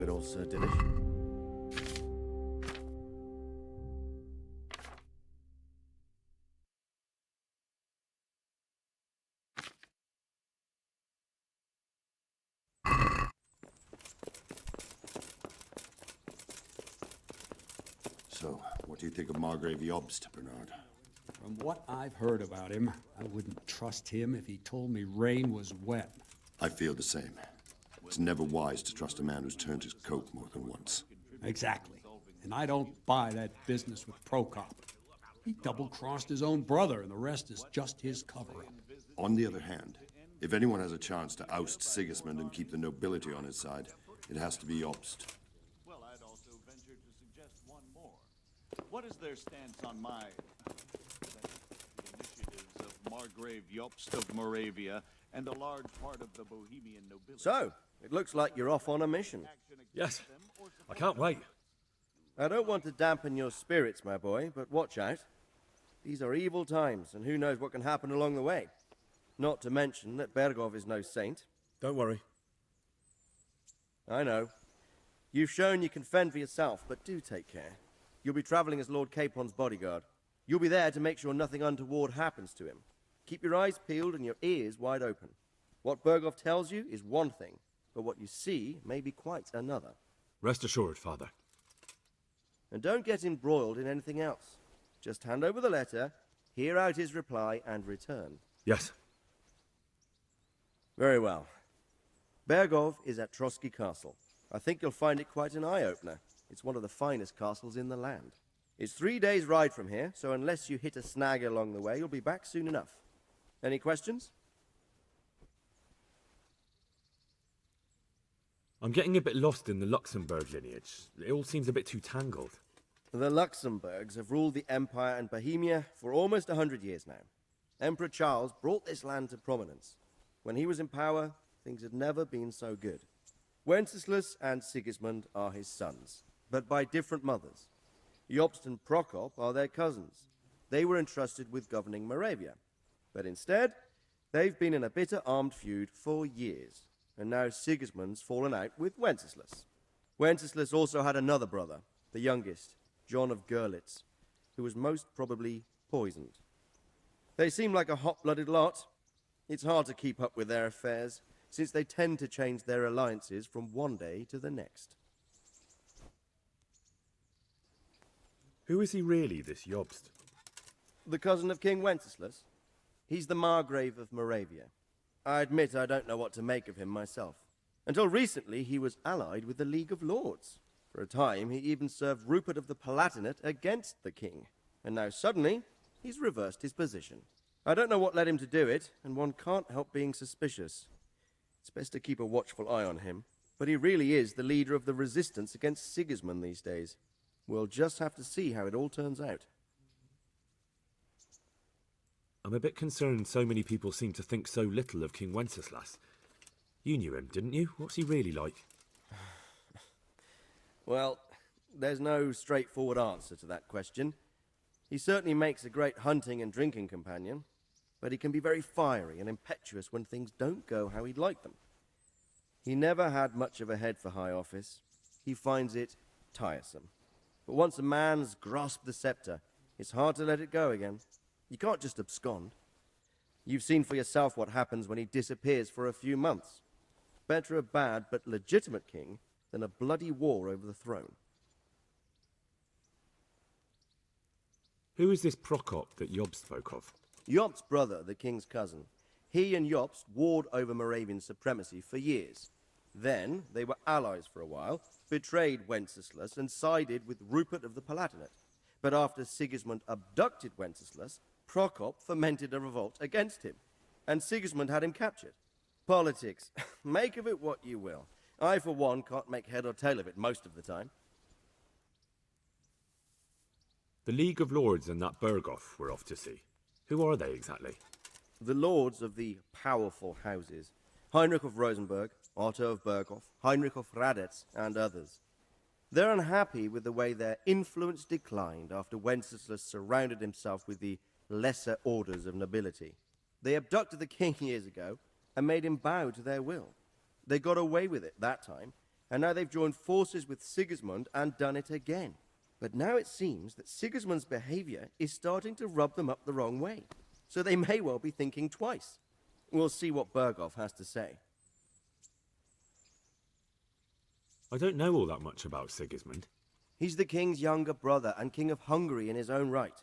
But also delicious. So, what do you think of Margrave Jobst, Bernard? From what I've heard about him, I wouldn't trust him if he told me rain was wet. I feel the same. It's never wise to trust a man who's turned his coat more than once. Exactly. And I don't buy that business with Prokop. He double-crossed his own brother, and the rest is just his cover-up. On the other hand, if anyone has a chance to oust Sigismund and keep the nobility on his side, it has to be Jobst. Well, I'd also venture to suggest one more. What is their stance on my initiatives of Margrave Jobst of Moravia and a large part of the Bohemian nobility? So, it looks like you're off on a mission. Yes, I can't wait. I don't want to dampen your spirits, my boy, but watch out. These are evil times, and who knows what can happen along the way. Not to mention that Bergov is no saint. Don't worry. I know. You've shown you can fend for yourself, but do take care. You'll be traveling as Lord Capon's bodyguard. You'll be there to make sure nothing untoward happens to him. Keep your eyes peeled and your ears wide open. What Bergov tells you is one thing, but what you see may be quite another. Rest assured, Father. And don't get embroiled in anything else. Just hand over the letter, hear out his reply, and return. Yes. Very well. Bergov is at Trotsky Castle. I think you'll find it quite an eye-opener. It's one of the finest castles in the land. It's 3 days' ride from here, so unless you hit a snag along the way, you'll be back soon enough. Any questions? I'm getting a bit lost in the Luxembourg lineage. It all seems a bit too tangled. The Luxembourgs have ruled the Empire and Bohemia for almost 100 years now. Emperor Charles brought this land to prominence. When he was in power, things had never been so good. Wenceslas and Sigismund are his sons, but by different mothers. Jobst and Prokop are their cousins. They were entrusted with governing Moravia. But instead, they've been in a bitter armed feud for years, and now Sigismund's fallen out with Wenceslas. Wenceslas also had another brother, the youngest, John of Görlitz, who was most probably poisoned. They seem like a hot-blooded lot. It's hard to keep up with their affairs, since they tend to change their alliances from one day to the next. Who is he really, this Jobst? The cousin of King Wenceslas? He's the Margrave of Moravia. I admit I don't know what to make of him myself. Until recently, he was allied with the League of Lords. For a time, he even served Rupert of the Palatinate against the king. And now suddenly, he's reversed his position. I don't know what led him to do it, and one can't help being suspicious. It's best to keep a watchful eye on him, but he really is the leader of the resistance against Sigismund these days. We'll just have to see how it all turns out. I'm a bit concerned so many people seem to think so little of King Wenceslas. You knew him, didn't you? What's he really like? Well, there's no straightforward answer to that question. He certainly makes a great hunting and drinking companion, but he can be very fiery and impetuous when things don't go how he'd like them. He never had much of a head for high office. He finds it tiresome. But once a man's grasped the scepter, it's hard to let it go again. You can't just abscond. You've seen for yourself what happens when he disappears for a few months. Better a bad but legitimate king than a bloody war over the throne. Who is this Prokop that Jobst spoke of? Jobst's brother, the king's cousin. He and Jobst warred over Moravian supremacy for years. Then they were allies for a while, betrayed Wenceslas and sided with Rupert of the Palatinate. But after Sigismund abducted Wenceslas, Prokop fomented a revolt against him, and Sigismund had him captured. Politics. Make of it what you will. I, for one, can't make head or tail of it most of the time. The League of Lords and that Bergov we're off to see. Who are they exactly? The lords of the powerful houses. Heinrich of Rosenberg, Otto of Berghof, Heinrich of Radetz, and others. They're unhappy with the way their influence declined after Wenceslas surrounded himself with the lesser orders of nobility. They abducted the king years ago and made him bow to their will. They got away with it that time, and now they've joined forces with Sigismund and done it again. But now it seems that Sigismund's behavior is starting to rub them up the wrong way, so they may well be thinking twice. We'll see what Berghoff has to say. I don't know all that much about Sigismund. He's the king's younger brother and king of Hungary in his own right.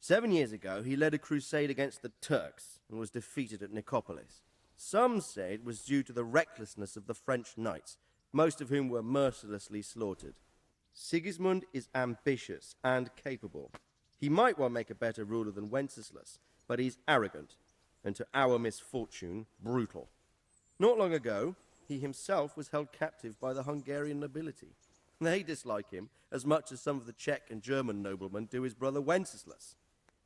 7 years ago, he led a crusade against the Turks and was defeated at Nicopolis. Some say it was due to the recklessness of the French knights, most of whom were mercilessly slaughtered. Sigismund is ambitious and capable. He might well make a better ruler than Wenceslas, but he's arrogant, and to our misfortune, brutal. Not long ago, he himself was held captive by the Hungarian nobility. They dislike him as much as some of the Czech and German noblemen do his brother Wenceslas.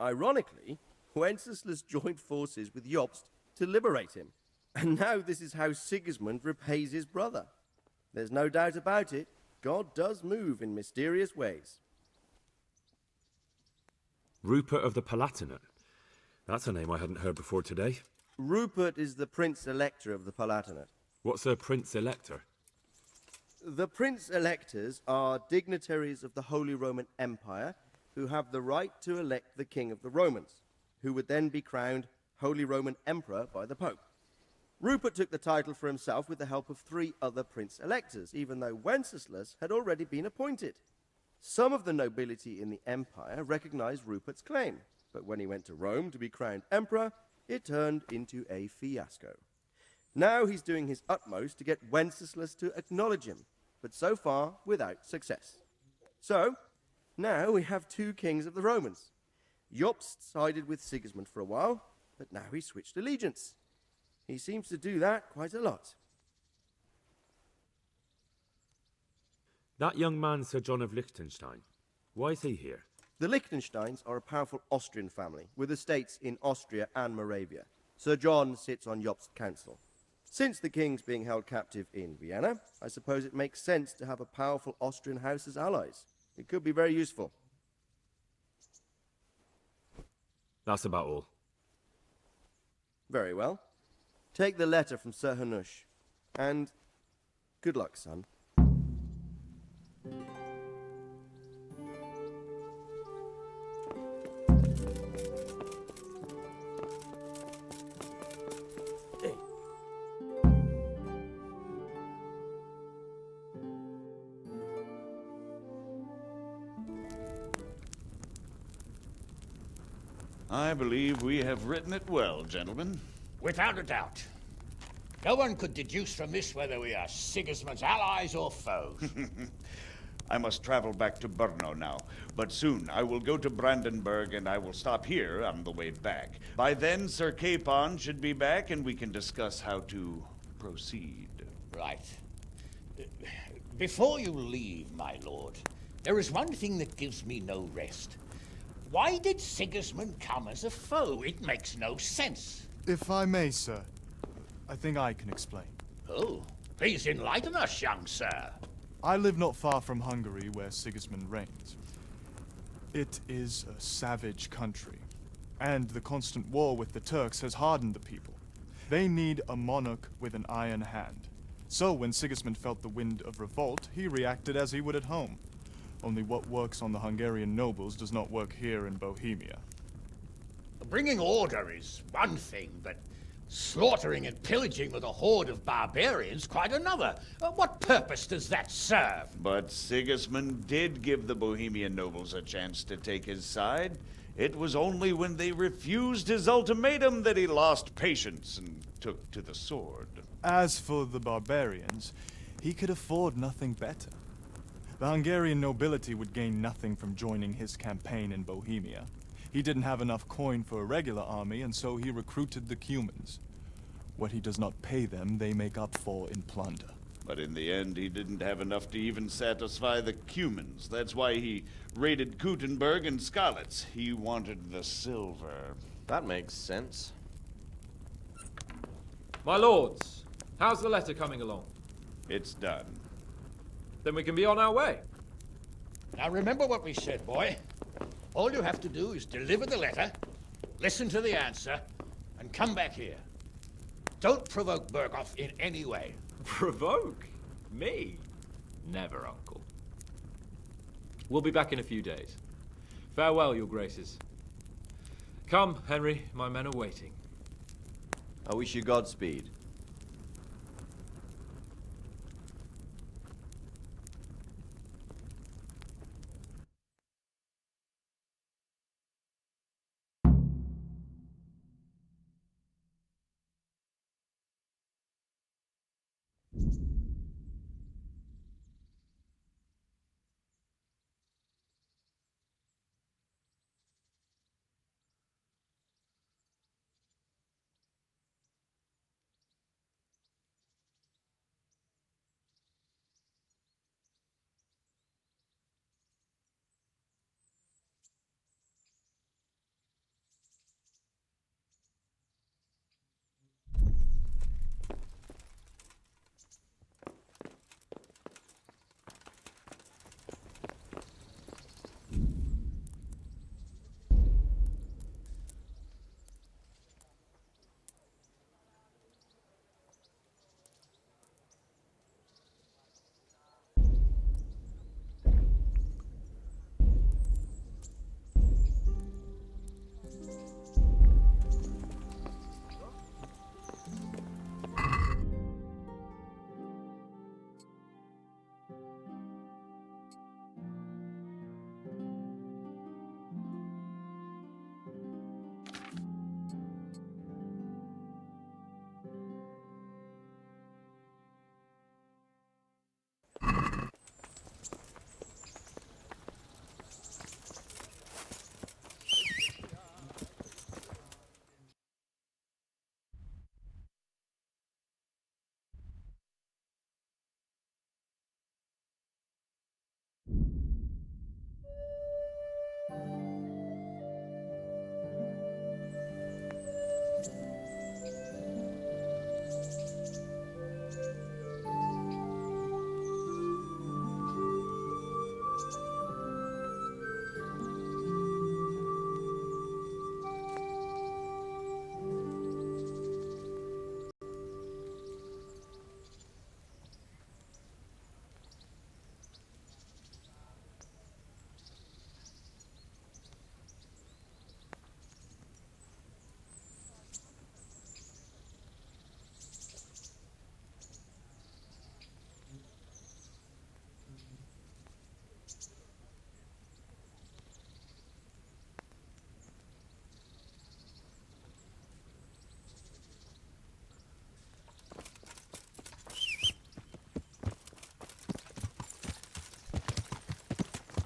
Ironically, Wenceslas joined forces with Jobst to liberate him, and now this is how Sigismund repays his brother. There's no doubt about it, God does move in mysterious ways. Rupert of the Palatinate. That's a name I hadn't heard before today. Rupert is the Prince-Elector of the Palatinate. What's a Prince-Elector? The Prince-Electors are dignitaries of the Holy Roman Empire who have the right to elect the King of the Romans, who would then be crowned Holy Roman Emperor by the Pope. Rupert took the title for himself with the help of 3 other Prince-Electors, even though Wenceslas had already been appointed. Some of the nobility in the empire recognized Rupert's claim, but when he went to Rome to be crowned emperor, it turned into a fiasco. Now he's doing his utmost to get Wenceslas to acknowledge him, but so far without success. So, now we have 2 kings of the Romans. Jobst sided with Sigismund for a while, but now he's switched allegiance. He seems to do that quite a lot. That young man, Sir John of Liechtenstein. Why is he here? The Liechtensteins are a powerful Austrian family with estates in Austria and Moravia. Sir John sits on Jobst's council. Since the king's being held captive in Vienna, I suppose it makes sense to have a powerful Austrian house as allies. It could be very useful. That's about all. Very well. Take the letter from Sir Hanush. And good luck, son. I believe we have written it well, gentlemen. Without a doubt. No one could deduce from this whether we are Sigismund's allies or foes. I must travel back to Brno now, but soon I will go to Brandenburg and I will stop here on the way back. By then, Sir Capon should be back and we can discuss how to proceed. Right. Before you leave, my lord, there is one thing that gives me no rest. Why did Sigismund come as a foe? It makes no sense. If I may, sir, I think I can explain. Oh, please enlighten us, young sir. I live not far from Hungary, where Sigismund reigns. It is a savage country, and the constant war with the Turks has hardened the people. They need a monarch with an iron hand. So when Sigismund felt the wind of revolt, he reacted as he would at home. Only what works on the Hungarian nobles does not work here in Bohemia. Bringing order is one thing, but slaughtering and pillaging with a horde of barbarians quite another. What purpose does that serve? But Sigismund did give the Bohemian nobles a chance to take his side. It was only when they refused his ultimatum that he lost patience and took to the sword. As for the barbarians, he could afford nothing better. The Hungarian nobility would gain nothing from joining his campaign in Bohemia. He didn't have enough coin for a regular army, and so he recruited the Cumans. What he does not pay them, they make up for in plunder. But in the end, he didn't have enough to even satisfy the Cumans. That's why he raided Kuttenberg and Skalitz. He wanted the silver. That makes sense. My lords, how's the letter coming along? It's done. Then we can be on our way. Now remember what we said, boy. All you have to do is deliver the letter, listen to the answer, and come back here. Don't provoke Berghoff in any way. Provoke? Me? Never, Uncle. We'll be back in a few days. Farewell, your graces. Come, Henry, my men are waiting. I wish you Godspeed.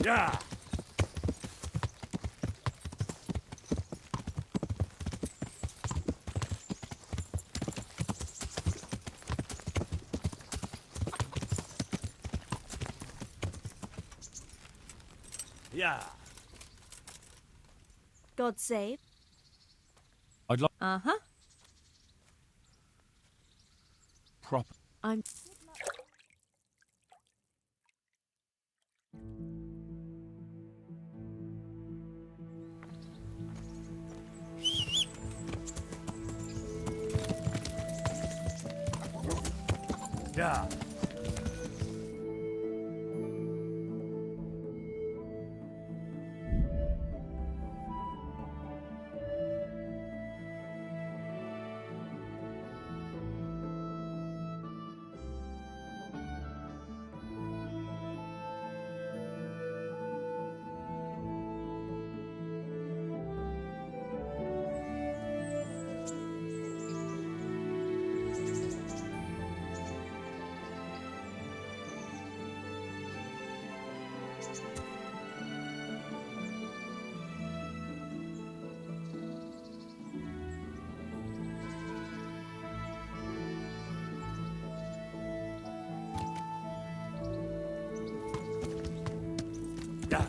Yeah! Yeah! God save. I'd like Uh-huh. proper. I'm... Yeah! Yeah!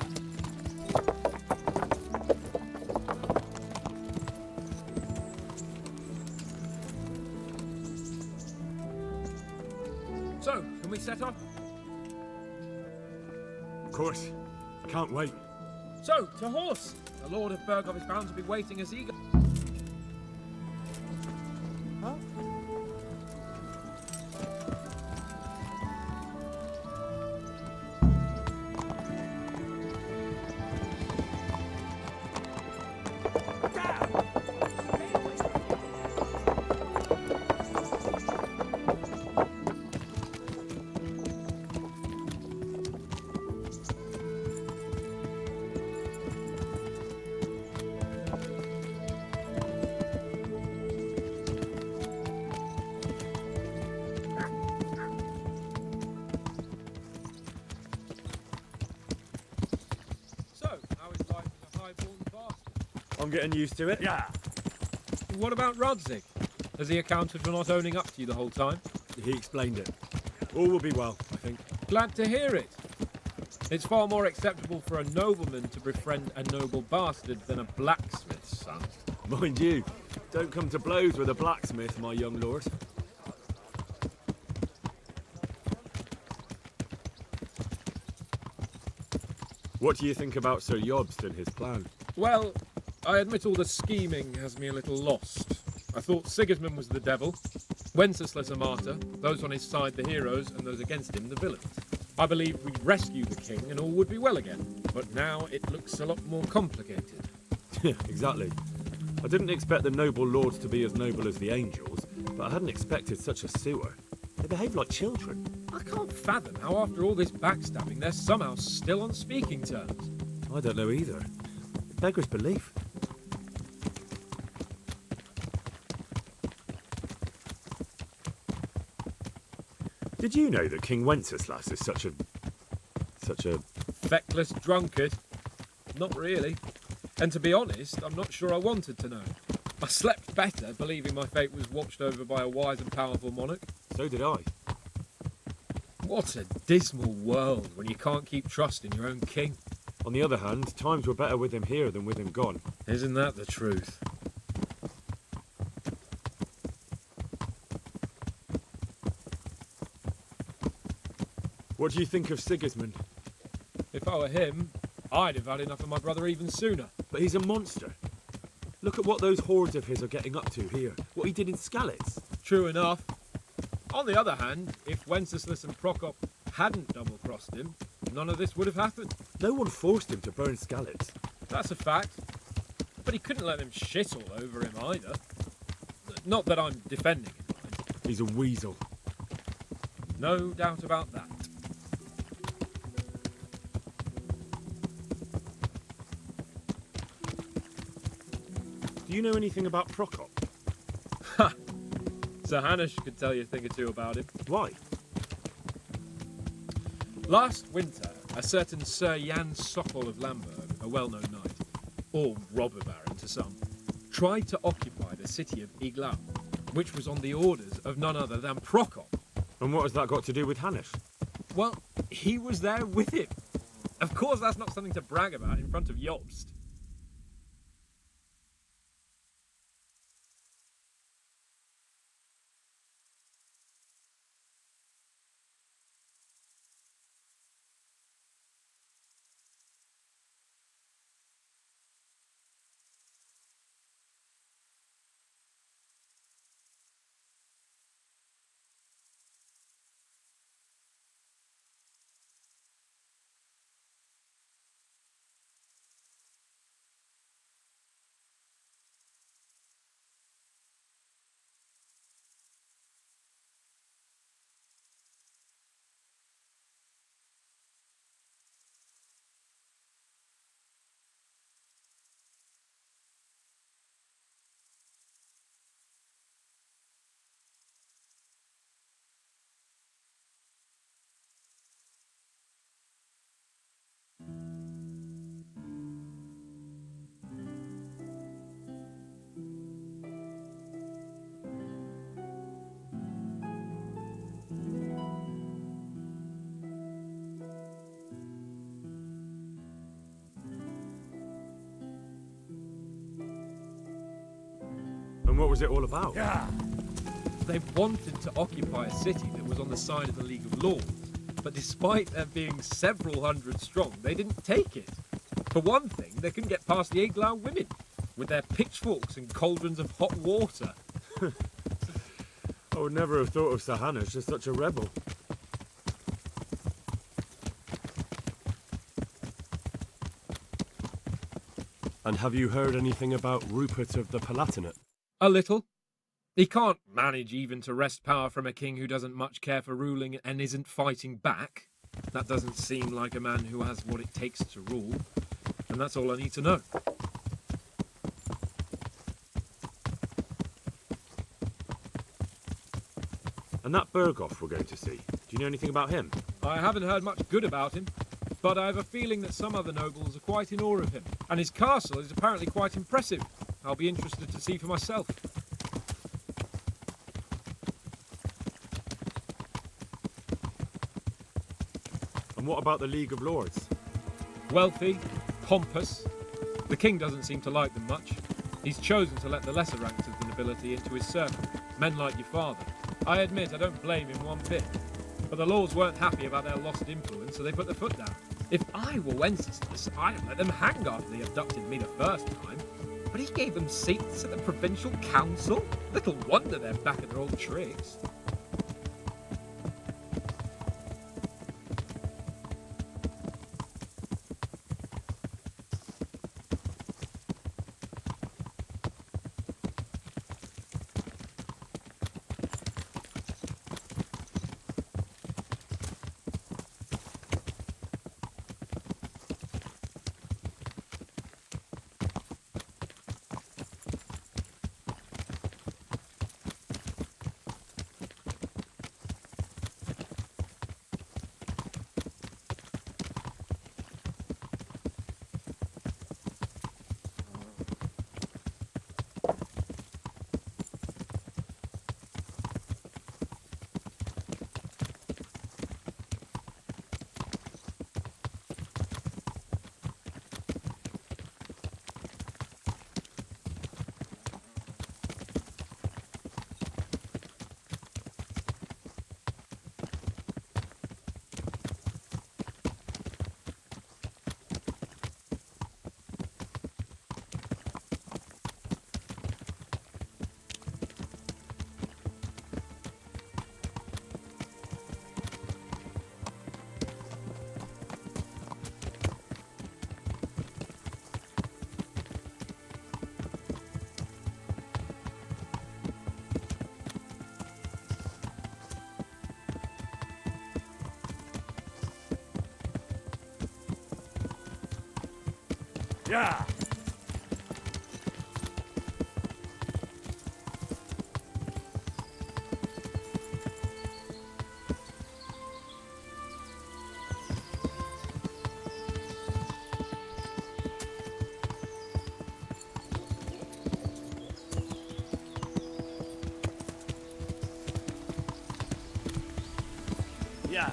So, can we set off? Of course. Can't wait. So, to horse! The Lord of Bergov is bound to be waiting as eager. Huh? I'm getting used to it. Yeah. What about Rodzig? Has he accounted for not owning up to you the whole time? He explained it. All will be well, I think. Glad to hear it. It's far more acceptable for a nobleman to befriend a noble bastard than a blacksmith's son. Mind you, don't come to blows with a blacksmith, my young lord. What do you think about Sir Jobst and his plan? Well, I admit all the scheming has me a little lost. I thought Sigismund was the devil, Wenceslas a martyr, those on his side the heroes, and those against him the villains. I believed we'd rescue the king and all would be well again, but now it looks a lot more complicated. Yeah, exactly. I didn't expect the noble lords to be as noble as the angels, but I hadn't expected such a sewer. They behave like children. I can't fathom how after all this backstabbing they're somehow still on speaking terms. I don't know either. It beggars belief. Did you know that King Wenceslas is such a... Feckless drunkard? Not really. And to be honest, I'm not sure I wanted to know. I slept better believing my fate was watched over by a wise and powerful monarch. So did I. What a dismal world when you can't keep trusting your own king. On the other hand, times were better with him here than with him gone. Isn't that the truth? What do you think of Sigismund? If I were him, I'd have had enough of my brother even sooner. But he's a monster. Look at what those hordes of his are getting up to here. What he did in Skalitz. True enough. On the other hand, if Wenceslas and Prokop hadn't double-crossed him, none of this would have happened. No one forced him to burn Skalitz. That's a fact. But he couldn't let them shit all over him either. Not that I'm defending him, mind. He's a weasel. No doubt about that. Do you know anything about Prokop? Ha! Sir Hanush could tell you a thing or two about him. Why? Last winter, a certain Sir Jan Sokol of Lamberg, a well-known knight, or robber baron to some, tried to occupy the city of Iglau, which was on the orders of none other than Prokop. And what has that got to do with Hanush? Well, he was there with him. Of course that's not something to brag about in front of Jobst. And what was it all about? Yeah. They wanted to occupy a city that was on the side of the League of Lords, but despite there being several hundred strong, they didn't take it. For one thing, they couldn't get past the Iglau women, with their pitchforks and cauldrons of hot water. I would never have thought of Sir Hanush as such a rebel. And have you heard anything about Rupert of the Palatinate? A little. He can't manage even to wrest power from a king who doesn't much care for ruling and isn't fighting back. That doesn't seem like a man who has what it takes to rule. And that's all I need to know. And that Berghoff we're going to see, do you know anything about him? I haven't heard much good about him. but I have a feeling that some other nobles are quite in awe of him, and his castle is apparently quite impressive. I'll be interested to see for myself. And what about the League of Lords? Wealthy, pompous. The king doesn't seem to like them much. He's chosen to let the lesser ranks of the nobility into his circle, men like your father. I admit I don't blame him one bit, but the lords weren't happy about their lost influence, so they put their foot down. If I were Wenceslas, I'd have let them hang after they abducted me the first time. But he gave them seats at the provincial council? Little wonder they're back at their old tricks. Yeah! Yeah!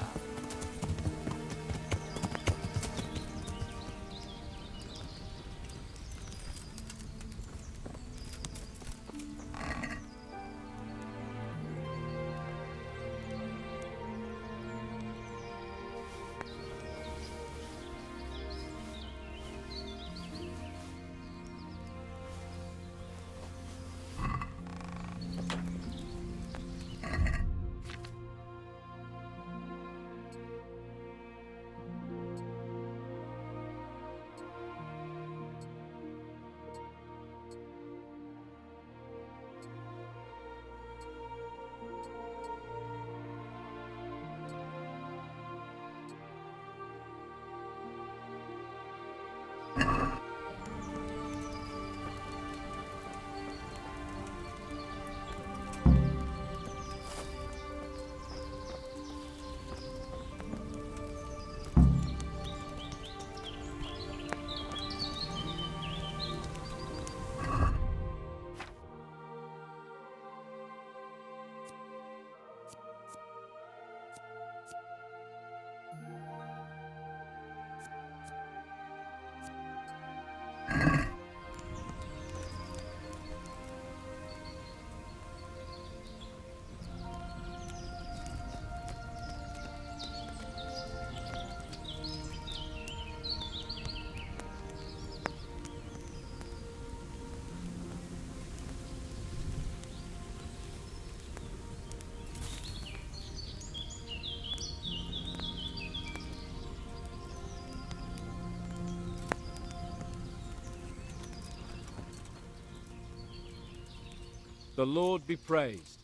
The Lord be praised.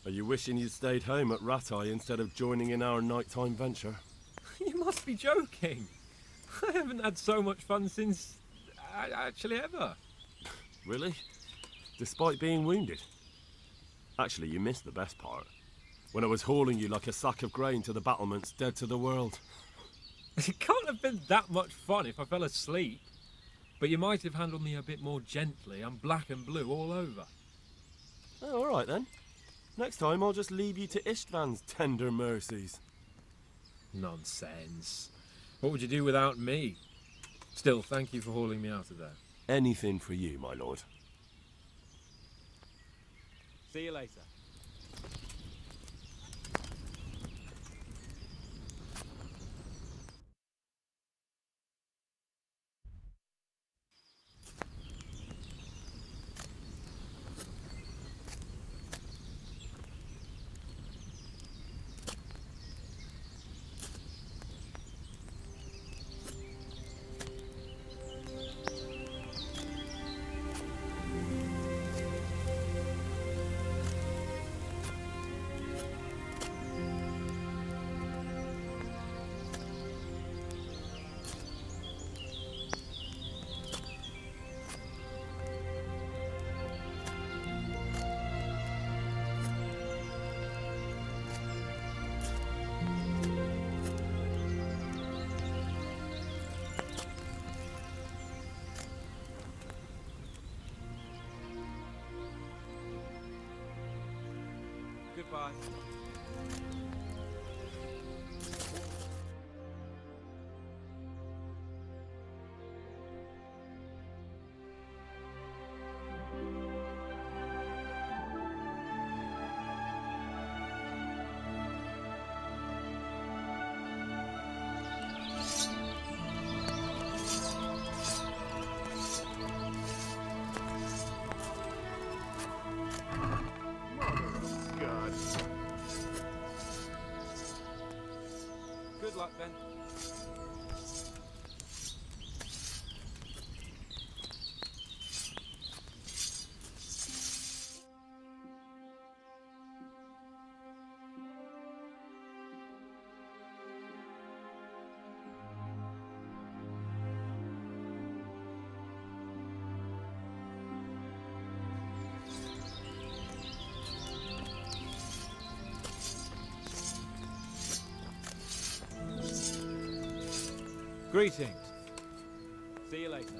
Are you wishing you'd stayed home at Rattay instead of joining in our nighttime venture? You must be joking. I haven't had so much fun since... actually ever. Really? Despite being wounded? Actually, you missed the best part. When I was hauling you like a sack of grain to the battlements, dead to the world. It can't have been that much fun if I fell asleep. But you might have handled me a bit more gently. I'm black and blue all over. Oh, all right then. Next time I'll just leave you to Istvan's tender mercies. Nonsense. What would you do without me? Still, thank you for hauling me out of there. Anything for you, my lord. See you later. Goodbye. Good luck then. Greetings. See you later.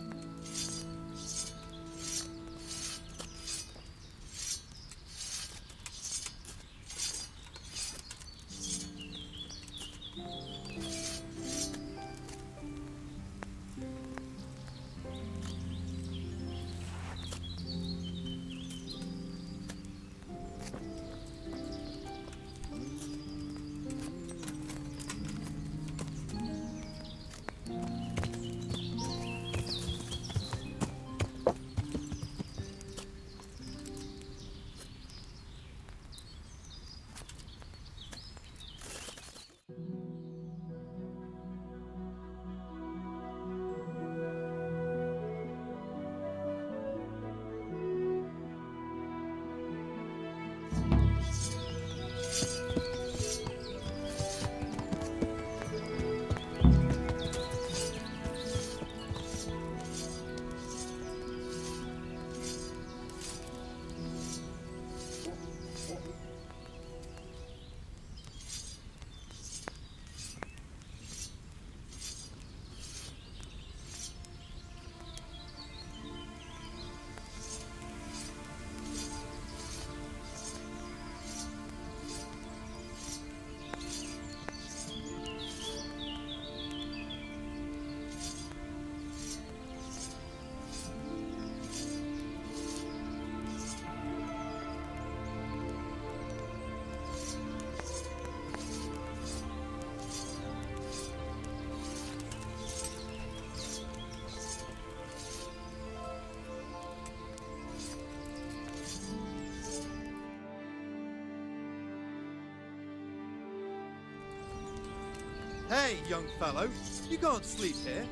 Hey, young fellow, you can't sleep here.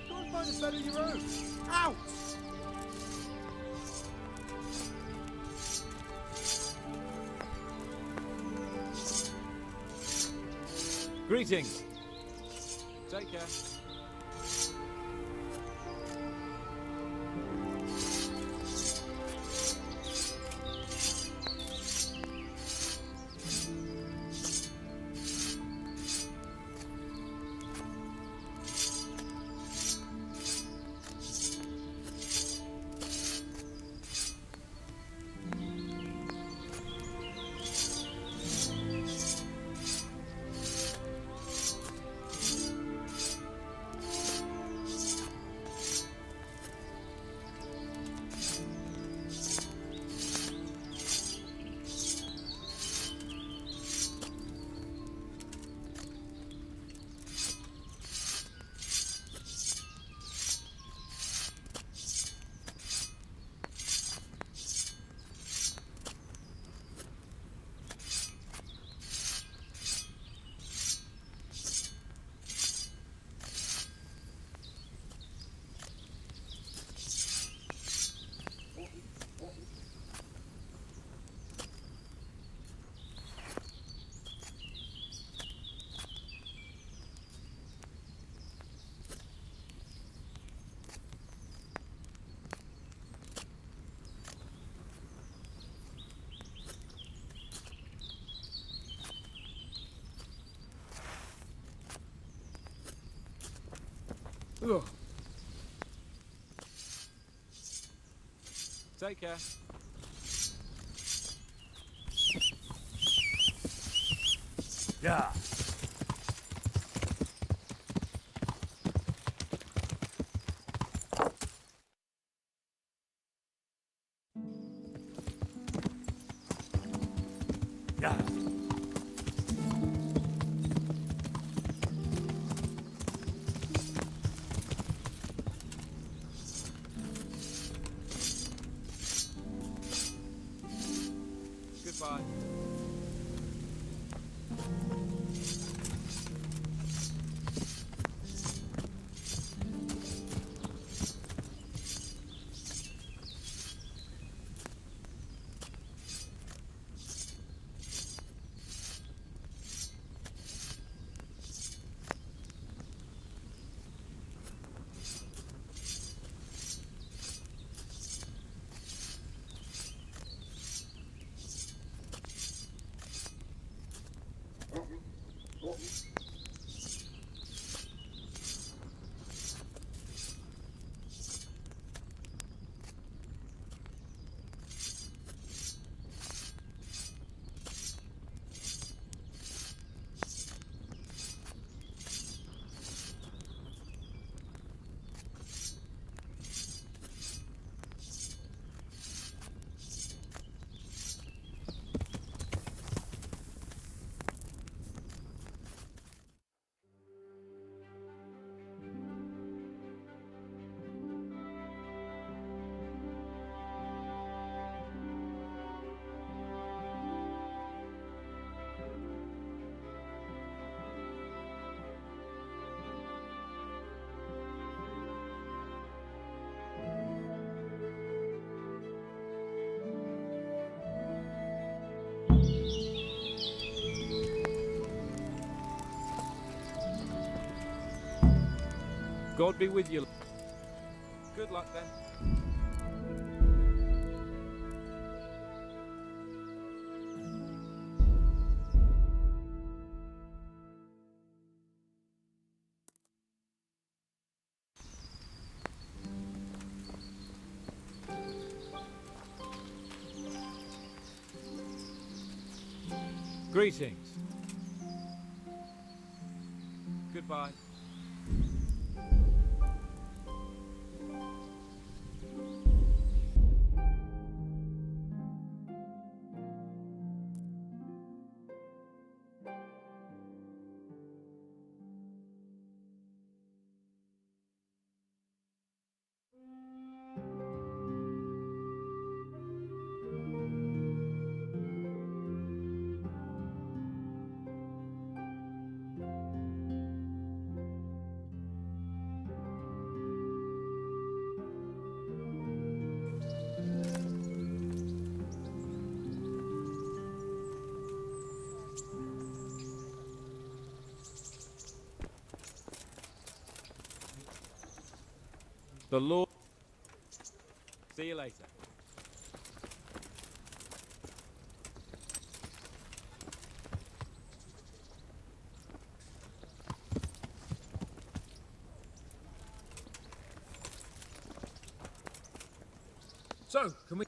Go and find a bed of your own. Out! Greetings. Take care. Ugh. Take care. Yeah. Yeah. Goodbye. God be with you. Good luck then. Greetings. Goodbye. The Lord. See you later. So, can we...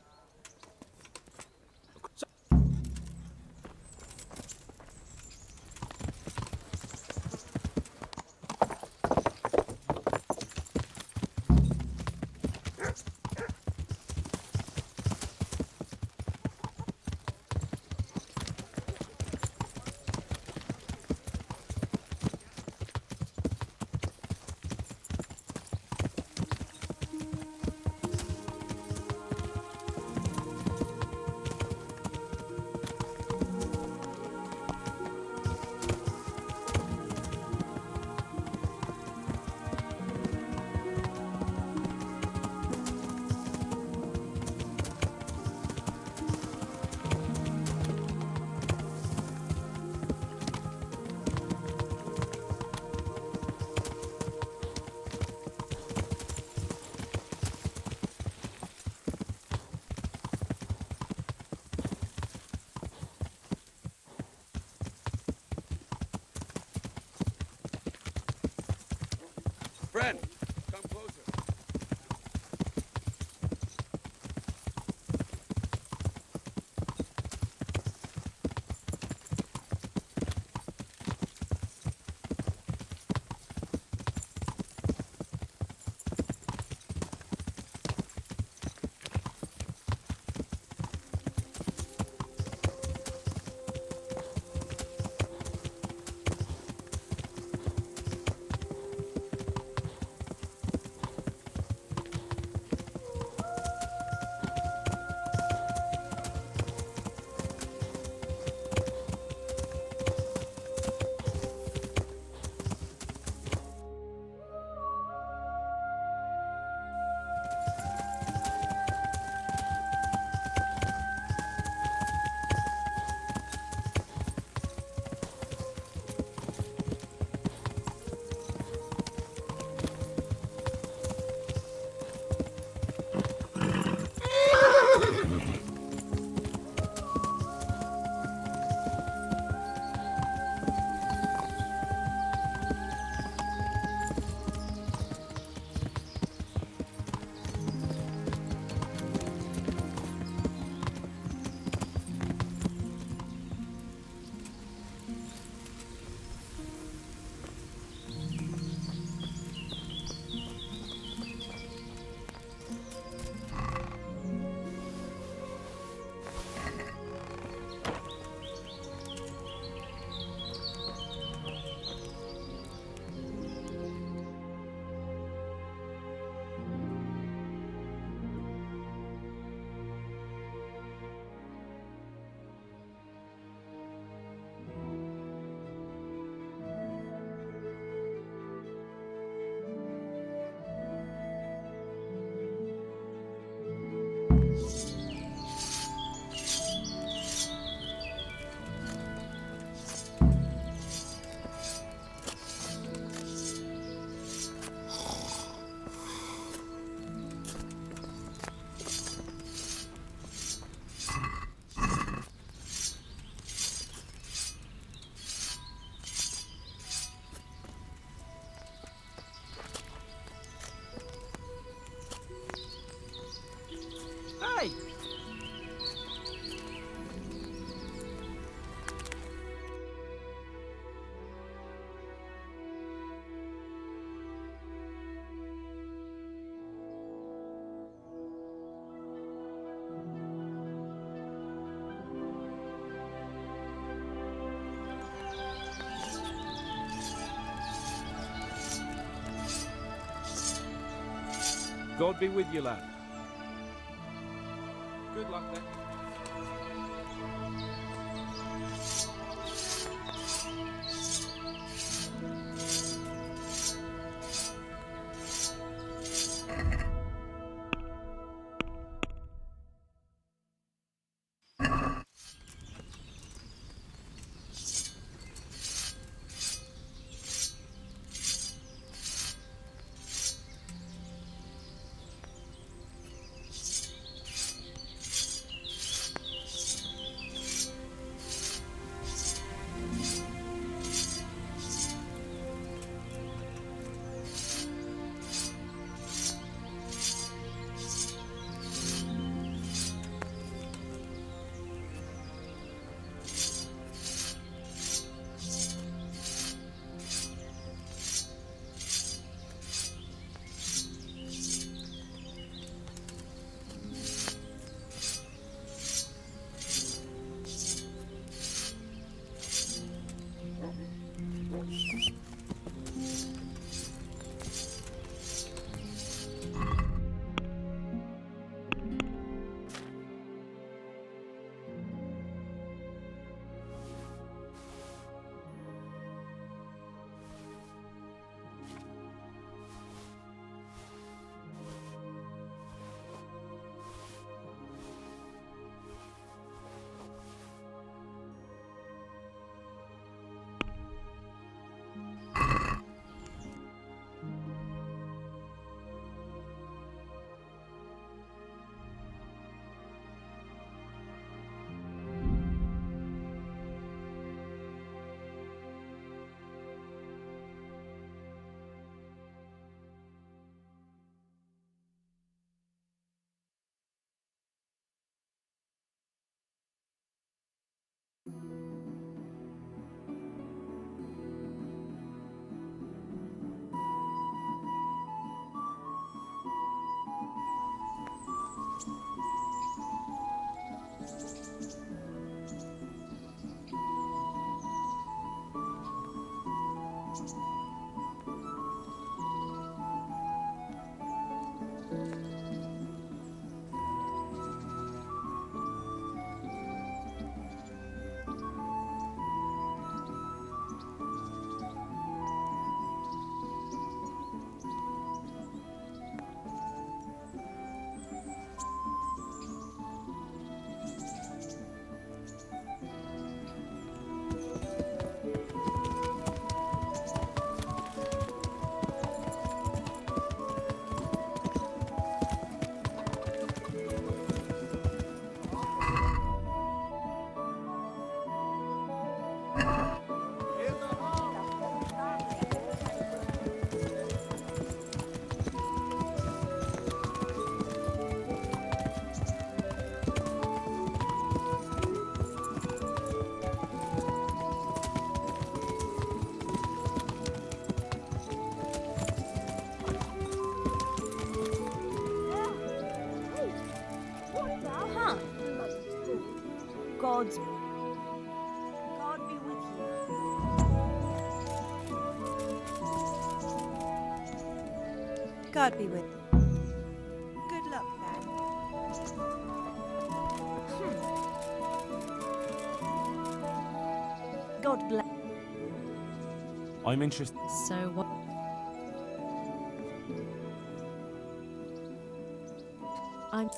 Friend, God be with you, lad. Good luck then. God's... God be with you. God be with you. Good luck, man. God bless. I'm interested. So what? I'm...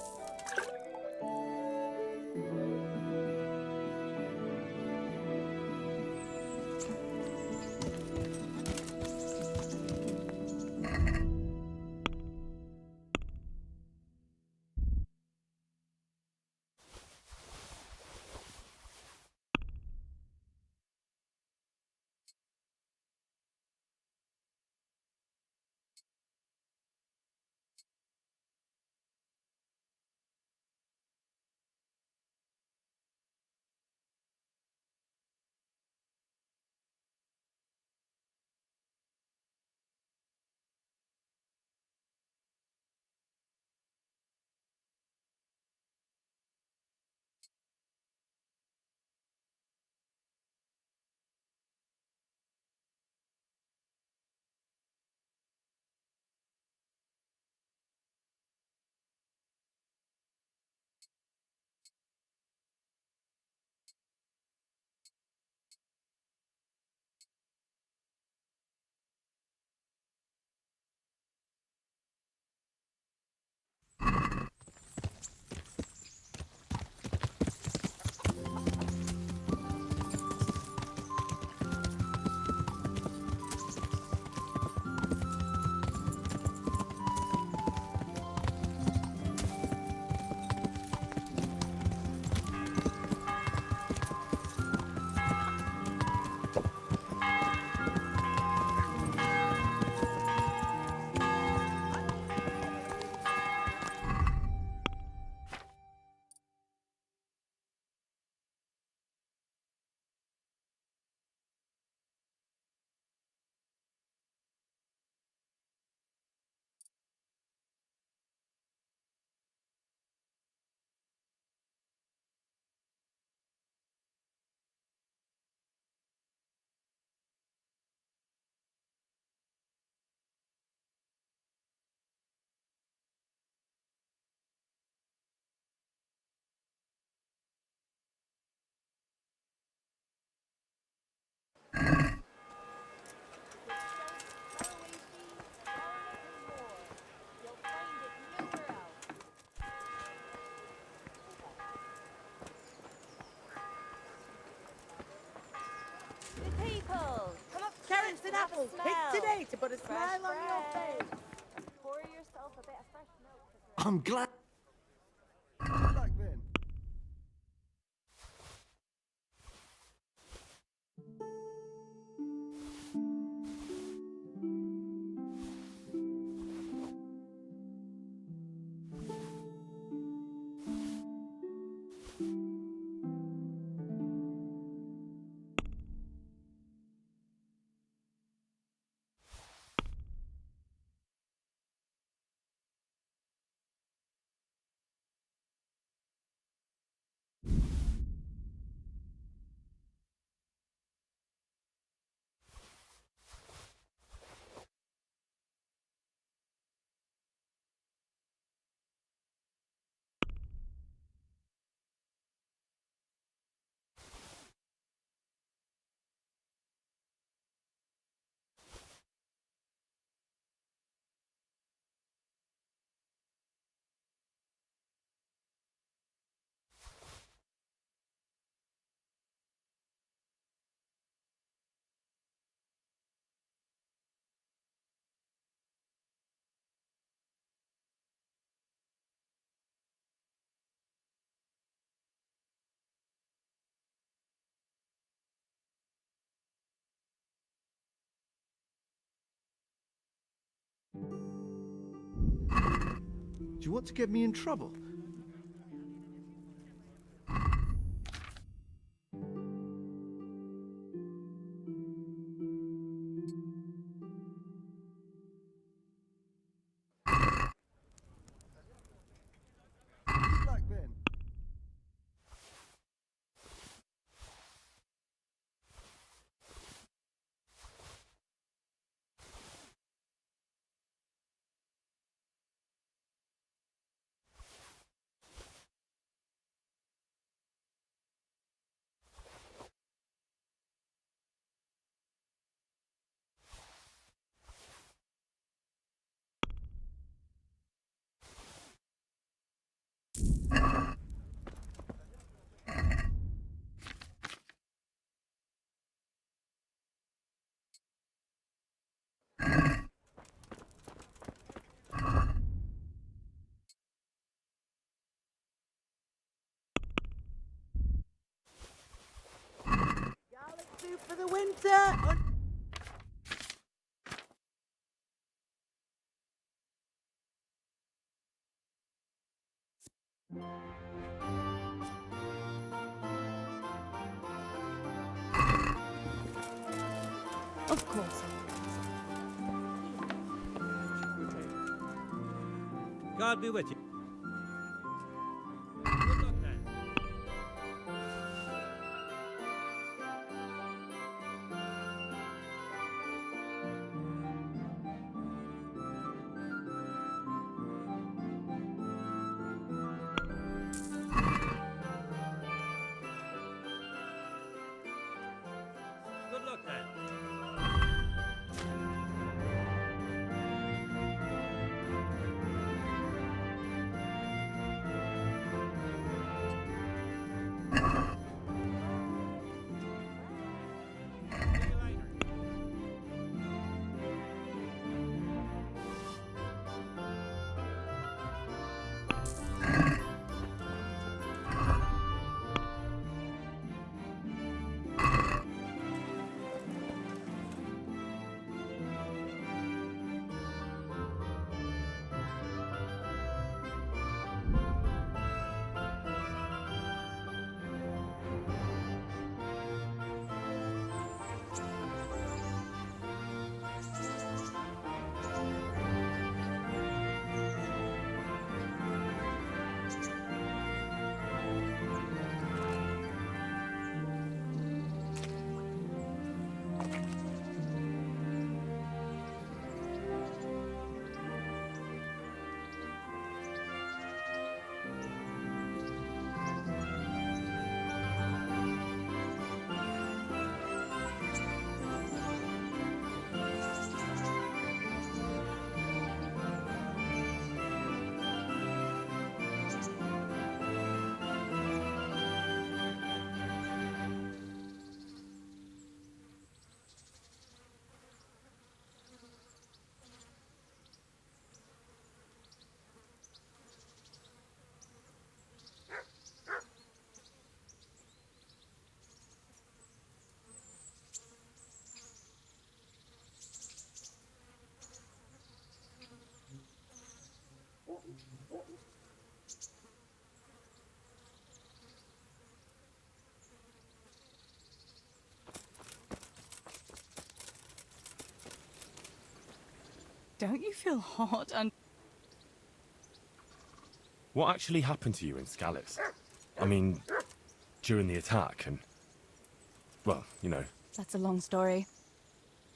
apple. Pick today to put a smile on your face. Pour yourself a bit of fresh milk. I'm glad. Back then. Do you want to get me in trouble? Back then. Garlic soup for the winter. Of course. God be with you. Good luck then. Don't you feel hot and... What actually happened to you in Scallis? I mean, during the attack and... well, you know. That's a long story.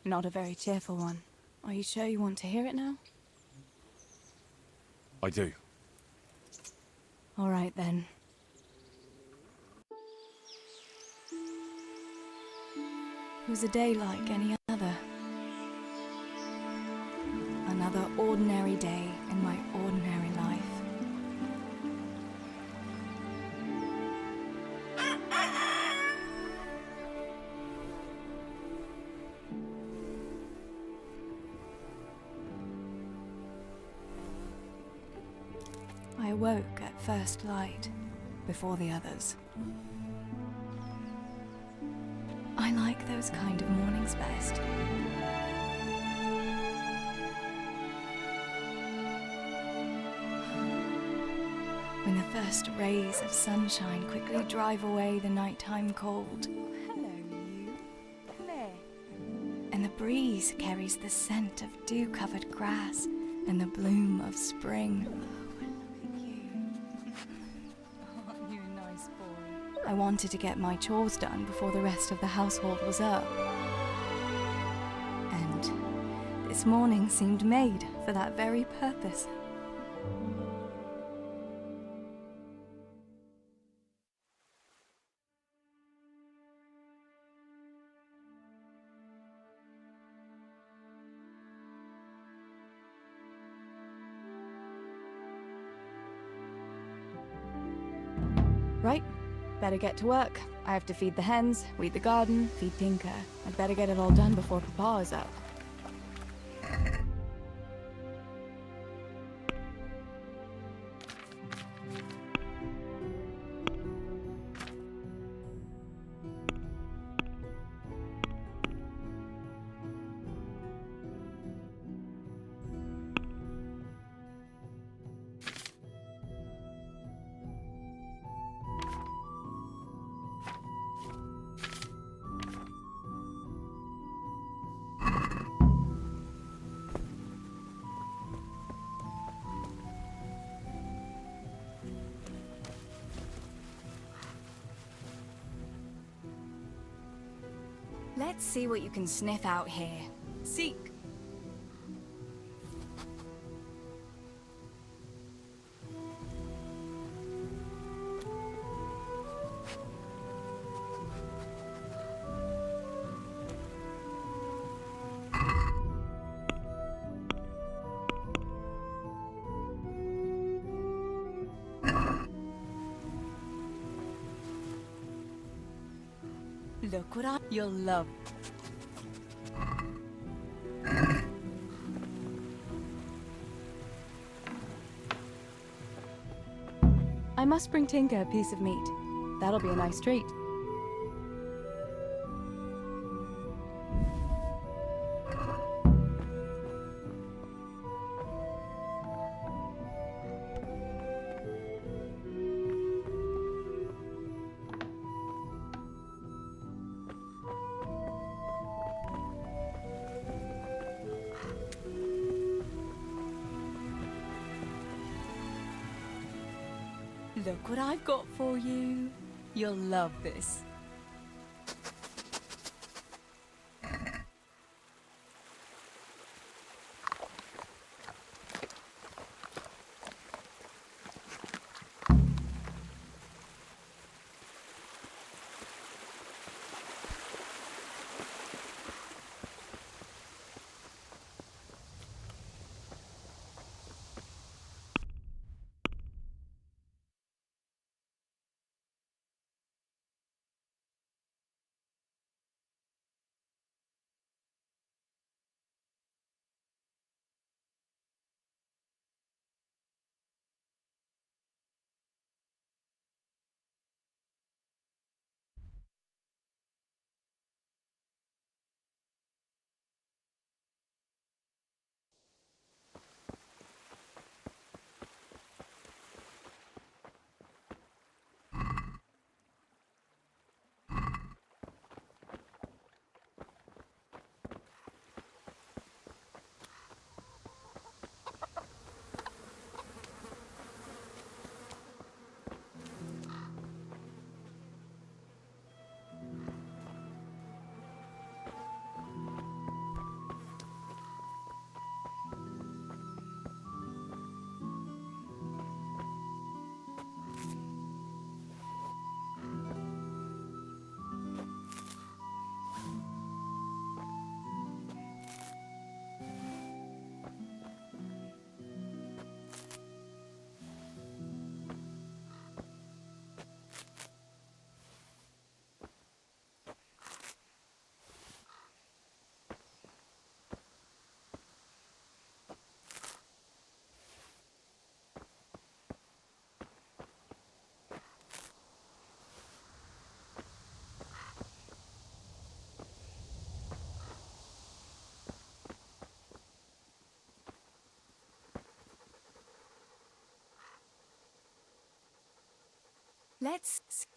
Not a very cheerful one. Are you sure you want to hear it now? I do. All right, then. It was a day like any other. Another ordinary day in my ordinary life. I awoke at first light, before the others. I like those kind of mornings best. When the first rays of sunshine quickly drive away the nighttime cold. Hello, you. Come here. And the breeze carries the scent of dew-covered grass and the bloom of spring. I wanted to get my chores done before the rest of the household was up. And this morning seemed made for that very purpose. Right. Better get to work. I have to feed the hens, weed the garden, feed Tinker. I'd better get it all done before Papa is up. Let's see what you can sniff out here. Seek. Look what you'll love. I must bring Tinker a piece of meat. That'll be a nice treat. Look what I've got for you. You'll love this. Let's...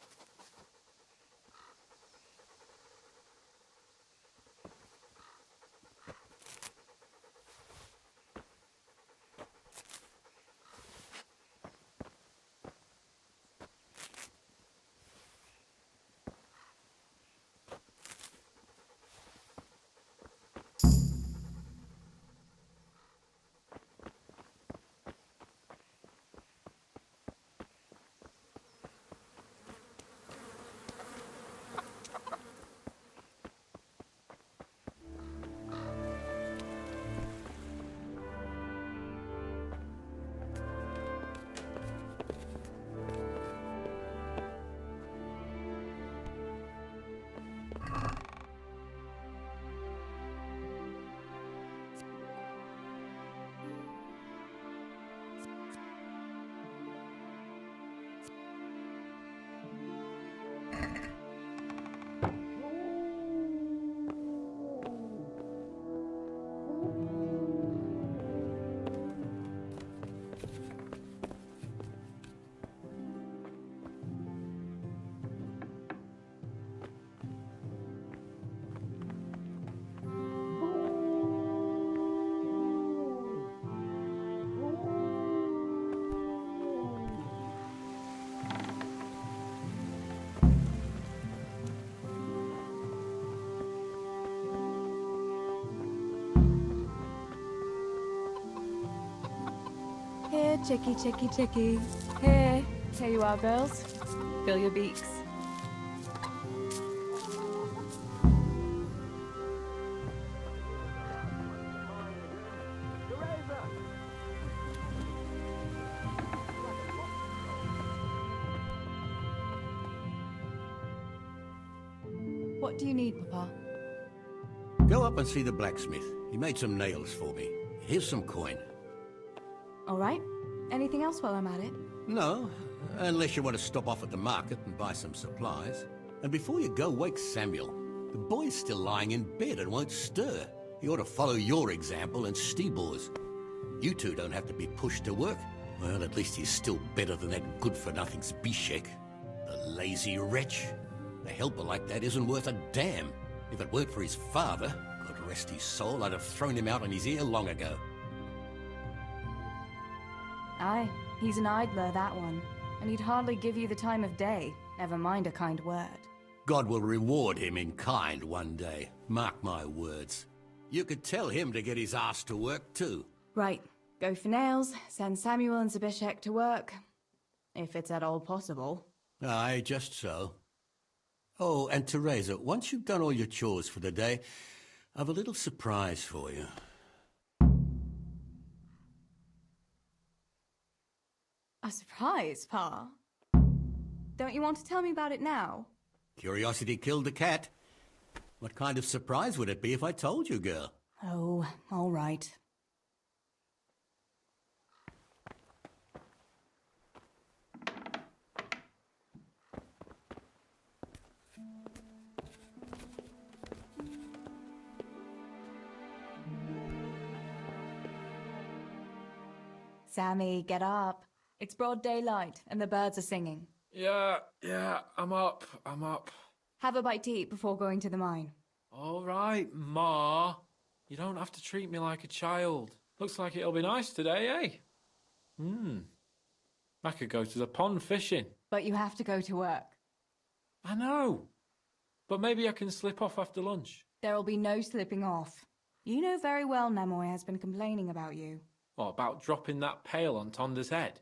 Here, chickie, chickie, chickie. Here you are, girls. Fill your beaks. What do you need, Papa? Go up and see the blacksmith. He made some nails for me. Here's some coin. All right. Anything else while I'm at it? No, unless you want to stop off at the market and buy some supplies. And before you go, wake Samuel. The boy's still lying in bed and won't stir. He ought to follow your example and Stebor's. You two don't have to be pushed to work. Well, at least he's still better than that good-for-nothing Zbyszek. The lazy wretch. A helper like that isn't worth a damn. If it weren't for his father, God rest his soul, I'd have thrown him out on his ear long ago. Aye, he's an idler, that one. And he'd hardly give you the time of day, never mind a kind word. God will reward him in kind one day. Mark my words. You could tell him to get his ass to work, too. Right, go for nails, send Samuel and Zbyszek to work. If it's at all possible. Aye, just so. Oh, and Teresa, once you've done all your chores for the day, I've a little surprise for you. A surprise, Pa? Don't you want to tell me about it now? Curiosity killed the cat. What kind of surprise would it be if I told you, girl? Oh, all right. Sammy, get up. It's broad daylight, and the birds are singing. Yeah, I'm up. Have a bite to eat before going to the mine. All right, Ma. You don't have to treat me like a child. Looks like it'll be nice today, eh? I could go to the pond fishing. But you have to go to work. I know. But maybe I can slip off after lunch. There'll be no slipping off. You know very well Nemoy has been complaining about you. What, about dropping that pail on Tonda's head?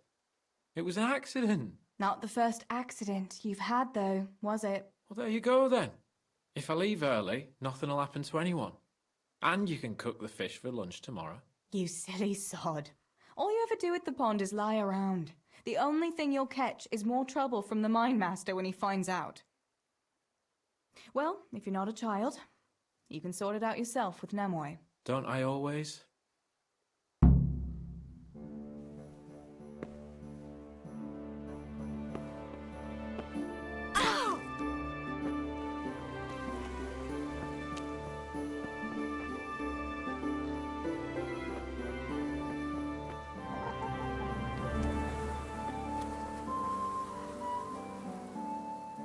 It was an accident. Not the first accident you've had, though, was it? Well, there you go, then. If I leave early, nothing will happen to anyone. And you can cook the fish for lunch tomorrow. You silly sod. All you ever do at the pond is lie around. The only thing you'll catch is more trouble from the mine master when he finds out. Well, if you're not a child, you can sort it out yourself with Nemoy. Don't I always?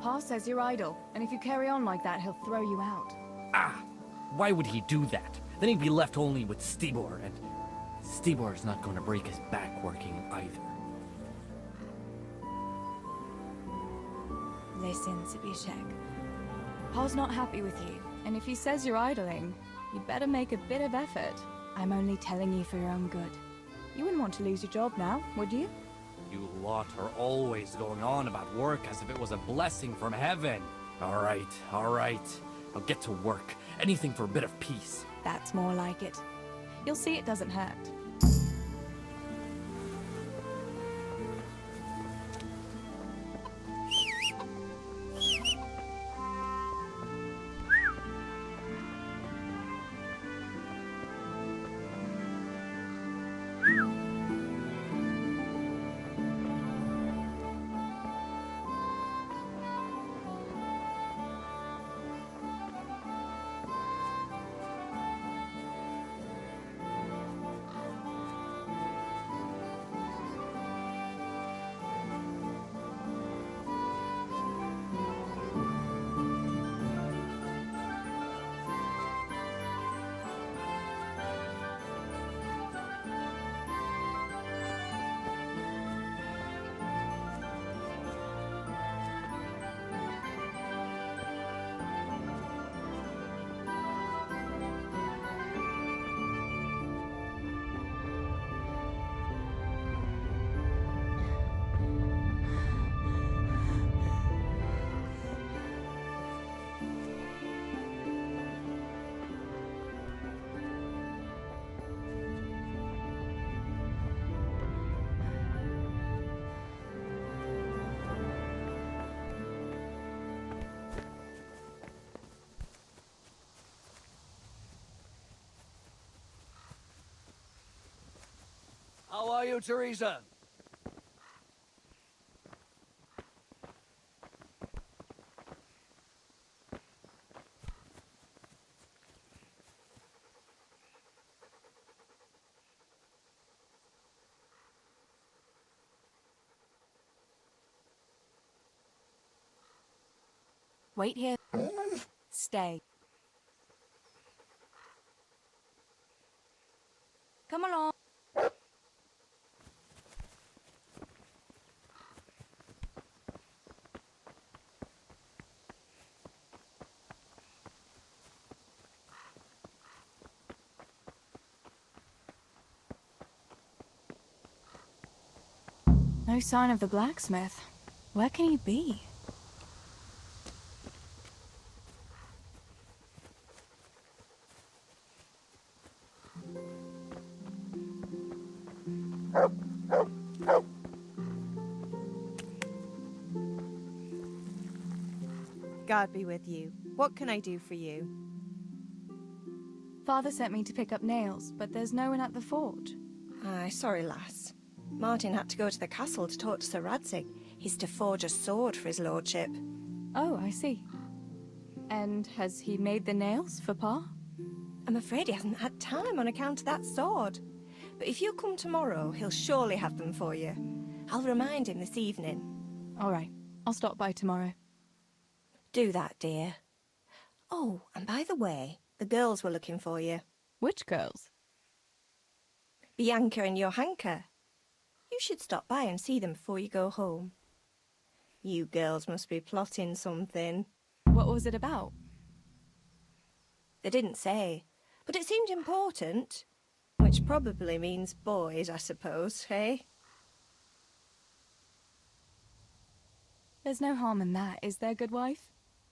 Pa says you're idle, and if you carry on like that, he'll throw you out. Ah! Why would he do that? Then he'd be left only with Stibor, and Stibor's not going to break his back working either. Listen, Zbyszek. Pa's not happy with you, and if he says you're idling, you better make a bit of effort. I'm only telling you for your own good. You wouldn't want to lose your job now, would you? You lot are always going on about work as if it was a blessing from heaven. All right. I'll get to work. Anything for a bit of peace. That's more like it. You'll see it doesn't hurt. How are you, Teresa? Wait here. Stay. Come along. No sign of the blacksmith. Where can he be? God be with you. What can I do for you? Father sent me to pick up nails, but there's no one at the forge. Aye, sorry, lass. Martin had to go to the castle to talk to Sir Radzig. He's to forge a sword for his lordship. Oh, I see. And has he made the nails for Pa? I'm afraid he hasn't had time on account of that sword. But if you come tomorrow, he'll surely have them for you. I'll remind him this evening. All right. I'll stop by tomorrow. Do that, dear. Oh, and by the way, the girls were looking for you. Which girls? Bianca and Johanka. You should stop by and see them before you go home. You girls must be plotting something. What was it about? They didn't say, but it seemed important. Which probably means boys, I suppose, hey? There's no harm in that, is there, good wife?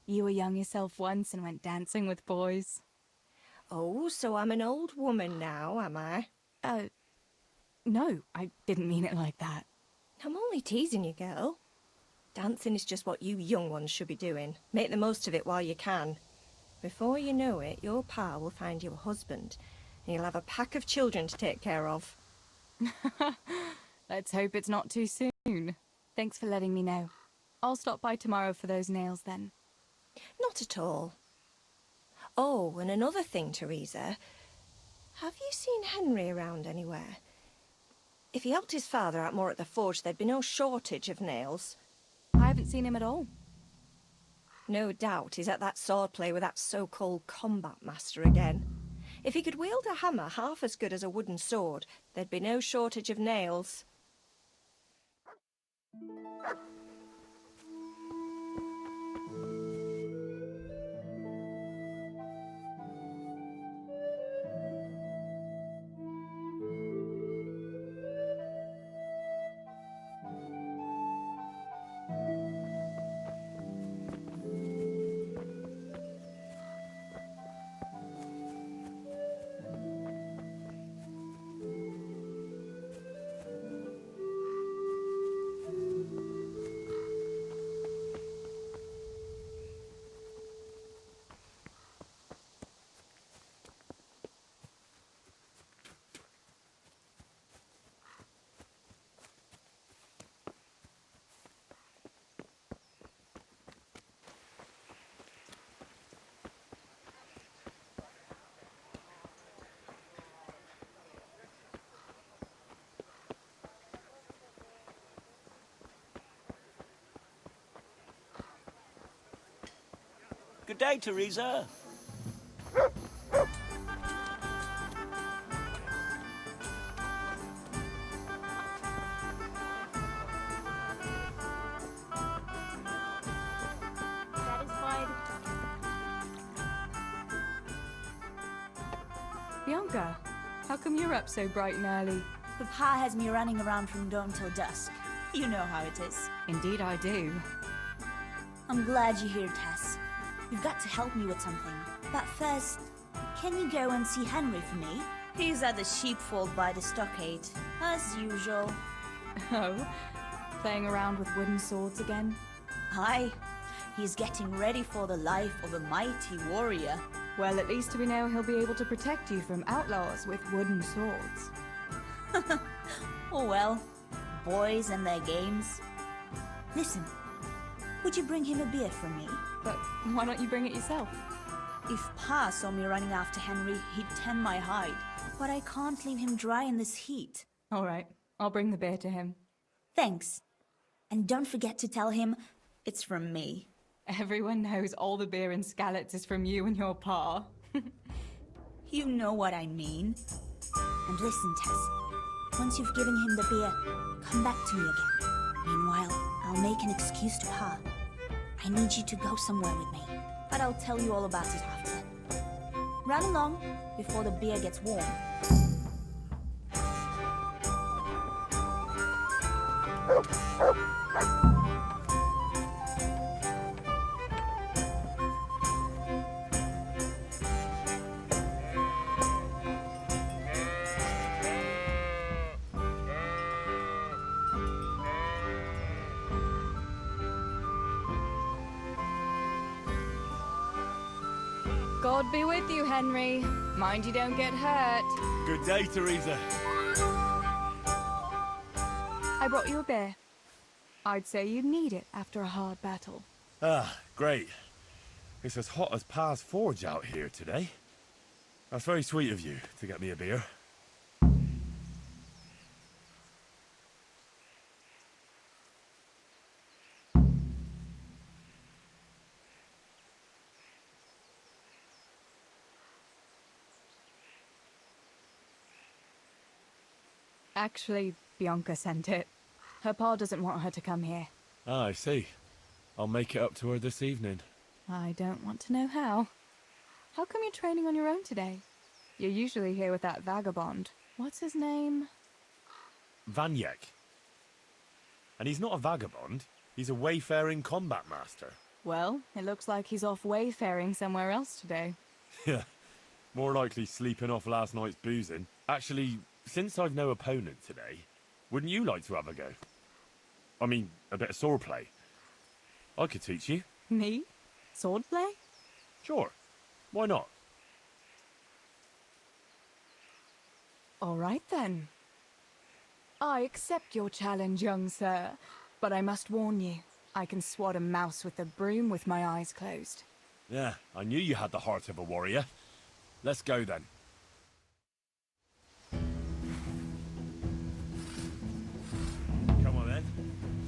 You were young yourself once and went dancing with boys. Oh, so I'm an old woman now, am I? No, I didn't mean it like that. I'm only teasing you, girl. Dancing is just what you young ones should be doing. Make the most of it while you can. Before you know it, your pa will find you a husband, and you'll have a pack of children to take care of. Let's hope it's not too soon. Thanks for letting me know. I'll stop by tomorrow for those nails then. Not at all. Oh, and another thing, Teresa. Have you seen Henry around anywhere? If he helped his father out more at the forge, there'd be no shortage of nails. I haven't seen him at all. No doubt he's at that swordplay with that so-called combat master again. If he could wield a hammer half as good as a wooden sword, there'd be no shortage of nails. Good day, Teresa. Satisfied? Bianca, how come you're up so bright and early? Papa has me running around from dawn till dusk. You know how it is. Indeed I do. I'm glad you're here, Tess. You've got to help me with something. But first, can you go and see Henry for me? He's at the sheepfold by the stockade, as usual. Oh? Playing around with wooden swords again? Aye. He's getting ready for the life of a mighty warrior. Well, at least we know he'll be able to protect you from outlaws with wooden swords. Oh well, boys and their games. Listen, would you bring him a beer from me? But why don't you bring it yourself? If Pa saw me running after Henry, he'd tan my hide. But I can't leave him dry in this heat. All right, I'll bring the beer to him. Thanks. And don't forget to tell him it's from me. Everyone knows all the beer in Skalitz is from you and your pa. You know what I mean. And listen, Tess. Once you've given him the beer, come back to me again. Meanwhile, I'll make an excuse to Pa. I need you to go somewhere with me, but I'll tell you all about it after. Run along before the beer gets warm. God be with you, Henry. Mind you don't get hurt. Good day, Teresa. I brought you a beer. I'd say you'd need it after a hard battle. Ah, great. It's as hot as Pa's Forge out here today. That's very sweet of you to get me a beer. Actually, Bianca sent it. Her pa doesn't want her to come here. Ah, I see. I'll make it up to her this evening. I don't want to know how. How come you're training on your own today? You're usually here with that vagabond. What's his name? Vanyek. And he's not a vagabond. He's a wayfaring combat master. Well, it looks like he's off wayfaring somewhere else today. Yeah, more likely sleeping off last night's boozing. Actually, since I've no opponent today, wouldn't you like to have a go? I mean, a bit of swordplay. I could teach you. Me? Swordplay? Sure. Why not? All right then. I accept your challenge, young sir. But I must warn you, I can swat a mouse with a broom with my eyes closed. Yeah, I knew you had the heart of a warrior. Let's go then. Come on then.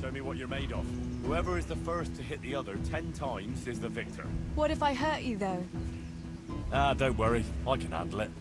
Show show me what you're made of. Whoever is the first to hit the other 10 times is the victor. What if I hurt you, though? Ah, don't worry. I can handle it.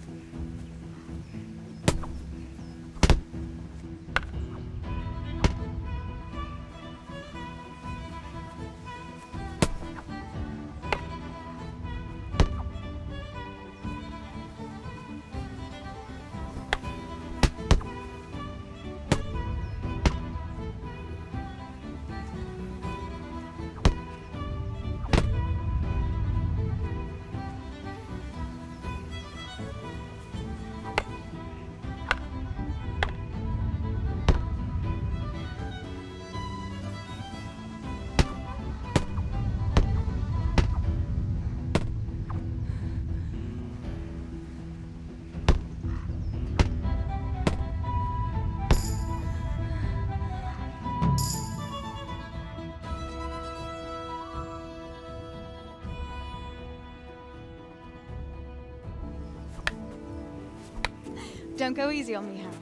Don't go easy on me, Hal.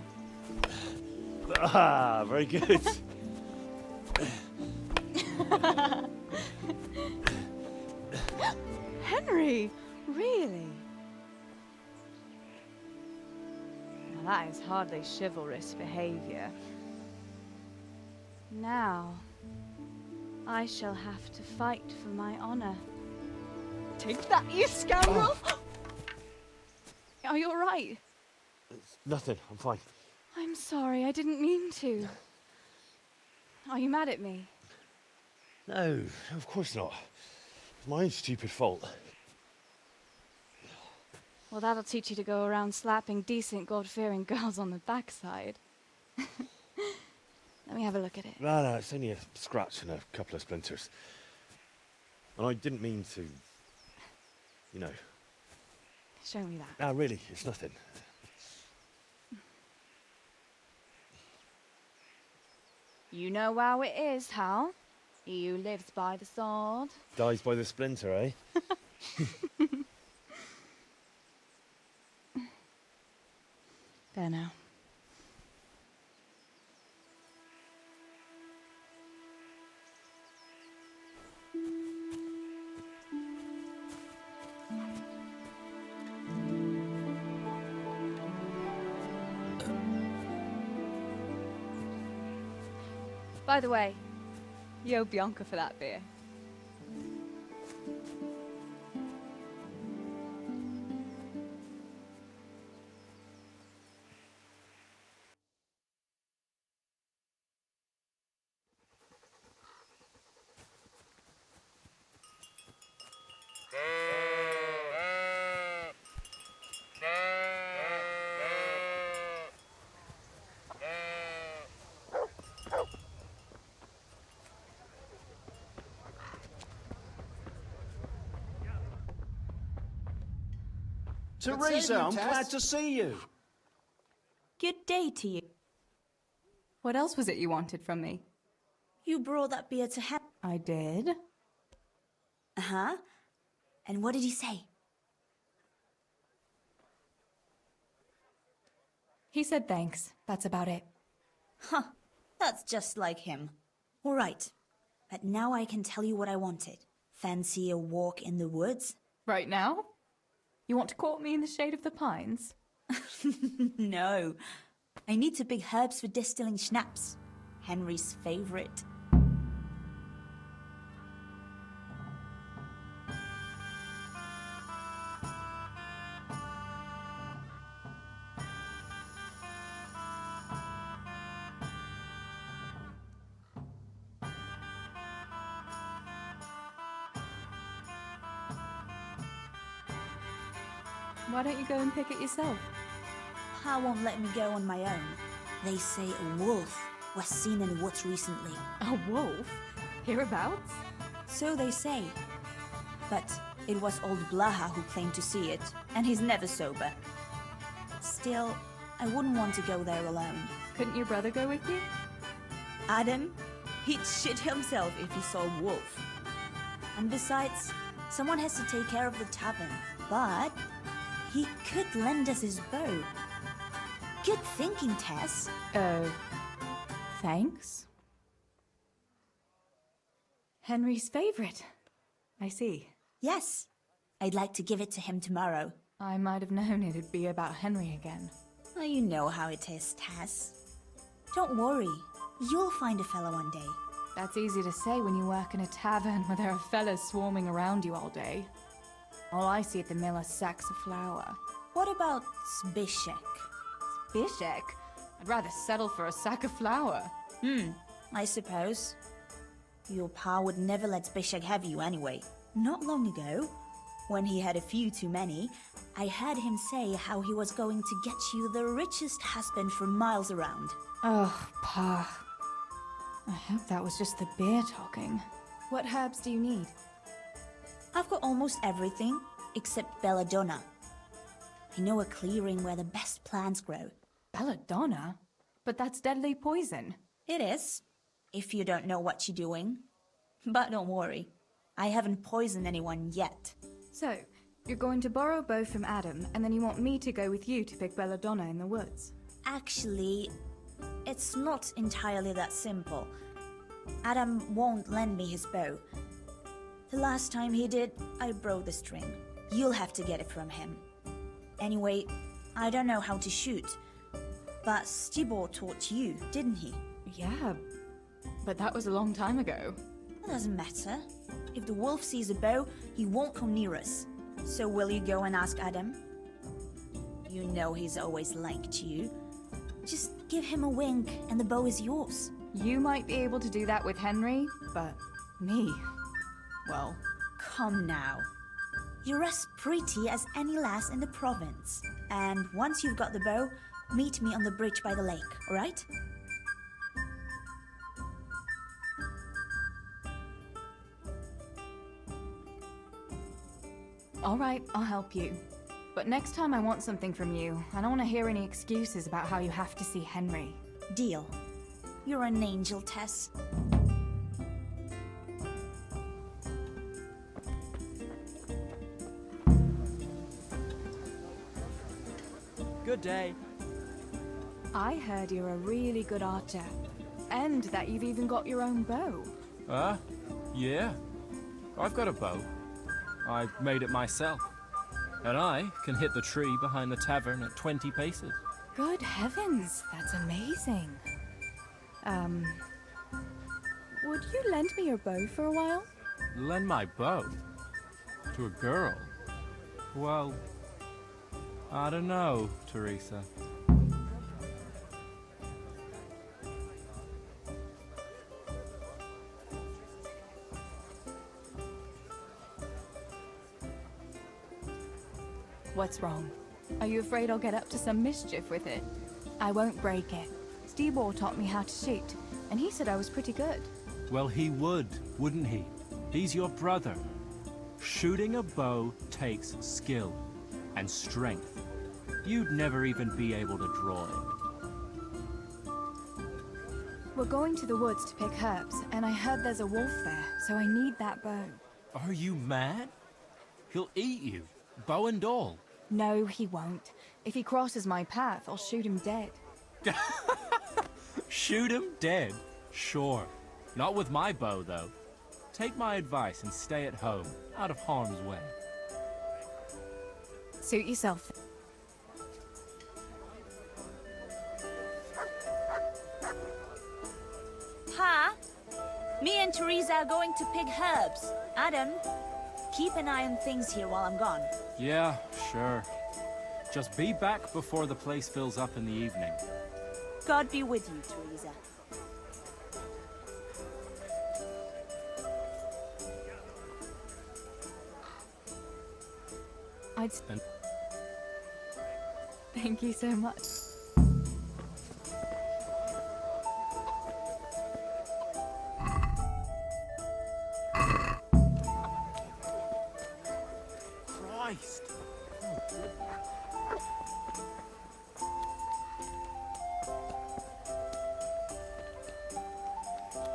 Ah, very good. Henry, really? Now that is hardly chivalrous behavior. Now, I shall have to fight for my honor. Take that, you scoundrel! Are you all right? Nothing, I'm fine. I'm sorry, I didn't mean to. Are you mad at me? No, of course not. It's my own stupid fault. Well, that'll teach you to go around slapping decent, God-fearing girls on the backside. Let me have a look at it. No, it's only a scratch and a couple of splinters. And I didn't mean to, you know. Show me that. No, really, it's nothing. You know how it is, Hal. He who lives by the sword Dies by the splinter, eh? There now. By the way, you owe Bianca for that beer. Teresa, I'm glad to see you. Good day to you. What else was it you wanted from me? You brought that beer to him. I did. Uh-huh. And what did he say? He said thanks. That's about it. Huh. That's just like him. All right. But now I can tell you what I wanted. Fancy a walk in the woods? Right now? You want to court me in the shade of the pines? No. I need to pick herbs for distilling schnapps. Henry's favorite. Why don't you go and pick it yourself? Pa won't let me go on my own. They say a wolf was seen in the woods recently. A wolf? Hereabouts? So they say. But it was old Blaha who claimed to see it, and he's never sober. Still, I wouldn't want to go there alone. Couldn't your brother go with you? Adam? He'd shit himself if he saw a wolf. And besides, someone has to take care of the tavern. But he could lend us his bow. Good thinking, Tess. Oh, thanks. Henry's favorite. I see. Yes. I'd like to give it to him tomorrow. I might have known it'd be about Henry again. Well, you know how it is, Tess. Don't worry. You'll find a fella one day. That's easy to say when you work in a tavern where there are fellas swarming around you all day. All I see at the mill are sacks of flour. What about Zbyszek? Zbyszek? I'd rather settle for a sack of flour. I suppose. Your pa would never let Zbyszek have you anyway. Not long ago, when he had a few too many, I heard him say how he was going to get you the richest husband for miles around. Oh, Pa. I hope that was just the beer talking. What herbs do you need? I've got almost everything, except belladonna. I know a clearing where the best plants grow. Belladonna? But that's deadly poison. It is, if you don't know what you're doing. But don't worry, I haven't poisoned anyone yet. So, you're going to borrow a bow from Adam, and then you want me to go with you to pick belladonna in the woods? Actually, it's not entirely that simple. Adam won't lend me his bow. The last time he did, I broke the string. You'll have to get it from him. Anyway, I don't know how to shoot. But Stibor taught you, didn't he? Yeah, but that was a long time ago. It doesn't matter. If the wolf sees a bow, he won't come near us. So will you go and ask Adam? You know he's always liked you. Just give him a wink and the bow is yours. You might be able to do that with Henry, but me, well... Come now. You're as pretty as any lass in the province. And once you've got the bow, meet me on the bridge by the lake, alright? Alright, I'll help you. But next time I want something from you. I don't want to hear any excuses about how you have to see Henry. Deal. You're an angel, Tess. Good day. I heard you're a really good archer. And that you've even got your own bow. Yeah. I've got a bow. I made it myself. And I can hit the tree behind the tavern at 20 paces. Good heavens, that's amazing. Would you lend me your bow for a while? Lend my bow? To a girl? Well, I don't know, Teresa. What's wrong? Are you afraid I'll get up to some mischief with it? I won't break it. Stibor taught me how to shoot, and he said I was pretty good. Well, he would, wouldn't he? He's your brother. Shooting a bow takes skill and strength. You'd never even be able to draw it. We're going to the woods to pick herbs, and I heard there's a wolf there, so I need that bow. Are you mad? He'll eat you, bow and all. No, he won't. If he crosses my path, I'll shoot him dead. Shoot him dead? Sure. Not with my bow, though. Take my advice and stay at home, out of harm's way. Suit yourself. Pa? Me and Teresa are going to pick herbs. Adam, keep an eye on things here while I'm gone. Yeah, sure. Just be back before the place fills up in the evening. God be with you, Teresa. Thank you so much. Christ!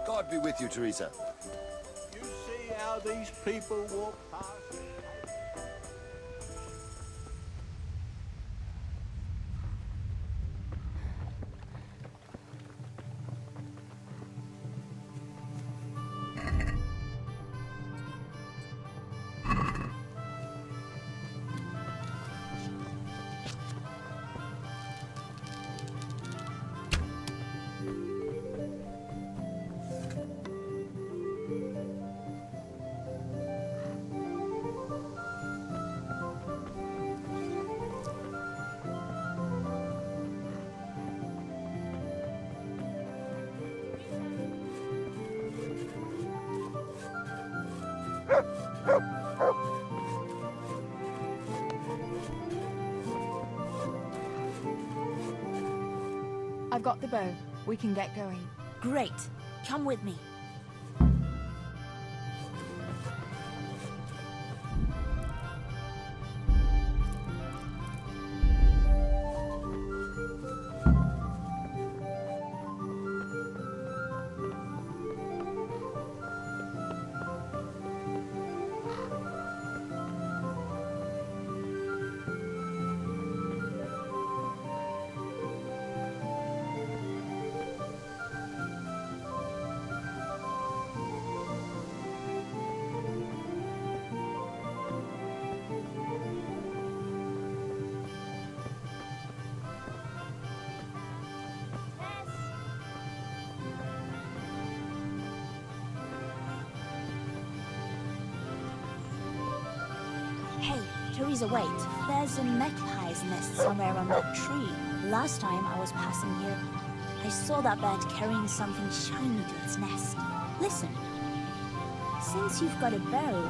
God be with you, Teresa. You see how these people walk past? I've got the bow. We can get going. Great. Come with me. Hey, Teresa, wait. There's a magpie's nest somewhere on that tree. Last time I was passing here, I saw that bird carrying something shiny to its nest. Listen. Since you've got a bow,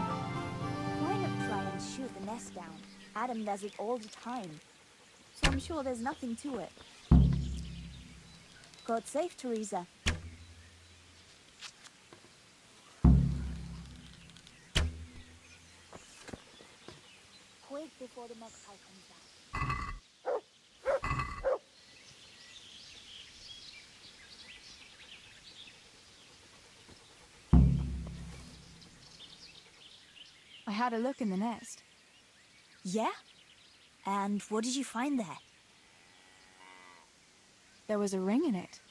why not try and shoot the nest down? Adam does it all the time. So I'm sure there's nothing to it. God save Teresa. Quick before the magpie comes back. I had a look in the nest. Yeah? And what did you find there? There was a ring in it.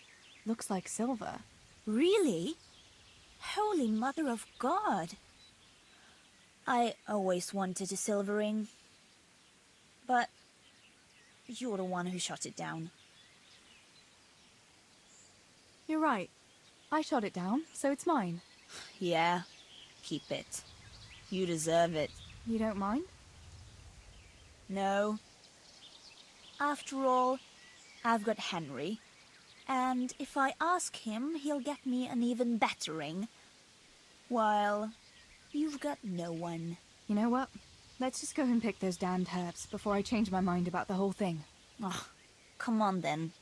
Looks like silver. Really? Holy Mother of God! I always wanted a silver ring. But you're the one who shot it down. You're right. I shot it down, so it's mine. Yeah, keep it. You deserve it. You don't mind? No. After all, I've got Henry. And if I ask him, he'll get me an even better ring. While you've got no one. You know what? Let's just go and pick those damned herbs before I change my mind about the whole thing. Oh, come on then.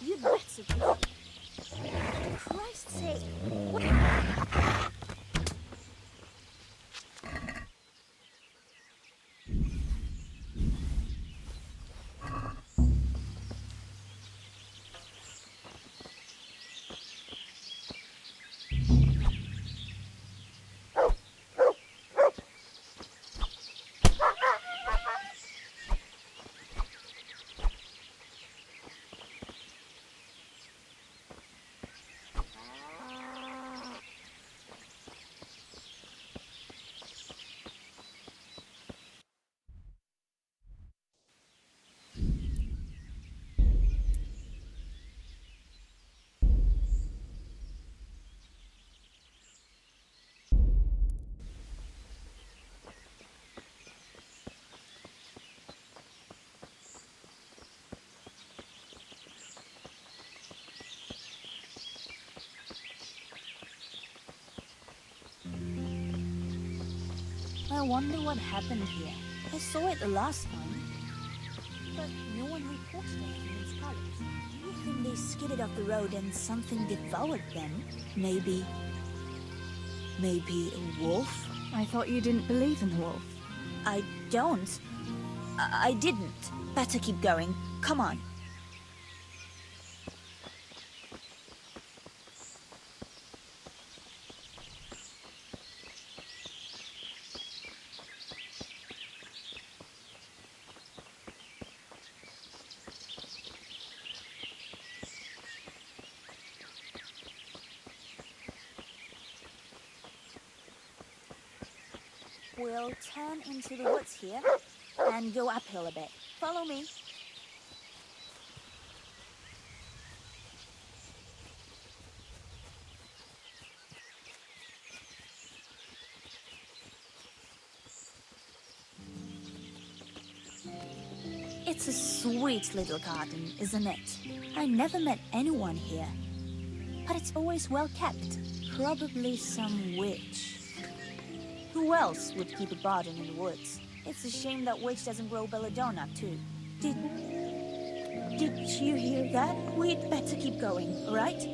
You better be. For Christ's sake. What? I wonder what happened here. I saw it the last time, but no one reported anything in Scarlet. Do you think they skidded off the road and something devoured them? Maybe a wolf? I thought you didn't believe in the wolf. I don't. I didn't. Better keep going. Come on. We'll turn into the woods here and go uphill a bit. Follow me. It's a sweet little garden, isn't it? I never met anyone here. But it's always well kept. Probably some witch. Who else would keep a garden in the woods? It's a shame that witch doesn't grow belladonna, too. Did you hear that? We'd better keep going, right?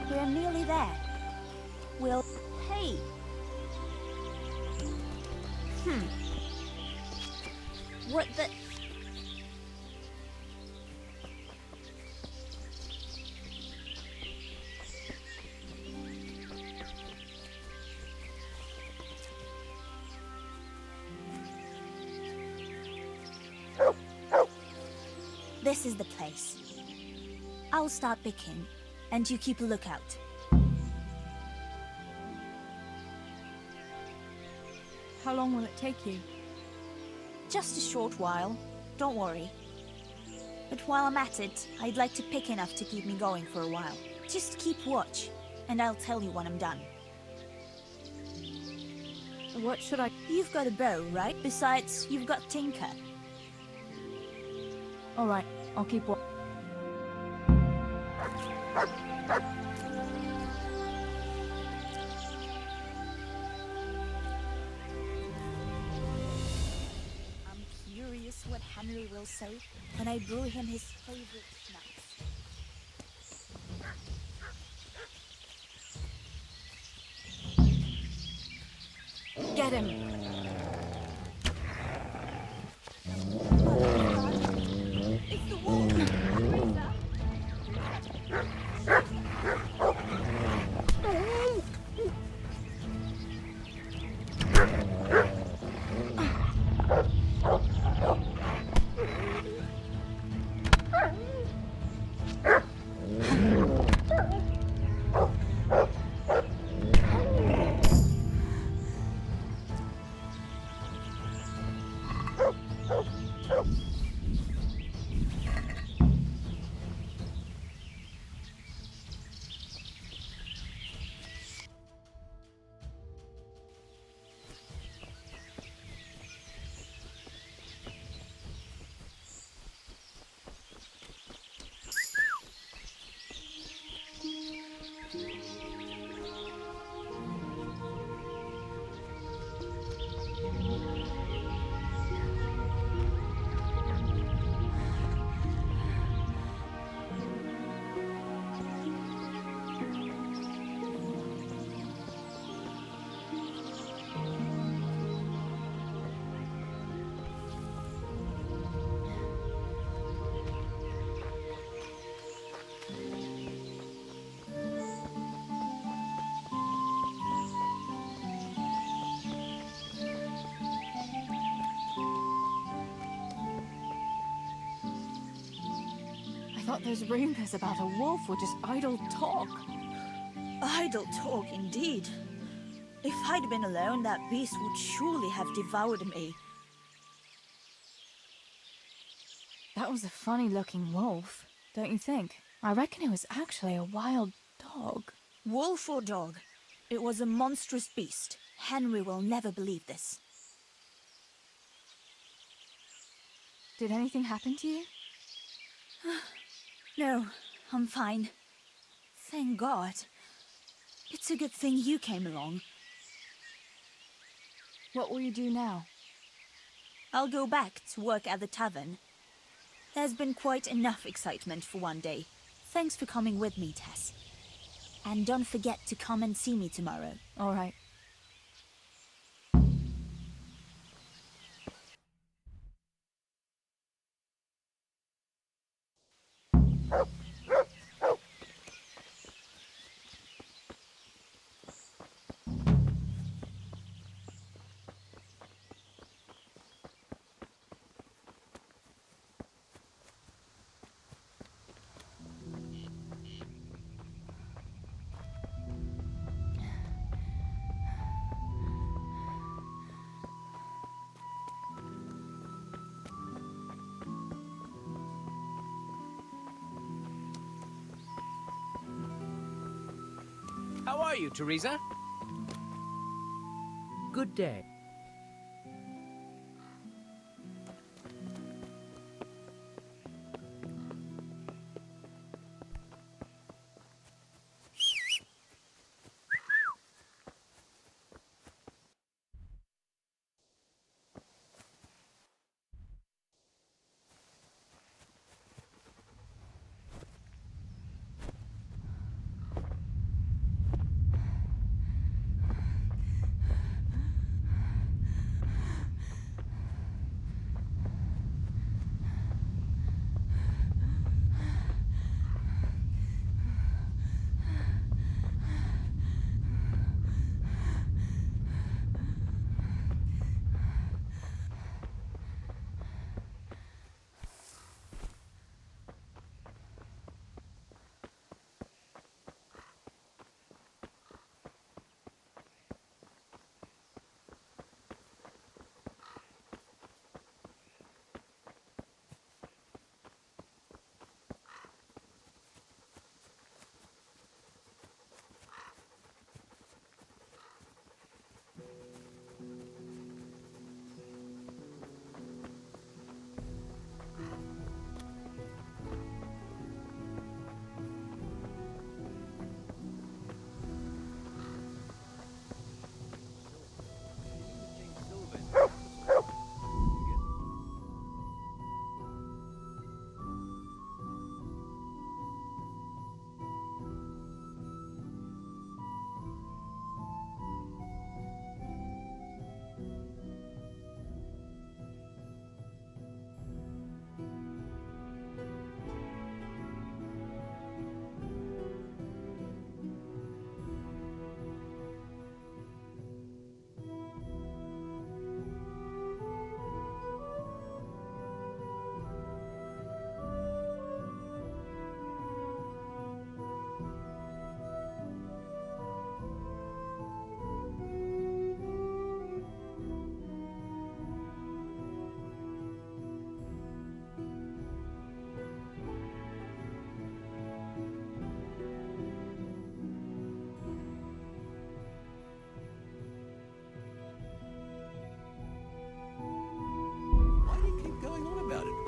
We're nearly there. Hey! What the... This is the place. I'll start picking, and you keep a lookout. How long will it take you? Just a short while. Don't worry. But while I'm at it, I'd like to pick enough to keep me going for a while. Just keep watch, and I'll tell you when I'm done. What should I... You've got a bow, right? Besides, you've got Tinker. Alright, I'll keep watch. What Henry will say when I brew him his favorite nuts. Get him! It's the wolf! I thought those rumors about a wolf were just idle talk. Idle talk, indeed. If I'd been alone, that beast would surely have devoured me. That was a funny-looking wolf, don't you think? I reckon it was actually a wild dog. Wolf or dog, it was a monstrous beast. Henry will never believe this. Did anything happen to you? No, I'm fine. Thank God. It's a good thing you came along. What will you do now? I'll go back to work at the tavern. There's been quite enough excitement for one day. Thanks for coming with me, Tess. And don't forget to come and see me tomorrow. All right. How are you, Teresa? Good day.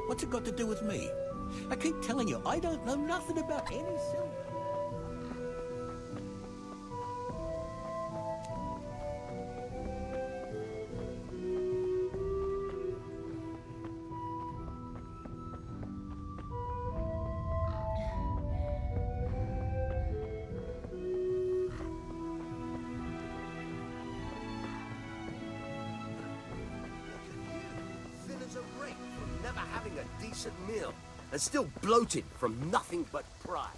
What's it got to do with me? I keep telling you, I don't know nothing about any silver. Thin as a rake from never having a decent meal, and still bloated from nothing but pride.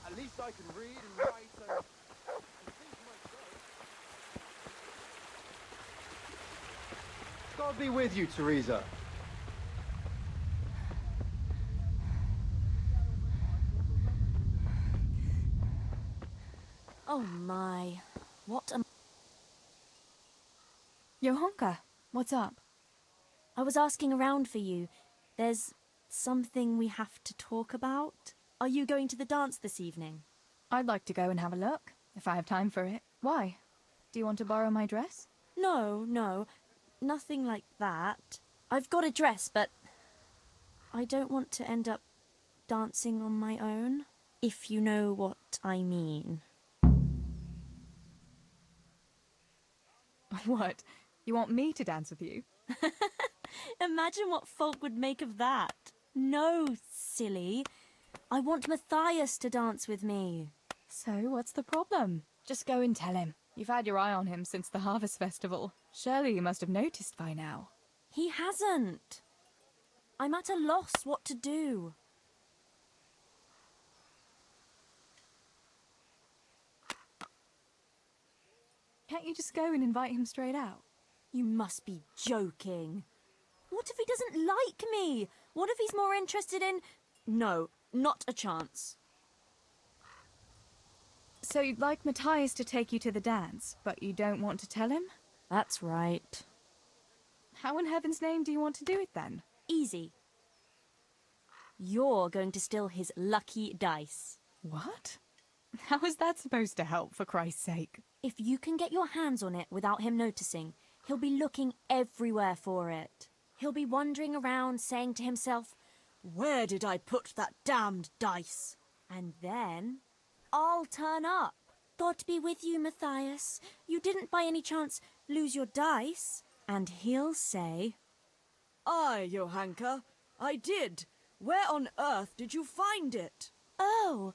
At least I can read and write and... God be with you, Teresa. Oh my. What am... Johanka, what's up? I was asking around for you. There's something we have to talk about. Are you going to the dance this evening? I'd like to go and have a look, if I have time for it. Why? Do you want to borrow my dress? No. Nothing like that. I've got a dress, but I don't want to end up dancing on my own, if you know what I mean. What? You want me to dance with you? Imagine what folk would make of that. No, silly. I want Matthias to dance with me. So, what's the problem? Just go and tell him. You've had your eye on him since the Harvest Festival. Surely you must have noticed by now. He hasn't. I'm at a loss what to do. Can't you just go and invite him straight out? You must be joking. What if he doesn't like me? What if he's more interested in... No, not a chance. So you'd like Matthias to take you to the dance, but you don't want to tell him? That's right. How in heaven's name do you want to do it then? Easy. You're going to steal his lucky dice. What? How is that supposed to help, for Christ's sake? If you can get your hands on it without him noticing, he'll be looking everywhere for it. He'll be wandering around saying to himself, "Where did I put that damned dice?" And then I'll turn up. "God be with you, Matthias. You didn't by any chance lose your dice?" And he'll say, "Aye, Johanka, I did. Where on earth did you find it?" "Oh,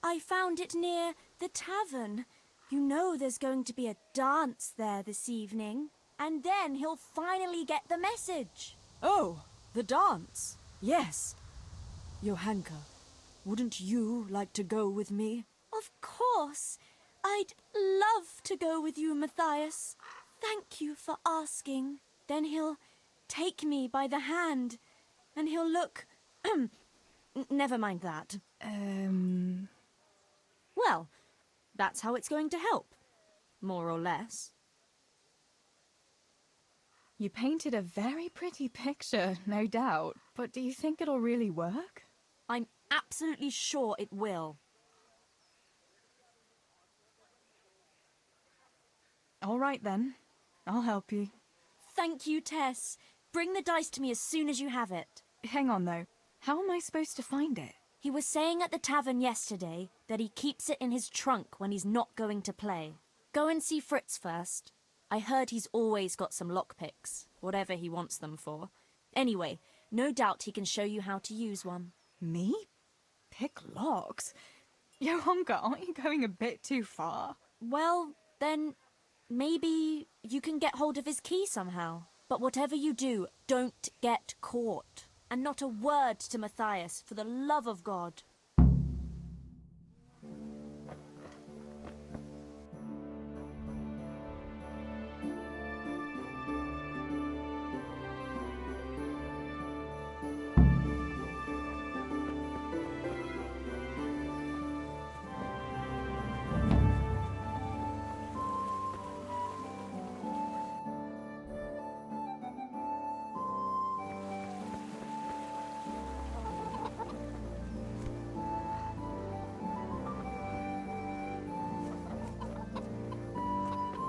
I found it near the tavern. You know there's going to be a dance there this evening." And then he'll finally get the message. "Oh, the dance. Yes. Johanka, wouldn't you like to go with me?" "Of course. I'd love to go with you, Matthias. Thank you for asking." Then he'll take me by the hand, and he'll look... Never mind that. Well, that's how it's going to help. More or less. You painted a very pretty picture, no doubt. But do you think it'll really work? I'm absolutely sure it will. All right, then. I'll help you. Thank you, Tess. Bring the dice to me as soon as you have it. Hang on, though. How am I supposed to find it? He was saying at the tavern yesterday that he keeps it in his trunk when he's not going to play. Go and see Fritz first. I heard he's always got some lockpicks, whatever he wants them for. Anyway, no doubt he can show you how to use one. Me? Pick locks? Johanka, aren't you going a bit too far? Well, then maybe you can get hold of his key somehow. But whatever you do, don't get caught. And not a word to Matthias, for the love of God.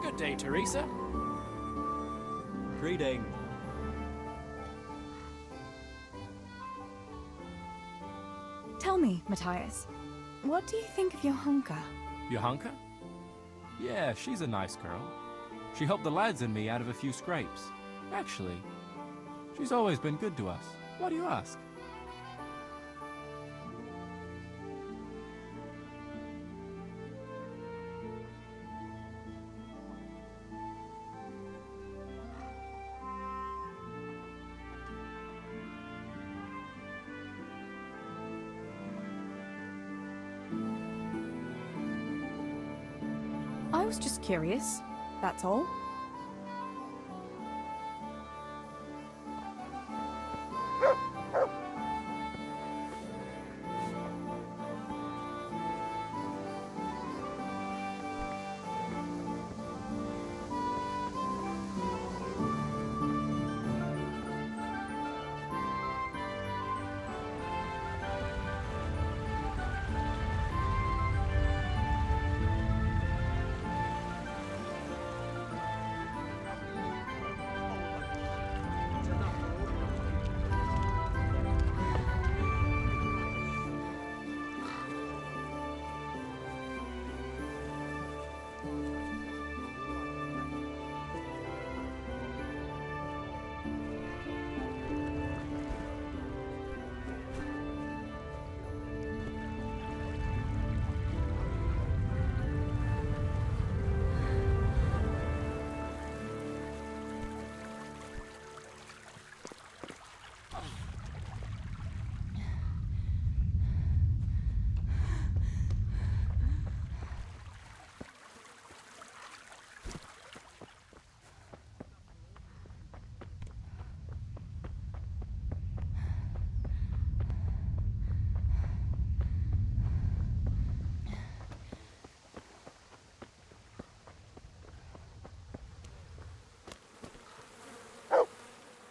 Good day, Teresa. Greeting. Tell me, Matthias, what do you think of Johanka? Johanka? Yeah, she's a nice girl. She helped the lads and me out of a few scrapes. Actually, she's always been good to us. Why do you ask? I was just curious, that's all.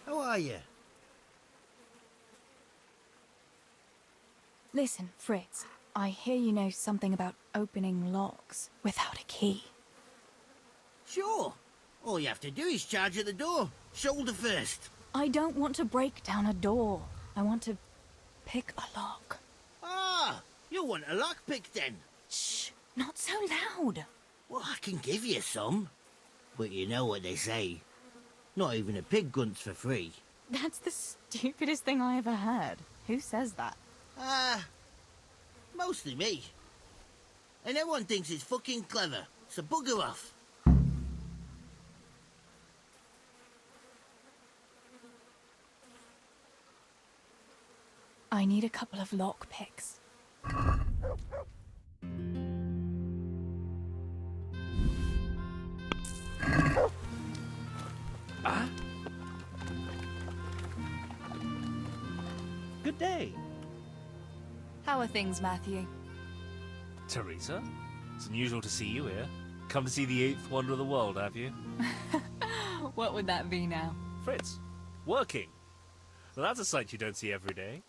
How are you? Listen, Fritz, I hear you know something about opening locks without a key. Sure. All you have to do is charge at the door, shoulder first. I don't want to break down a door. I want to pick a lock. Ah, you want a lockpick then? Shh, not so loud. Well, I can give you some. But you know what they say. Not even a pig grunts for free. That's the stupidest thing I ever heard. Who says that? Mostly me. And everyone thinks it's fucking clever, so bugger off. I need a couple of lock picks. Good day. How are things, Matthew? Teresa? It's unusual to see you here. Come to see the eighth wonder of the world, have you? What would that be now? Fritz, working. Well, that's a sight you don't see every day.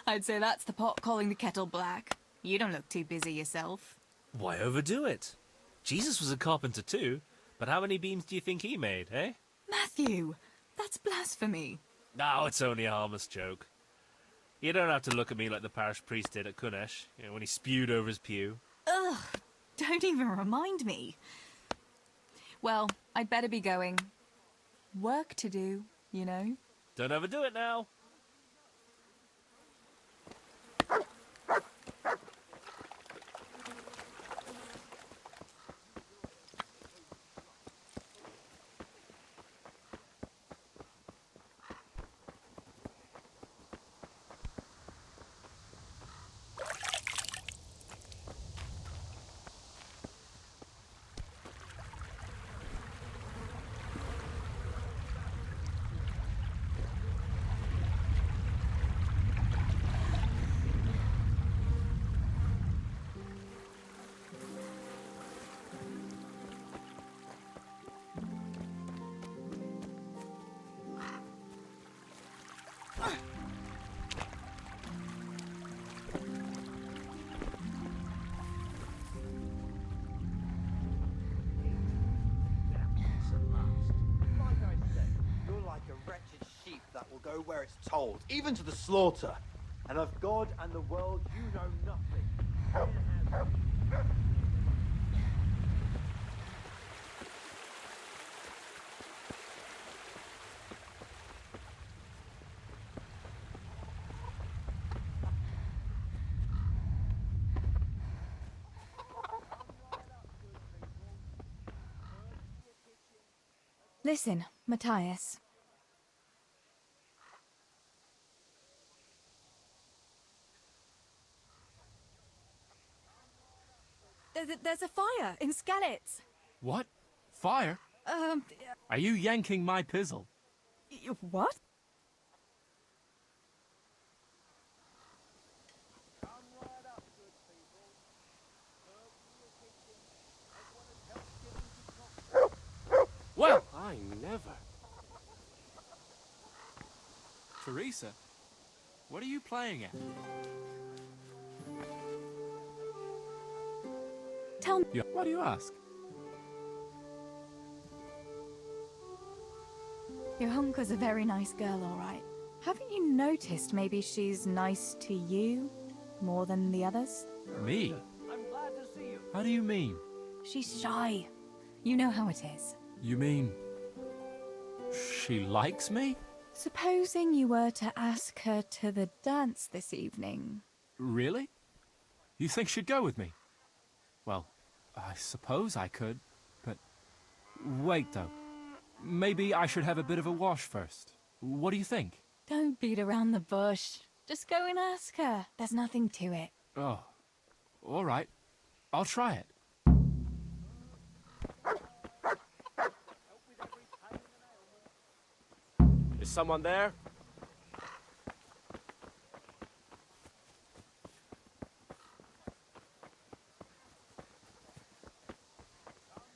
I'd say that's the pot calling the kettle black. You don't look too busy yourself. Why overdo it? Jesus was a carpenter too, but how many beams do you think he made, eh? Matthew, that's blasphemy. No, it's only a harmless joke. You don't have to look at me like the parish priest did at Kunesh, when he spewed over his pew. Ugh, don't even remind me. Well, I'd better be going. Work to do, you know. Don't overdo it now. That will go where it's told, even to the slaughter. And of God and the world, you know nothing. Listen, Matthias. There's a fire in Skalitz. What? Fire? Are you yanking my pizzle? What? Well, I never. Teresa, what are you playing at? Tell me. Yeah, why do you ask? Your uncle's a very nice girl, all right. Haven't you noticed maybe she's nice to you more than the others? Me? I'm glad to see you. How do you mean? She's shy. You know how it is. You mean she likes me? Supposing you were to ask her to the dance this evening. Really? You think she'd go with me? Well, I suppose I could, but... Wait, though. Maybe I should have a bit of a wash first. What do you think? Don't beat around the bush. Just go and ask her. There's nothing to it. Oh, all right. I'll try it. Is someone there?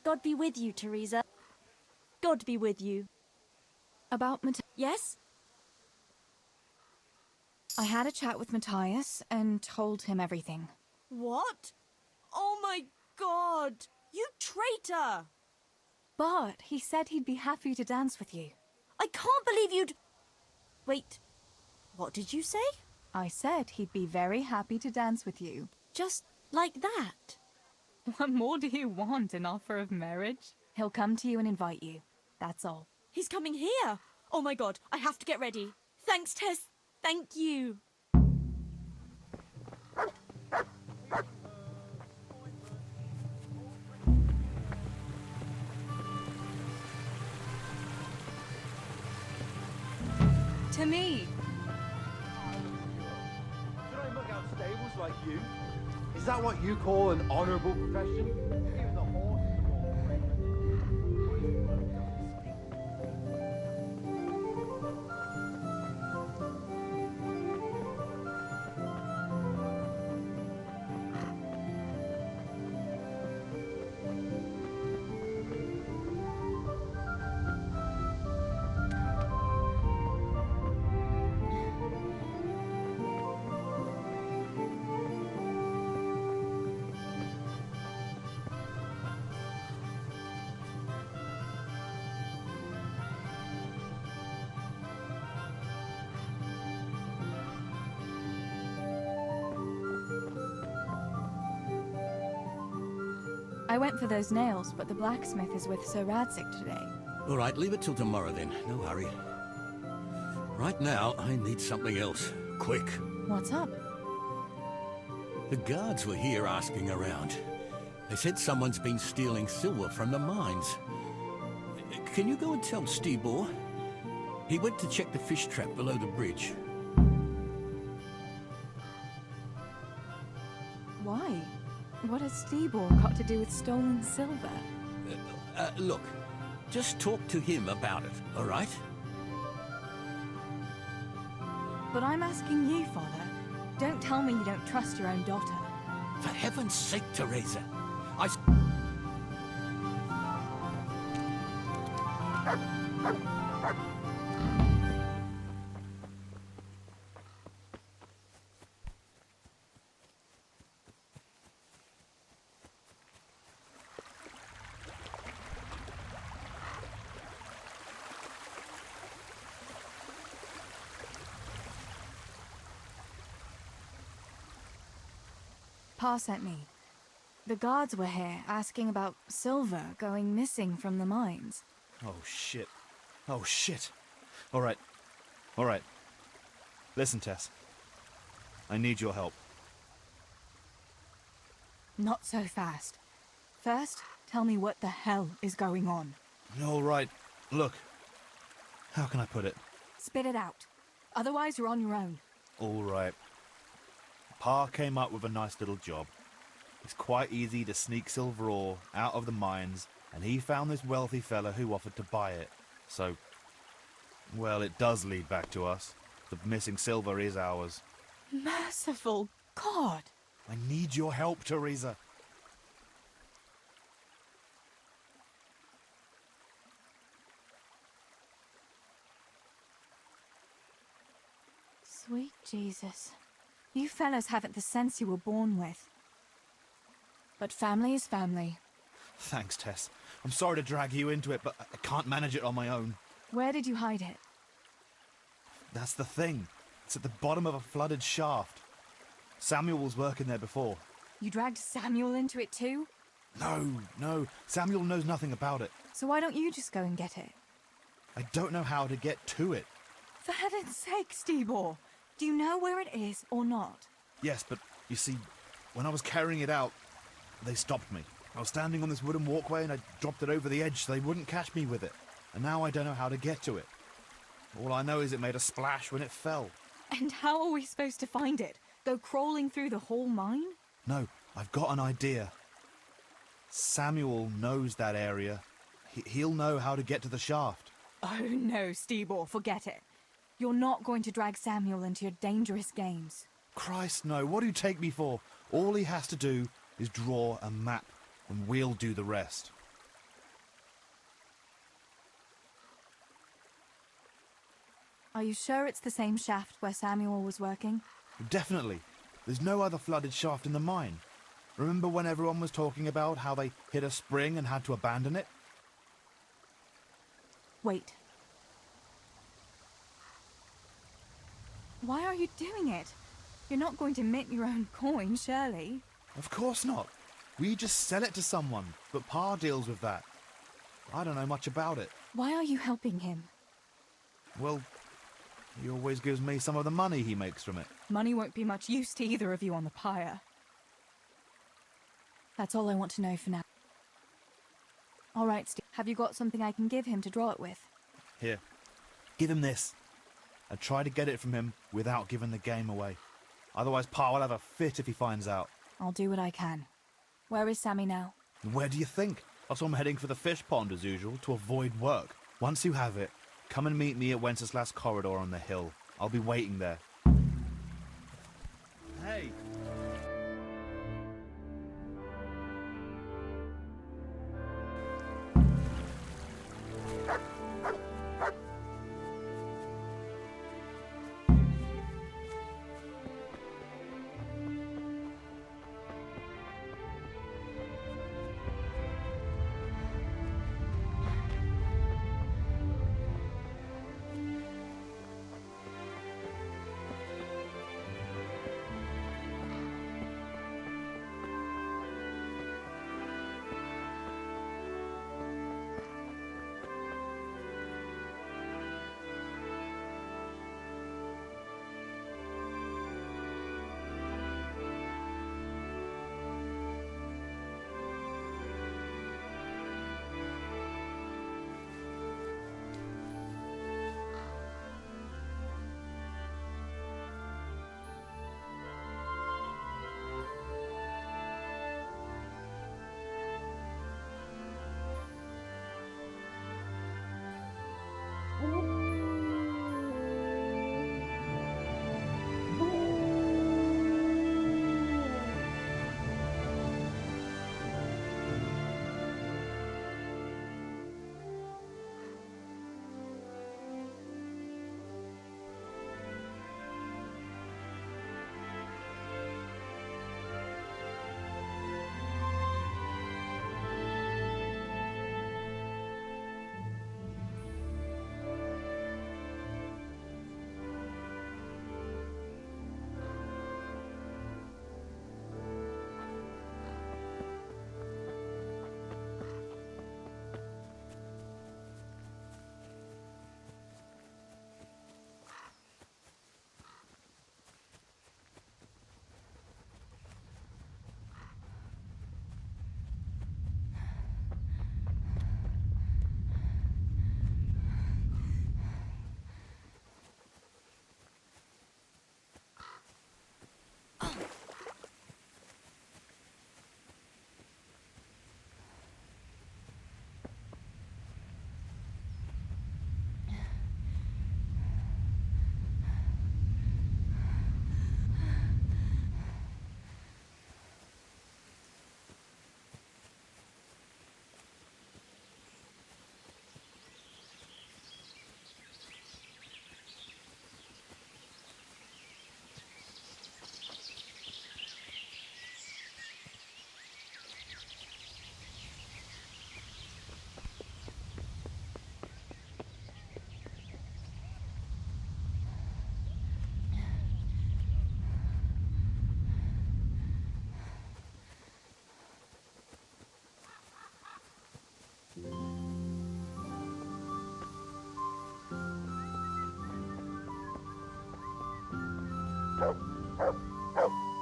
God be with you, Teresa. God be with you. About Yes? I had a chat with Matthias and told him everything. What? Oh my god! You traitor! But he said he'd be happy to dance with you. I can't believe you'd... Wait, what did you say? I said he'd be very happy to dance with you. Just like that. What more do you want, an offer of marriage? He'll come to you and invite you. That's all. He's coming here! Oh my god, I have to get ready. Thanks, Tess. Thank you. To me. Should I look out stables like you? Is that what you call an honourable profession? Even the horse is called I went for those nails, but the blacksmith is with Sir Radzik today. All right, leave it till tomorrow then. No hurry. Right now, I need something else. Quick. What's up? The guards were here asking around. They said someone's been stealing silver from the mines. Can you go and tell Stibor? He went to check the fish trap below the bridge. Why? What has Stibor got to do with stolen silver? Look, just talk to him about it, all right? But I'm asking you, Father. Don't tell me you don't trust your own daughter. For heaven's sake, Teresa. Pa sent me. The guards were here asking about silver going missing from the mines. Oh, shit. Oh, shit. All right. All right. Listen, Tess. I need your help. Not so fast. First, tell me what the hell is going on. All right. Look. How can I put it? Spit it out. Otherwise, you're on your own. All right. Pa came up with a nice little job. It's quite easy to sneak silver ore out of the mines, and he found this wealthy fella who offered to buy it. So, well, it does lead back to us. The missing silver is ours. Merciful God! I need your help, Teresa. Sweet Jesus. You fellas haven't the sense you were born with. But family is family. Thanks, Tess. I'm sorry to drag you into it, but I can't manage it on my own. Where did you hide it? That's the thing. It's at the bottom of a flooded shaft. Samuel was working there before. You dragged Samuel into it too? No. Samuel knows nothing about it. So why don't you just go and get it? I don't know how to get to it. For heaven's sake, Stibor! Do you know where it is or not? Yes, but you see, when I was carrying it out, they stopped me. I was standing on this wooden walkway and I dropped it over the edge so they wouldn't catch me with it. And now I don't know how to get to it. All I know is it made a splash when it fell. And how are we supposed to find it? Go crawling through the whole mine? No, I've got an idea. Samuel knows that area. He'll know how to get to the shaft. Oh no, Stibor, forget it. You're not going to drag Samuel into your dangerous games. Christ, no. What do you take me for? All he has to do is draw a map, and we'll do the rest. Are you sure it's the same shaft where Samuel was working? Definitely. There's no other flooded shaft in the mine. Remember when everyone was talking about how they hit a spring and had to abandon it? Wait. Why are you doing it? You're not going to mint your own coin, surely? Of course not. We just sell it to someone, but Pa deals with that. I don't know much about it. Why are you helping him? Well, he always gives me some of the money he makes from it. Money won't be much use to either of you on the pyre. That's all I want to know for now. All right, Steve. Have you got something I can give him to draw it with? Here, give him this. And try to get it from him without giving the game away. Otherwise, Pa will have a fit if he finds out. I'll do what I can. Where is Sammy now? Where do you think? I saw him heading for the fish pond as usual to avoid work. Once you have it, come and meet me at Wenceslas Corridor on the hill. I'll be waiting there. Hey!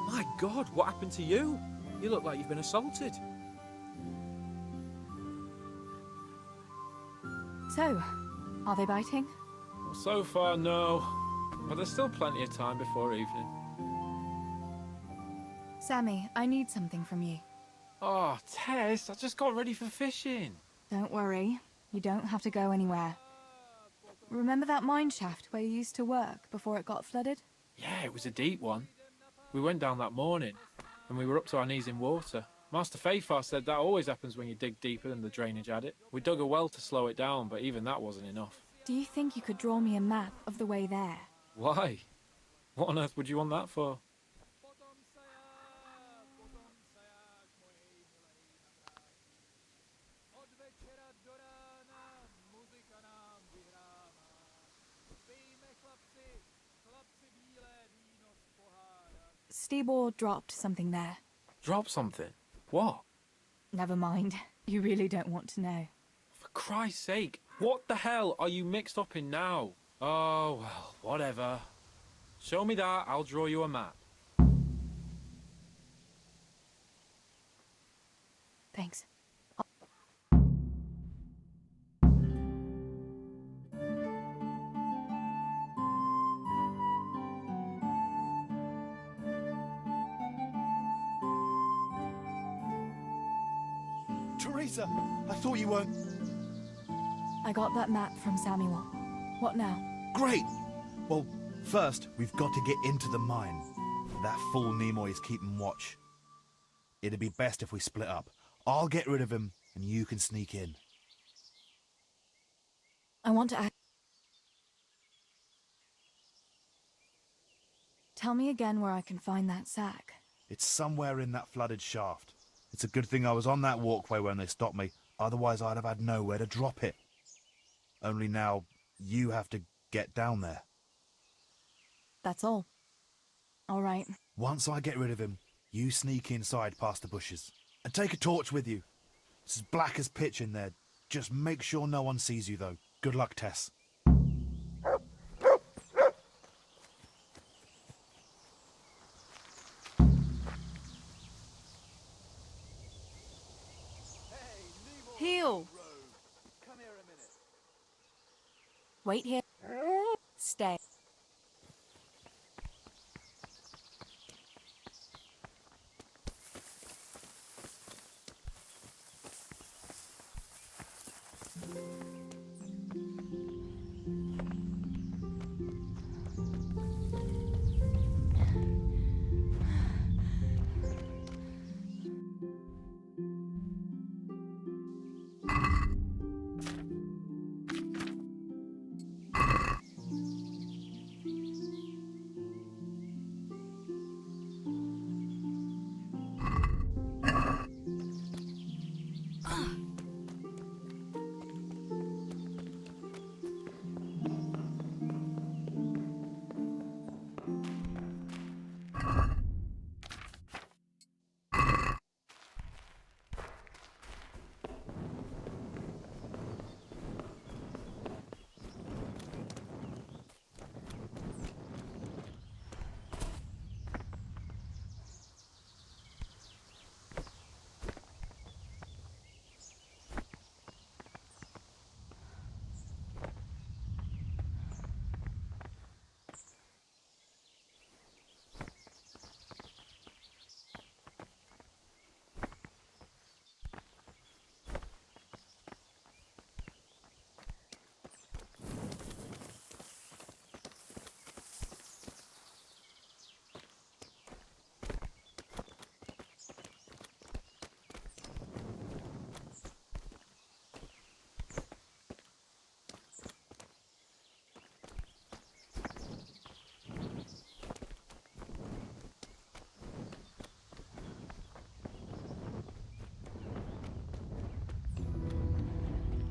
My God, what happened to you? You look like you've been assaulted. So, are they biting? Well, so far, no. But there's still plenty of time before evening. Sammy, I need something from you. Oh, Tess, I just got ready for fishing. Don't worry. You don't have to go anywhere. Remember that mine shaft where you used to work before it got flooded? Yeah, it was a deep one. We went down that morning, and we were up to our knees in water. Master Fayfar said that always happens when you dig deeper than the drainage had it. We dug a well to slow it down, but even that wasn't enough. Do you think you could draw me a map of the way there? Why? What on earth would you want that for? Stibor dropped something there. Drop something? What? Never mind. You really don't want to know. For Christ's sake, what the hell are you mixed up in now? Oh, well, whatever. Show me that, I'll draw you a map. Thanks. Teresa, I thought you weren't... I got that map from Samuel. What now? Great! Well, first, we've got to get into the mine. That fool Nimoy is keeping watch. It'd be best if we split up. I'll get rid of him, and you can sneak in. I want to act... Tell me again where I can find that sack. It's somewhere in that flooded shaft. It's a good thing I was on that walkway when they stopped me, otherwise I'd have had nowhere to drop it. Only now, you have to get down there. That's all. All right. Once I get rid of him, you sneak inside past the bushes. And take a torch with you. It's as black as pitch in there. Just make sure no one sees you, though. Good luck, Tess. Heal! Wait here. Stay.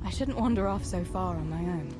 I shouldn't wander off so far on my own.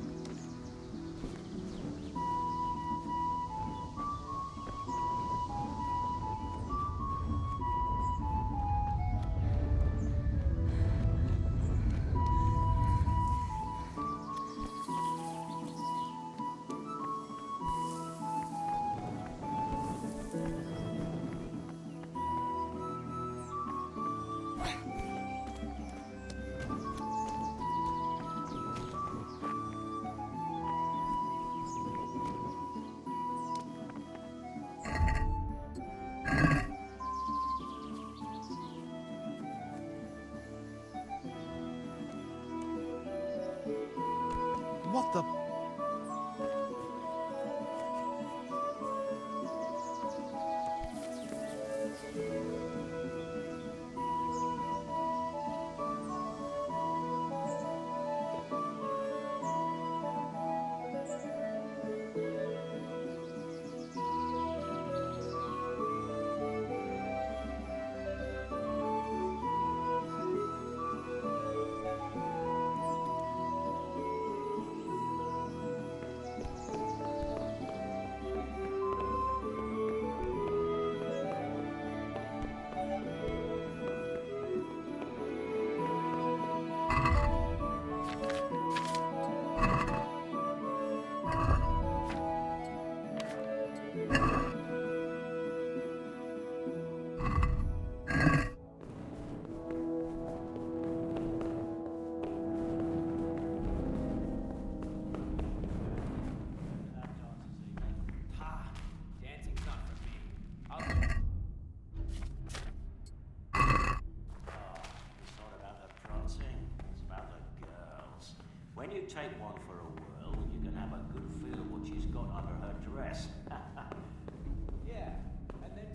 when you take one for a whirl, you can have a good feel what she's got under her dress. Yeah, and then...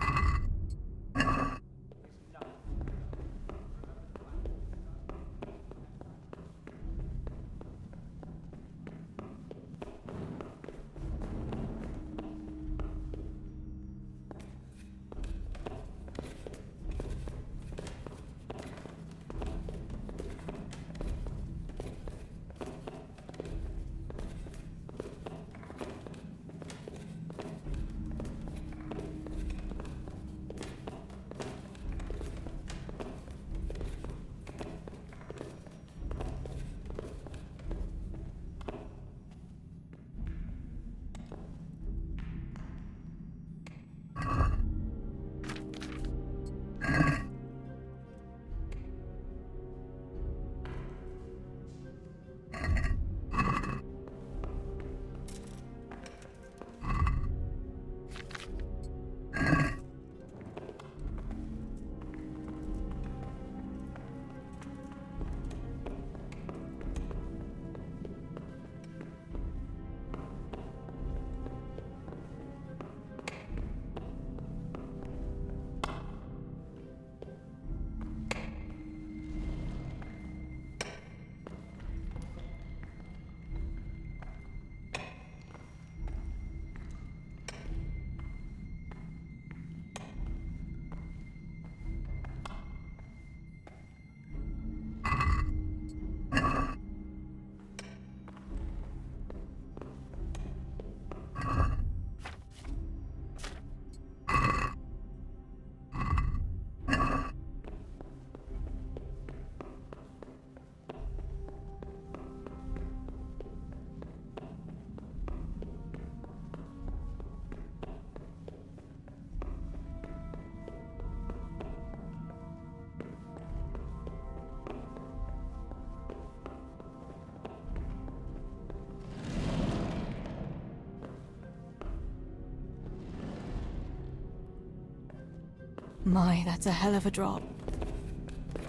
My, that's a hell of a drop.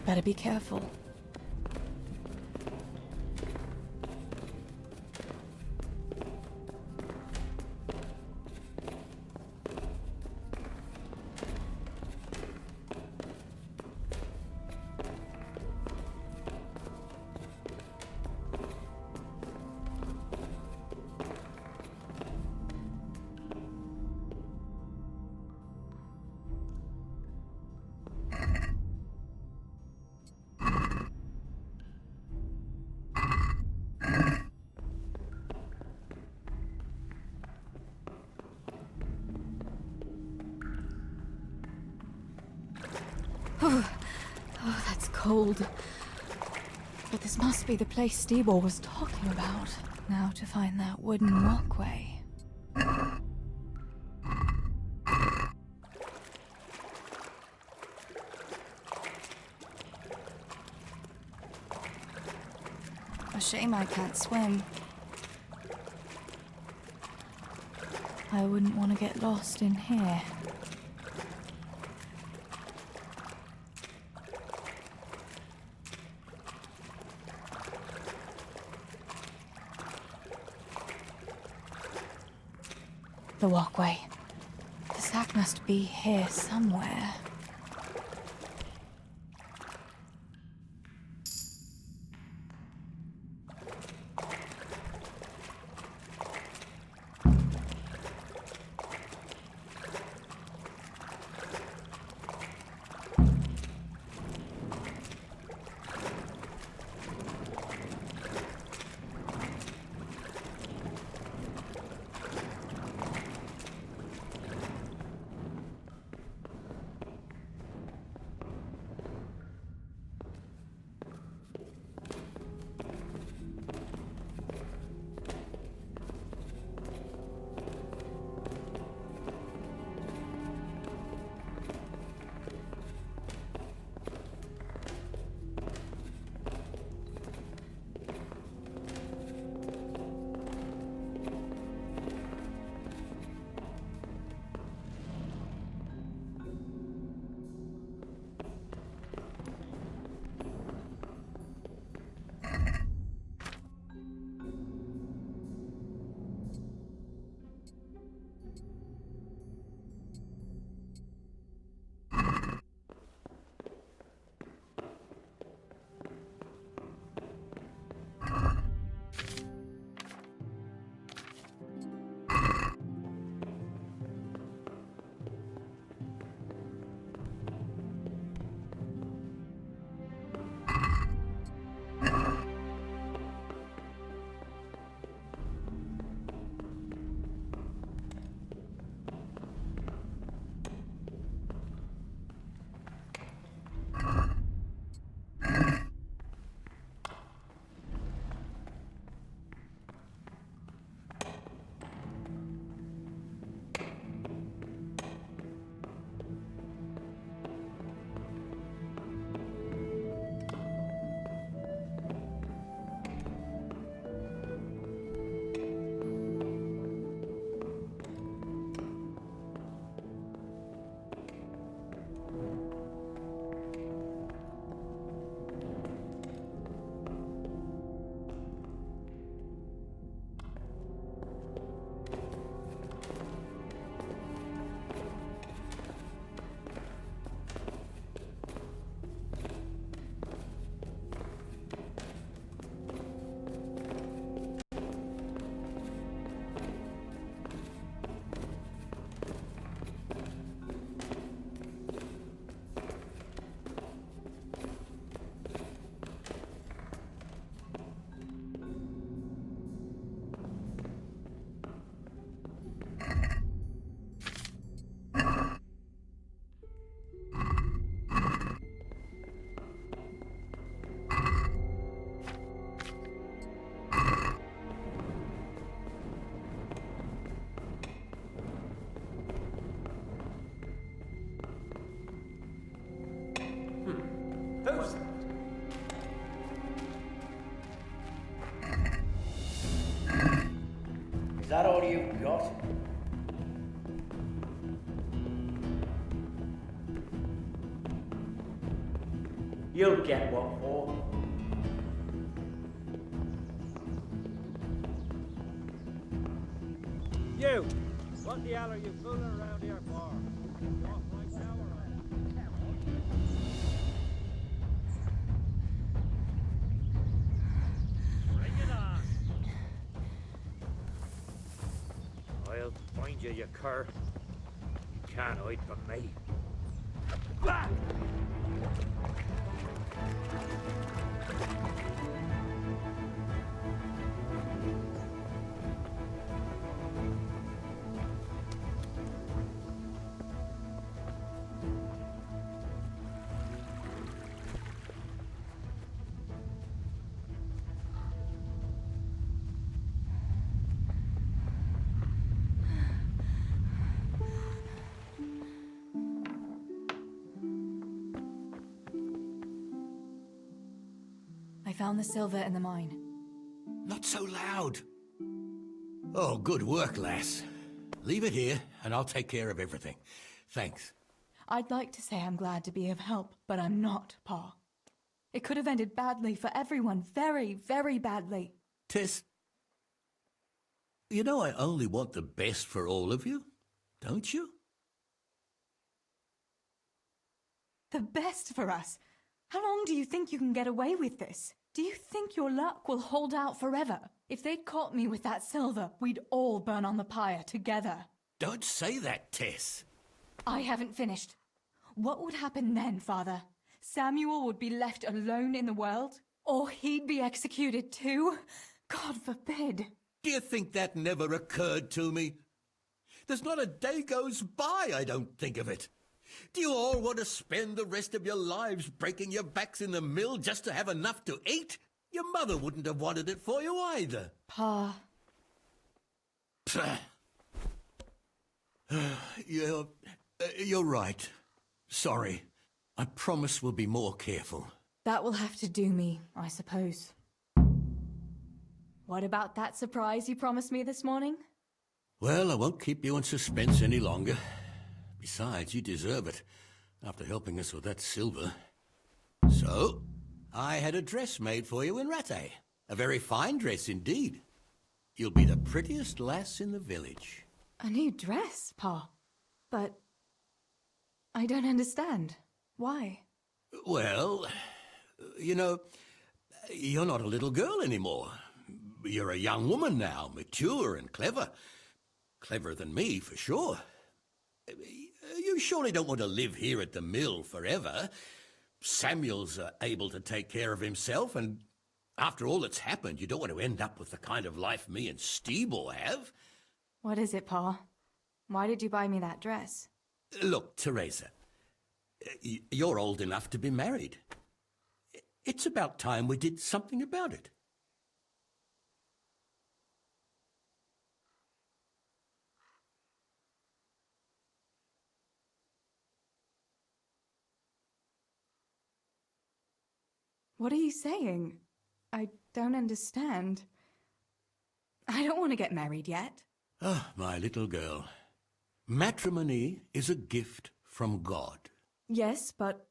Better be careful. Oh, that's cold. But this must be the place Steebor was talking about. Now to find that wooden walkway. A shame I can't swim. I wouldn't want to get lost in here. The walkway. The sack must be here somewhere. was that? Is that all you've got? You'll get what for. You! What the hell are you fooling around here for? You off right now or Bring it on! I'll find you, you cur. You can't hide from me. Bah! I found the silver in the mine. Not so loud. Oh, good work, lass. Leave it here, and I'll take care of everything. Thanks. I'd like to say I'm glad to be of help, but I'm not, Pa. It could have ended badly for everyone. Very, very badly. Tess, you know I only want the best for all of you, don't you? The best for us? How long do you think you can get away with this? Do you think your luck will hold out forever? If they'd caught me with that silver, we'd all burn on the pyre together. Don't say that, Tess. I haven't finished. What would happen then, Father? Samuel would be left alone in the world? Or he'd be executed too? God forbid. Do you think that never occurred to me? There's not a day goes by I don't think of it. Do you all want to spend the rest of your lives breaking your backs in the mill just to have enough to eat? Your mother wouldn't have wanted it for you either. Pa. You're right. Sorry. I promise we'll be more careful. That will have to do me, I suppose. What about that surprise you promised me this morning? Well, I won't keep you in suspense any longer. Besides, you deserve it, after helping us with that silver. So, I had a dress made for you in Rattay. A very fine dress indeed. You'll be the prettiest lass in the village. A new dress, Pa. But I don't understand. Why? Well, you know, you're not a little girl anymore. You're a young woman now, mature and clever. Cleverer than me, for sure. You surely don't want to live here at the mill forever. Samuel's able to take care of himself, and after all that's happened, you don't want to end up with the kind of life me and Steeble have. What is it, Pa? Why did you buy me that dress? Look, Teresa, you're old enough to be married. It's about time we did something about it. What are you saying? I don't understand. I don't want to get married yet. Ah, my little girl. Matrimony is a gift from God. Yes, but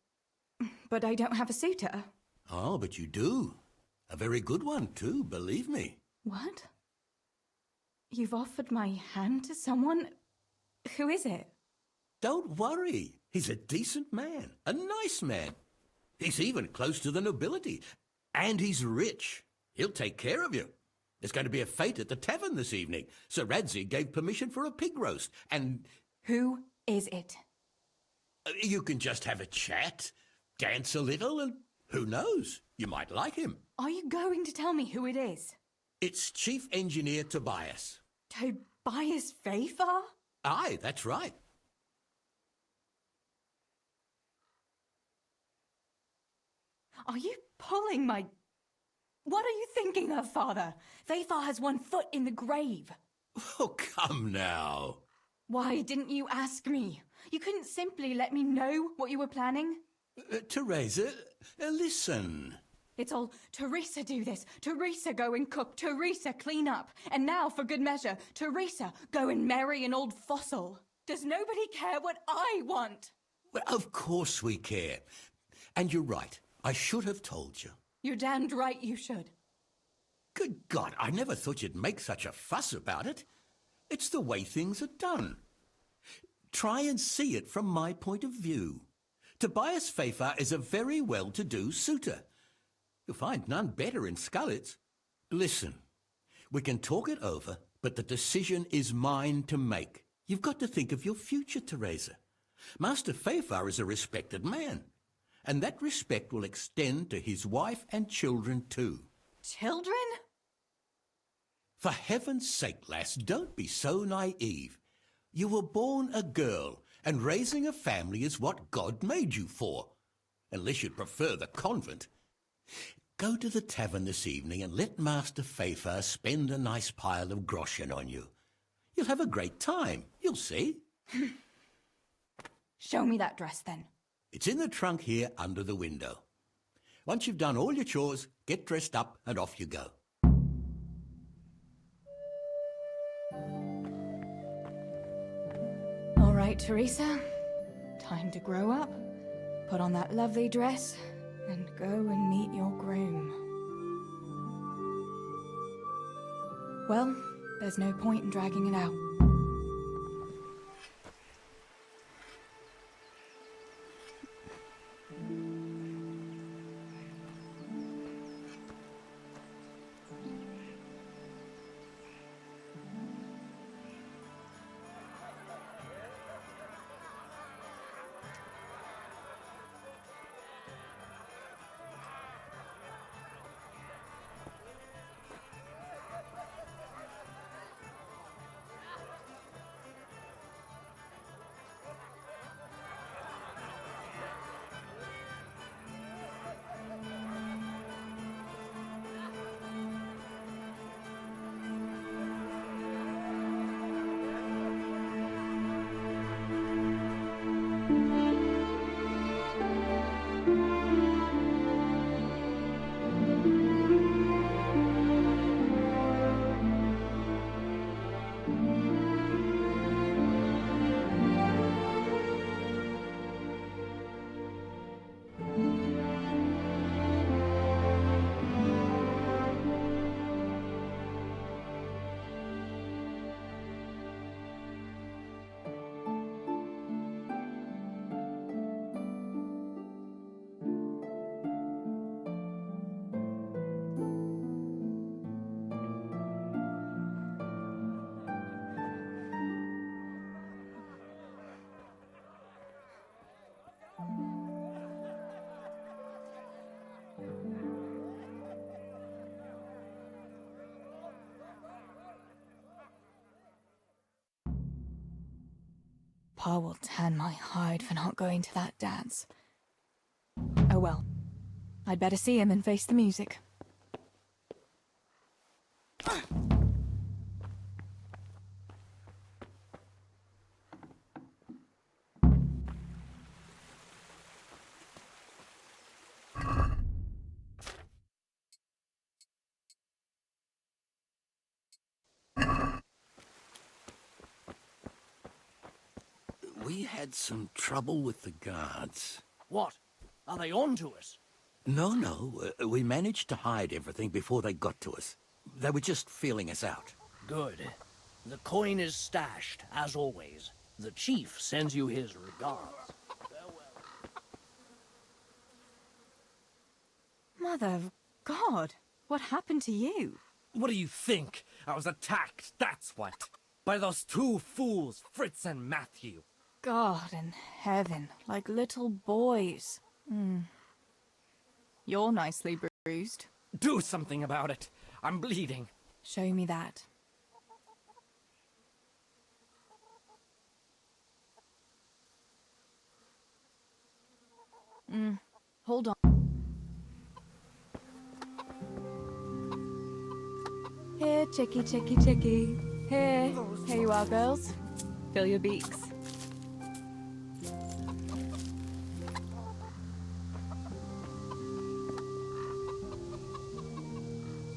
I don't have a suitor. Oh, but you do. A very good one, too, believe me. What? You've offered my hand to someone? Who is it? Don't worry. He's a decent man, a nice man. He's even close to the nobility. And he's rich. He'll take care of you. There's going to be a fete at the tavern this evening. Sir Radzi gave permission for a pig roast, and... Who is it? You can just have a chat, dance a little, and who knows? You might like him. Are you going to tell me who it is? It's Chief Engineer Tobias. Tobias Fafer? Aye, that's right. Are you pulling my... What are you thinking of, Father? Fafer has one foot in the grave. Oh, come now. Why didn't you ask me? You couldn't simply let me know what you were planning? Teresa, Listen. It's all Teresa do this, Teresa go and cook, Teresa clean up, and now for good measure, Teresa go and marry an old fossil. Does nobody care what I want? Well, of course we care. And you're right. I should have told you. You're damned right you should. Good God, I never thought you'd make such a fuss about it. It's the way things are done. Try and see it from my point of view. Tobias Pfeiffer is a very well-to-do suitor. You'll find none better in Scullets. Listen, we can talk it over, but the decision is mine to make. You've got to think of your future, Teresa. Master Pfeiffer is a respected man, and that respect will extend to his wife and children too. Children? For heaven's sake, lass, don't be so naive. You were born a girl, and raising a family is what God made you for. Unless you'd prefer the convent. Go to the tavern this evening and let Master Pfeiffer spend a nice pile of groschen on you. You'll have a great time, you'll see. Show me that dress, then. It's in the trunk here under the window. Once you've done all your chores, get dressed up and off you go. All right, Teresa. Time to grow up, put on that lovely dress, and go and meet your groom. Well, there's no point in dragging it out. Pa will tan my hide for not going to that dance. Oh well. I'd better see him and face the music. We had some trouble with the guards. What? Are they on to us? No. We managed to hide everything before they got to us. They were just feeling us out. Good. The coin is stashed, as always. The chief sends you his regards. Mother of God, what happened to you? What do you think? I was attacked, that's what. By those two fools, Fritz and Matthew. God in heaven, like little boys. You're nicely bruised. Do something about it. I'm bleeding. Show me that. Hold on. Here, chickie, chickie, chickie. Here you are, girls. Fill your beaks.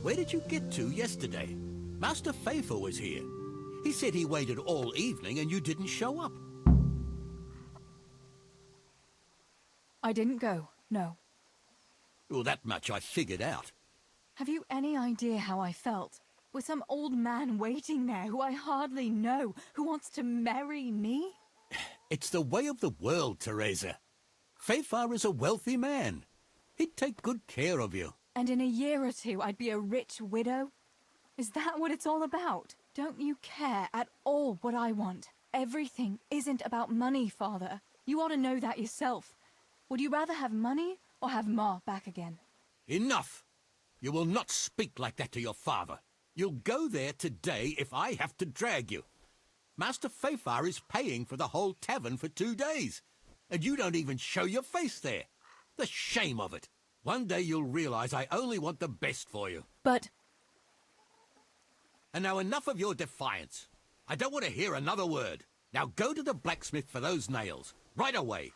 Where did you get to yesterday? Master Faithful was here. He said he waited all evening and you didn't show up. I didn't go, no. Well, that much I figured out. Have you any idea how I felt? With some old man waiting there who I hardly know, who wants to marry me? It's the way of the world, Teresa. Faithful is a wealthy man. He'd take good care of you. And in a year or two, I'd be a rich widow? Is that what it's all about? Don't you care at all what I want? Everything isn't about money, Father. You ought to know that yourself. Would you rather have money or have Ma back again? Enough! You will not speak like that to your father. You'll go there today if I have to drag you. Master Faithful is paying for the whole tavern for 2 days, and you don't even show your face there. The shame of it. One day you'll realize I only want the best for you. But... And now enough of your defiance. I don't want to hear another word. Now go to the blacksmith for those nails. Right away.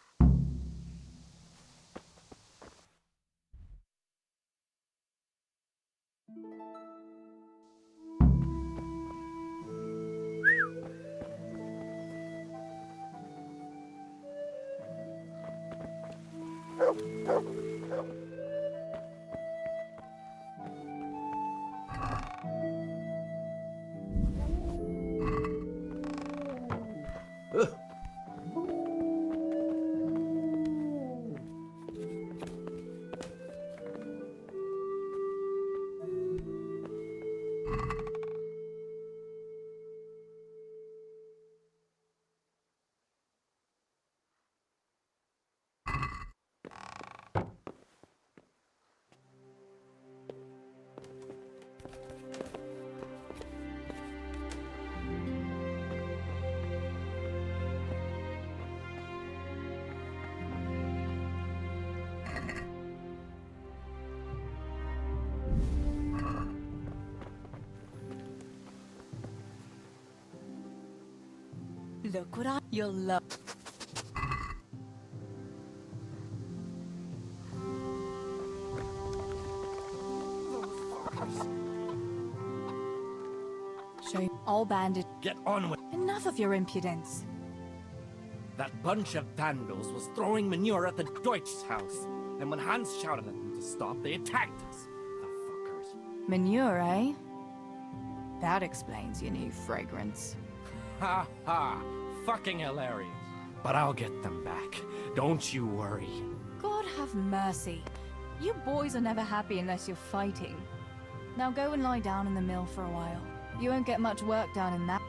Look what you'll love. Show all banded. Get on with Enough of your impudence. that bunch of vandals was throwing manure at the Deutsch's house, and when Hans shouted at them to stop, they attacked us. The fuckers. Manure, eh? That explains your new fragrance. Ha ha! Fucking hilarious. But I'll get them back. Don't you worry. God have mercy. You boys are never happy unless you're fighting. Now go and lie down in the mill for a while. You won't get much work done in that.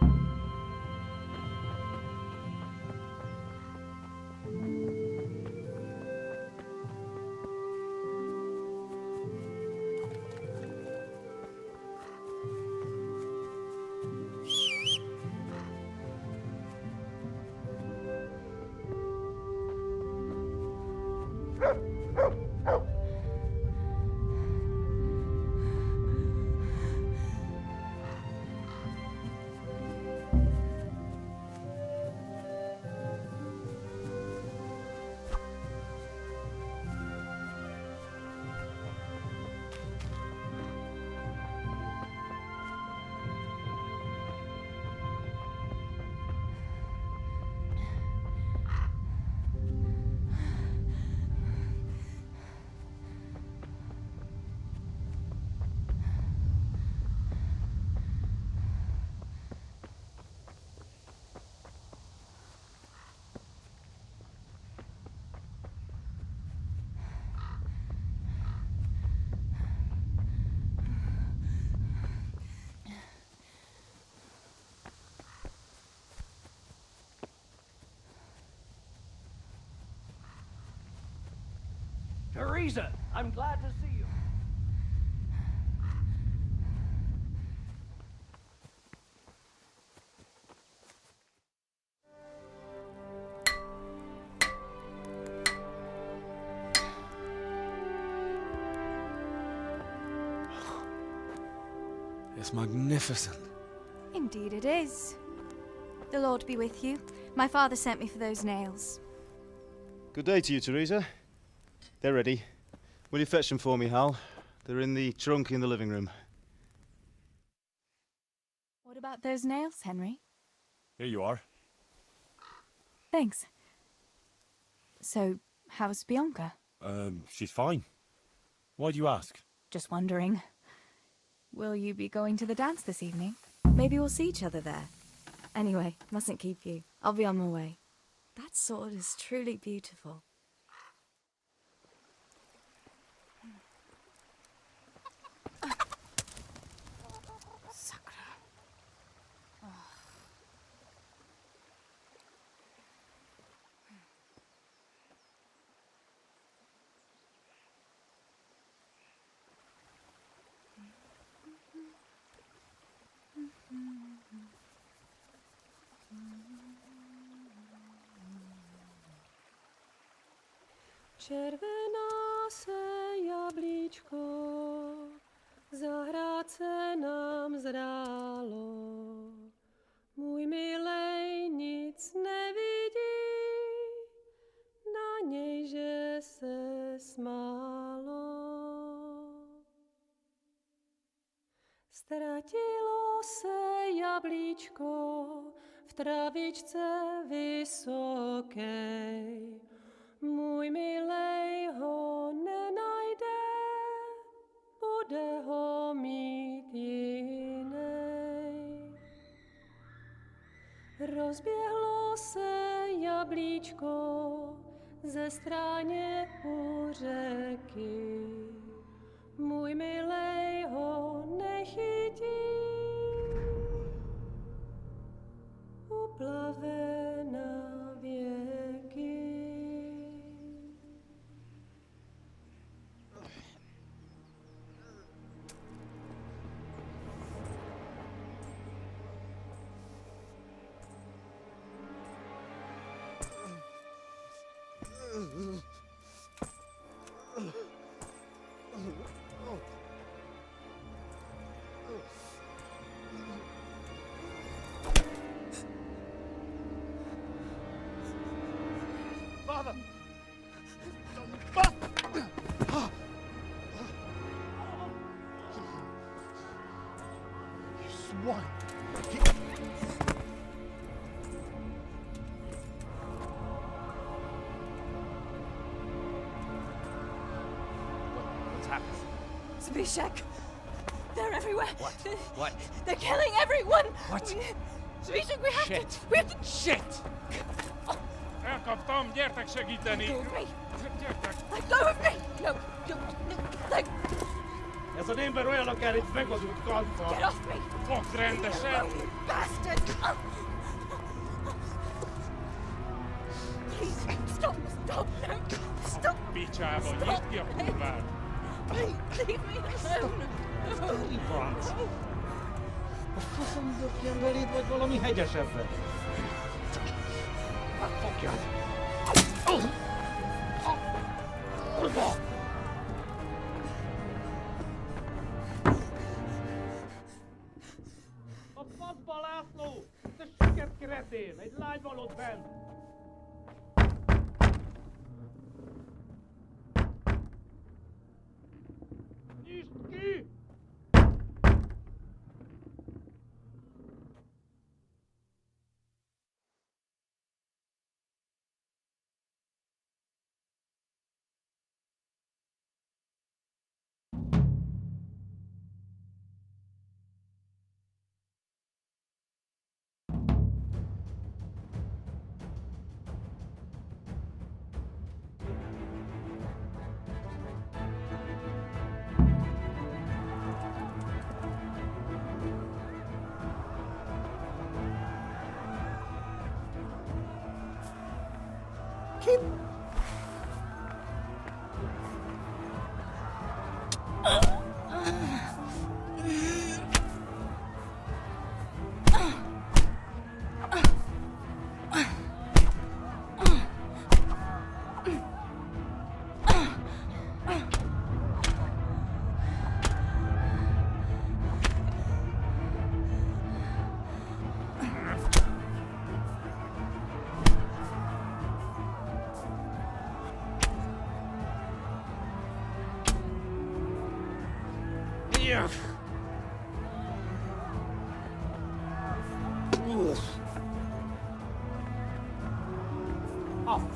Teresa, I'm glad to see you. It's magnificent. Indeed it is. The Lord be with you. My father sent me for those nails. Good day to you, Teresa. They're ready. Will you fetch them for me, Hal? They're in the trunk in the living room. about those nails, Henry? Here you are. Thanks. So, how's Bianca? She's fine. Why do you ask? Just wondering. Will you be going to the dance this evening? Maybe we'll see each other there. Anyway, mustn't keep you. I'll be on my way. That sword is truly beautiful. Červená se jablíčko, zahrát se nám zdálo. Můj milej nic nevidí, na něj, že se smálo. Ztratilo se jablíčko v travičce vysokej. Můj milej ho nenajde, bude ho mít jinej. Rozběhlo se jablíčko ze stráně u řeky. Můj milej ho nechytí, uplave na věky. Father! You swine! What's happened? Zbyszek! They're everywhere! What? They're killing everyone! What? Zbyszek, we have Shit! to... We have to... Shit! Elkaptam, gyertek segíteni! Go with me! Gyertek! Let go of me! No, no, let... Ez az ember olyan akár egy megadott kanca! Get off me! Fogd rendesen! You bastard! Please, stop, no, stop! Picsába, nyisd ki a kurvát! Leave me alone! Deliverance! A faszom dökjen beléd, vagy valami hegyesebbre? Fogjad! Kurva! A faszba, László! Te süket kretén! Egy lány van ott bent! Nyisd ki!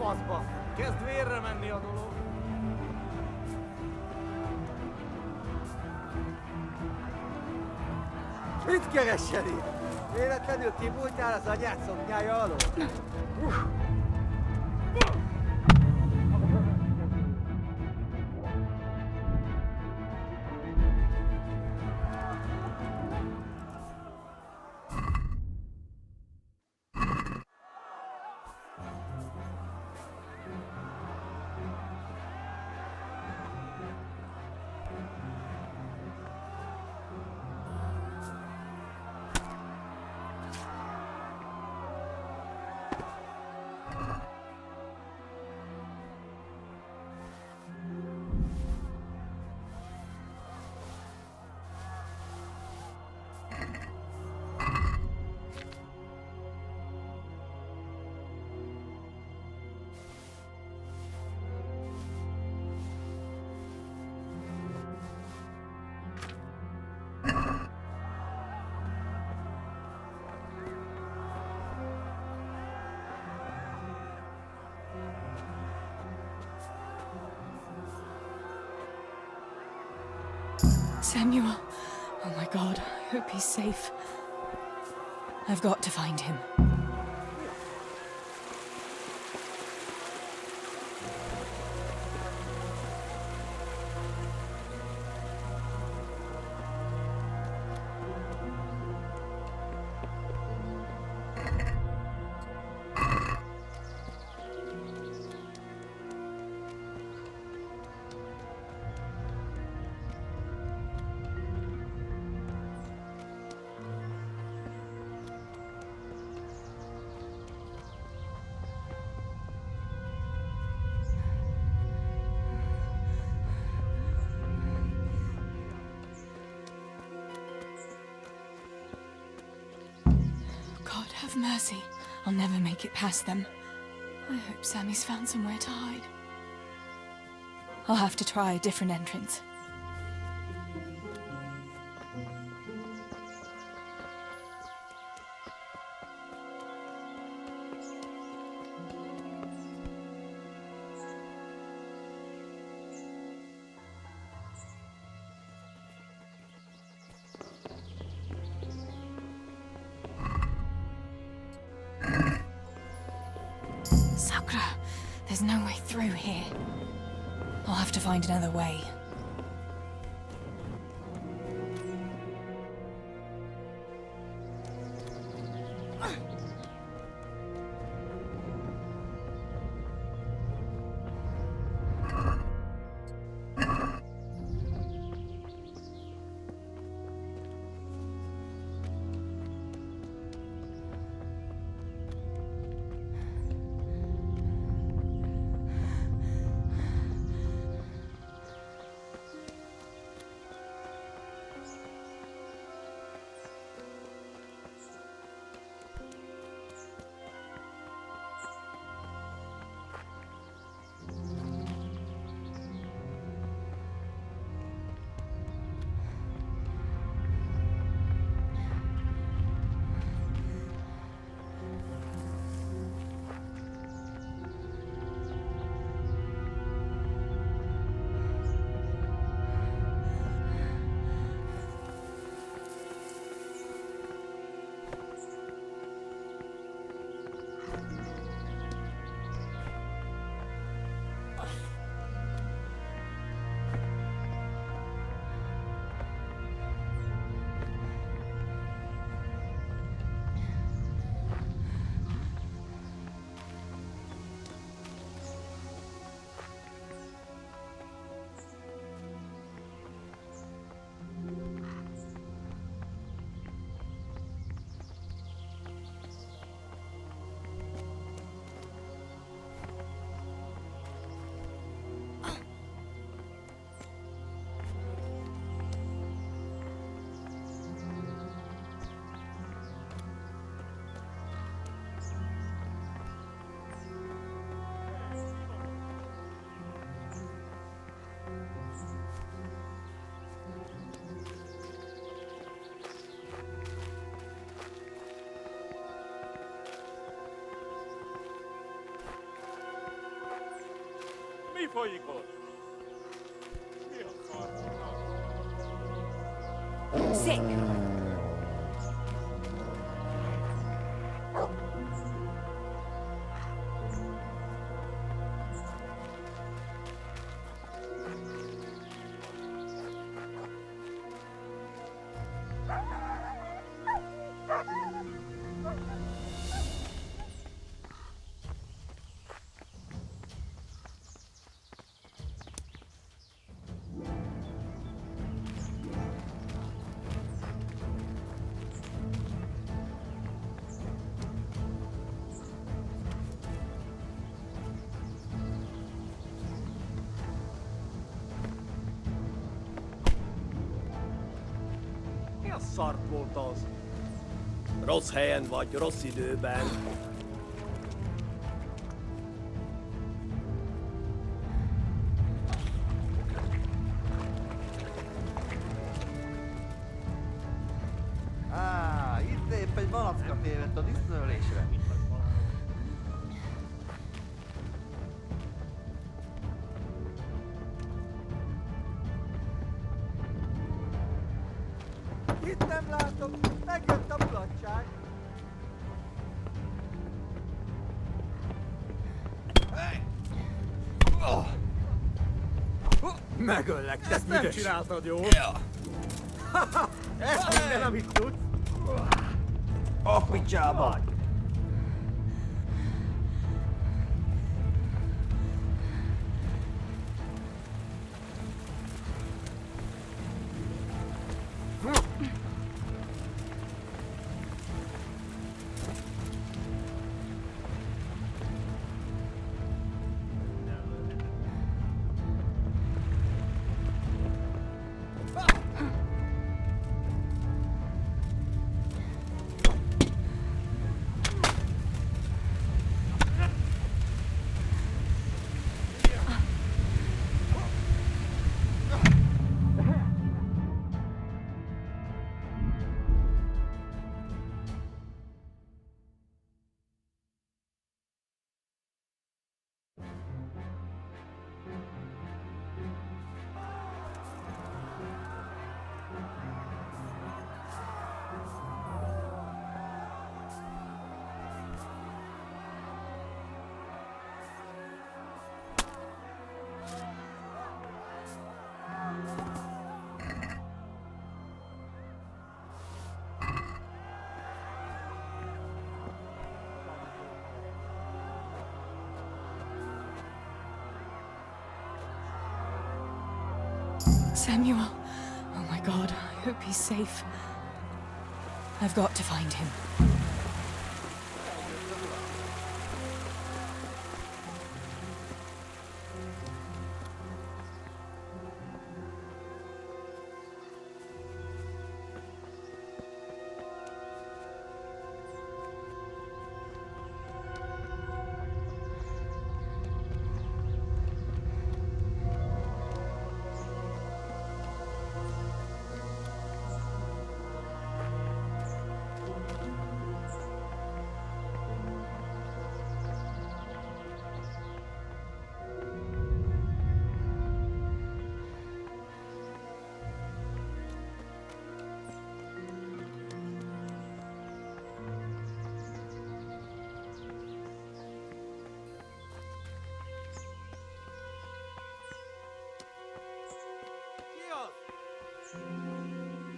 faszba! Kezd vérre menni a dolog! Mit keresel itt? Véletlenül kibújtál az anyád szoknyája alól? Samuel. Oh my god, I hope he's safe. I've got to find him. God have mercy. I'll never make it past them. I hope Sammy's found somewhere to hide. I'll have to try a different entrance. Sakura, there's no way through here. I'll have to find another way. pojikor. Mi a szar? Sick. Mi a szart volt az? Rossz helyen vagy, rossz időben. Itt épp egy malacka tévedt a disznőlésre. Itt nem látom, megjött a mulatság. Megöllek, te Ezt nem büdös. csináltad jól. Ez minden, amit tudsz. A picsába. Samuel. Oh my god, I hope he's safe. I've got to find him.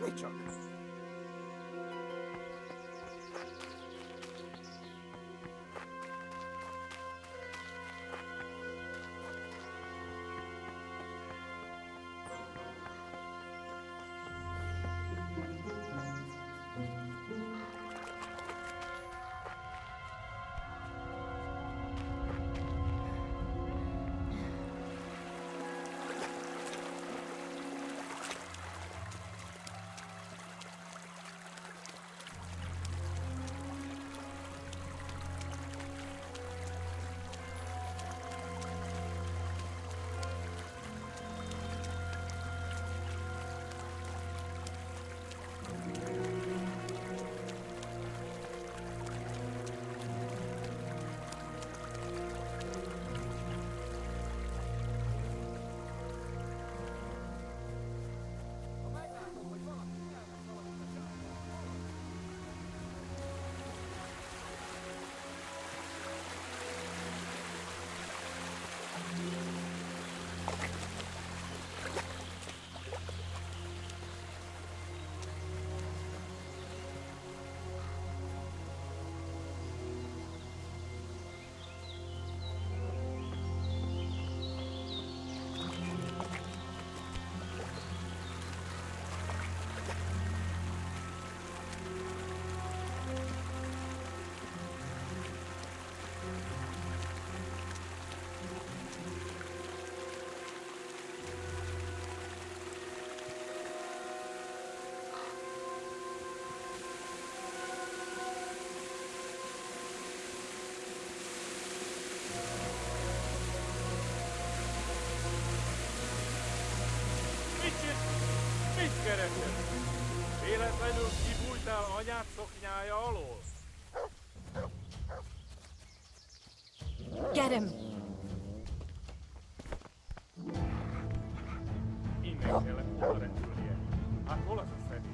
Micsoda? Mit keresed? Véletlenül kibújtál anyád szoknyája alól? Get him! Innen kellett volna repülnie. Hát hol az a személy?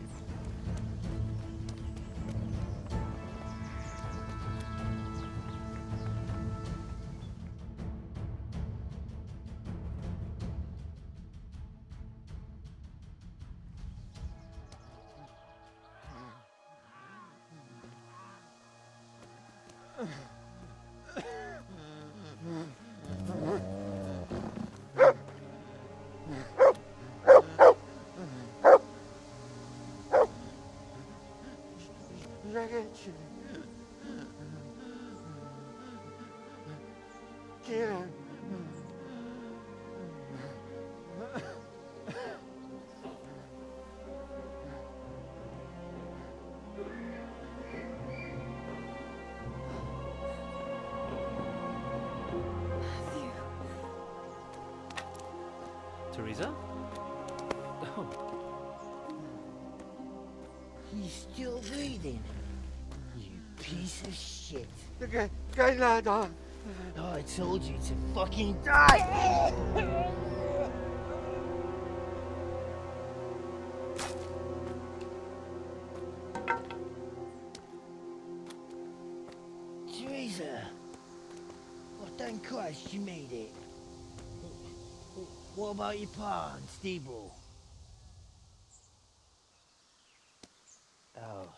Ragazzi, Kieran. Teresa? Oh. He's still breathing. You piece of shit. Cái là đó. Oh, I told you to fucking die! Teresa! Oh, thank Christ you made it. What about your pa and Steve-Bro? Oh.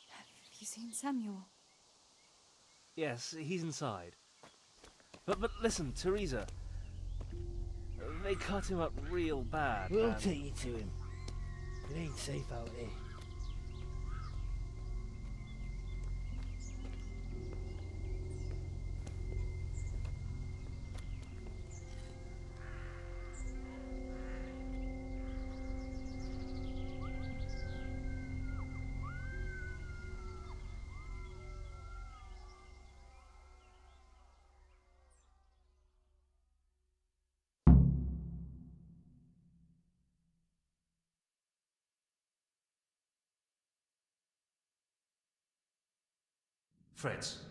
Have you seen Samuel? Yes, he's inside. But listen, Teresa. They cut him up real bad. We'll take you to him. It ain't safe out here. Fritz,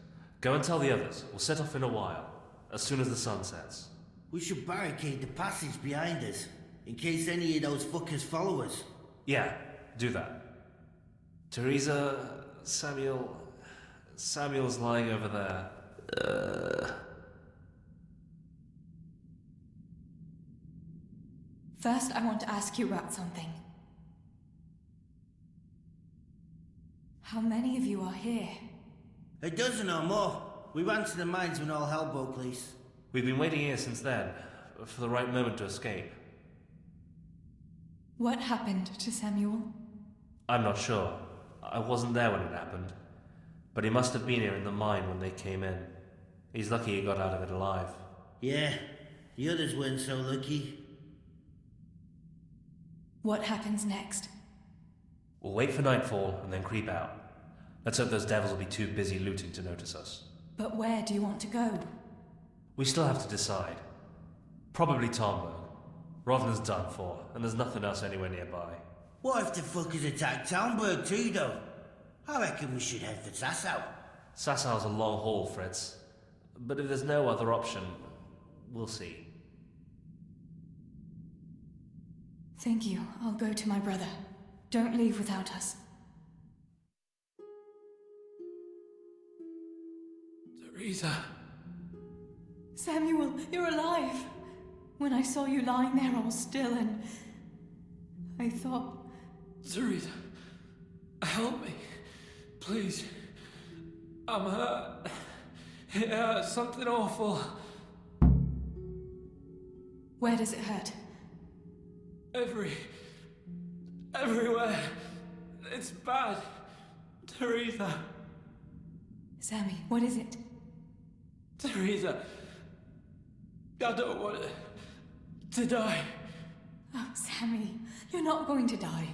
go and tell the others. We'll set off in a while, as soon as the sun sets. We should barricade the passage behind us, in case any of those fuckers follow us. Yeah, do that. Teresa, Samuel's lying over there. First, I want to ask you about something. How many of you are here? A dozen or more. We ran to the mines when all hell broke loose. We've been waiting here since then, for the right moment to escape. What happened to Samuel? I'm not sure. I wasn't there when it happened. But he must have been here in the mine when they came in. He's lucky he got out of it alive. Yeah, the others weren't so lucky. What happens next? We'll wait for nightfall and then creep out. Let's hope those devils will be too busy looting to notice us. But where do you want to go? We still have to decide. Probably Tomberg. Rovna's done for, and there's nothing else anywhere nearby. What if the fuckers attack Townburg too, though? I reckon we should head for Sasau. Sassau's a long haul, Fritz. But if there's no other option, we'll see. Thank you. I'll go to my brother. Don't leave without us. Teresa. Samuel, you're alive. When I saw you lying there all still and I thought... Teresa, help me. Please. I'm hurt. It hurts something awful. Where does it hurt? Everywhere. It's bad. Teresa. Sammy, what is it? Teresa. I don't want to die. Oh, Sammy, you're not going to die.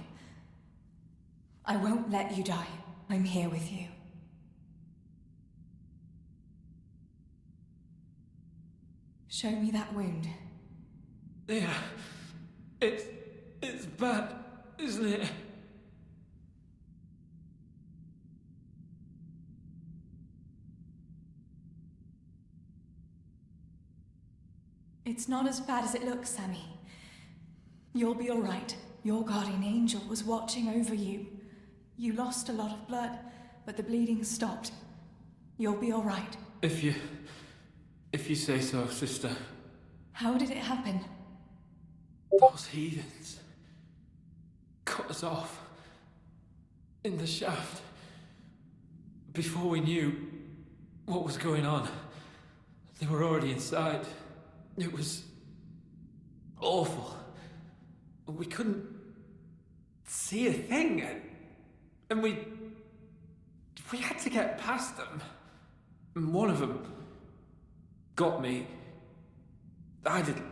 I won't let you die. I'm here with you. Show me that wound. Yeah. It's bad, isn't it? It's not as bad as it looks, Sammy. You'll be all right. Your guardian angel was watching over you. You lost a lot of blood, but the bleeding stopped. You'll be all right. If you say so, sister. How did it happen? Those heathens cut us off in the shaft before we knew what was going on. They were already inside. It was awful. We couldn't see a thing, and we had to get past them. And one of them got me. I didn't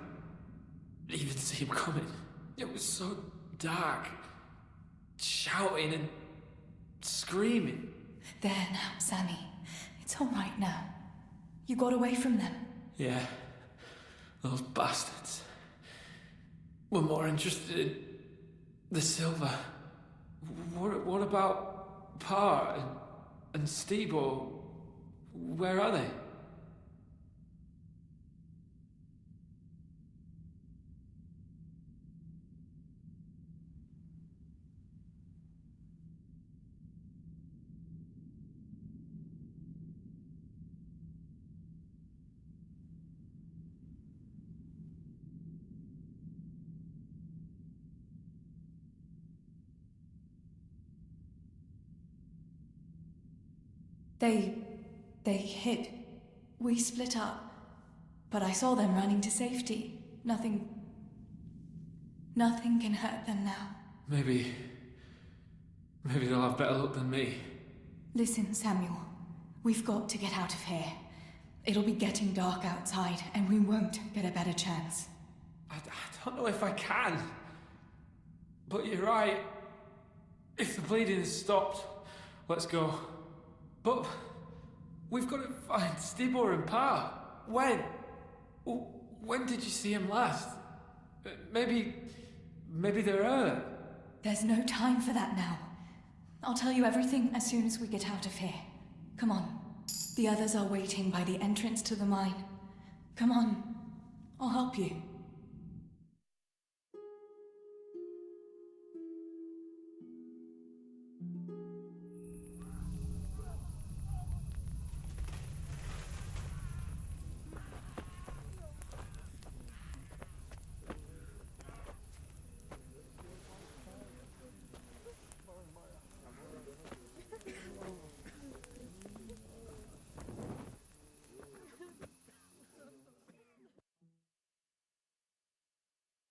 even see him coming. It was so dark, shouting and screaming. There now, Sammy. It's all right now. You got away from them. Yeah, those bastards were more interested in the silver. What about Pa and Stebo? Where are they? They hid. We split up. But I saw them running to safety. Nothing can hurt them now. Maybe they'll have better luck than me. Listen, Samuel. We've got to get out of here. It'll be getting dark outside, and we won't get a better chance. I don't know if I can. But you're right. If the bleeding has stopped, let's go. But we've got to find Stibor and Pa. When? When did you see him last? Maybe they're hurt. There's no time for that now. I'll tell you everything as soon as we get out of here. Come on. The others are waiting by the entrance to the mine. Come on. I'll help you.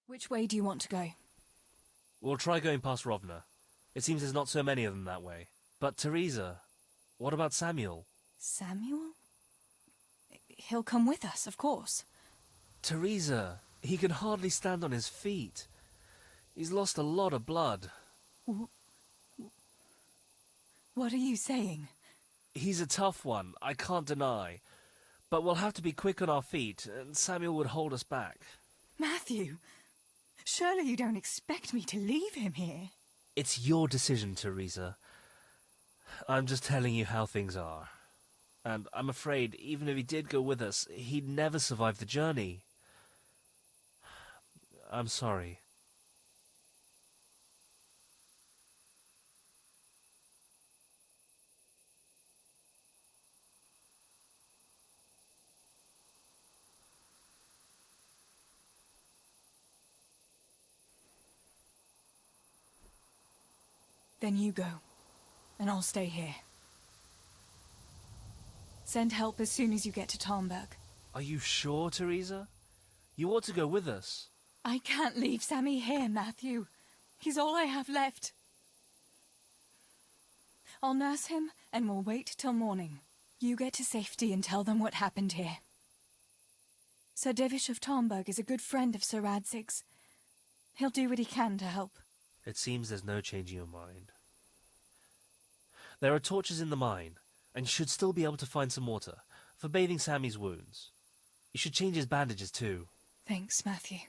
Which way do you want to go? We'll try going past Rovna. It seems there's not so many of them that way. But Teresa, what about Samuel? Samuel? He'll come with us, of course. Teresa, he can hardly stand on his feet. He's lost a lot of blood. What are you saying? He's a tough one, I can't deny. But we'll have to be quick on our feet, and Samuel would hold us back. Matthew, surely you don't expect me to leave him here? It's your decision, Teresa. I'm just telling you how things are. And I'm afraid, even if he did go with us, he'd never survive the journey. I'm sorry. Then you go, and I'll stay here. Send help as soon as you get to Tarnberg. Are you sure, Teresa? You ought to go with us. I can't leave Sammy here, Matthew. He's all I have left. I'll nurse him, and we'll wait till morning. You get to safety and tell them what happened here. Sir Divish of Tarnberg is a good friend of Sir Radzig's. He'll do what he can to help. It seems there's no changing your mind. There are torches in the mine, and you should still be able to find some water for bathing Sammy's wounds. You should change his bandages too. Thanks, Matthew.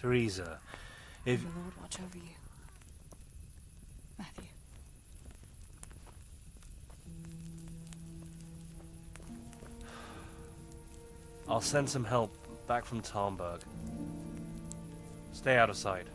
Teresa, if... May the Lord watch over you. Matthew. I'll send some help back from Talmberg. Stay out of sight.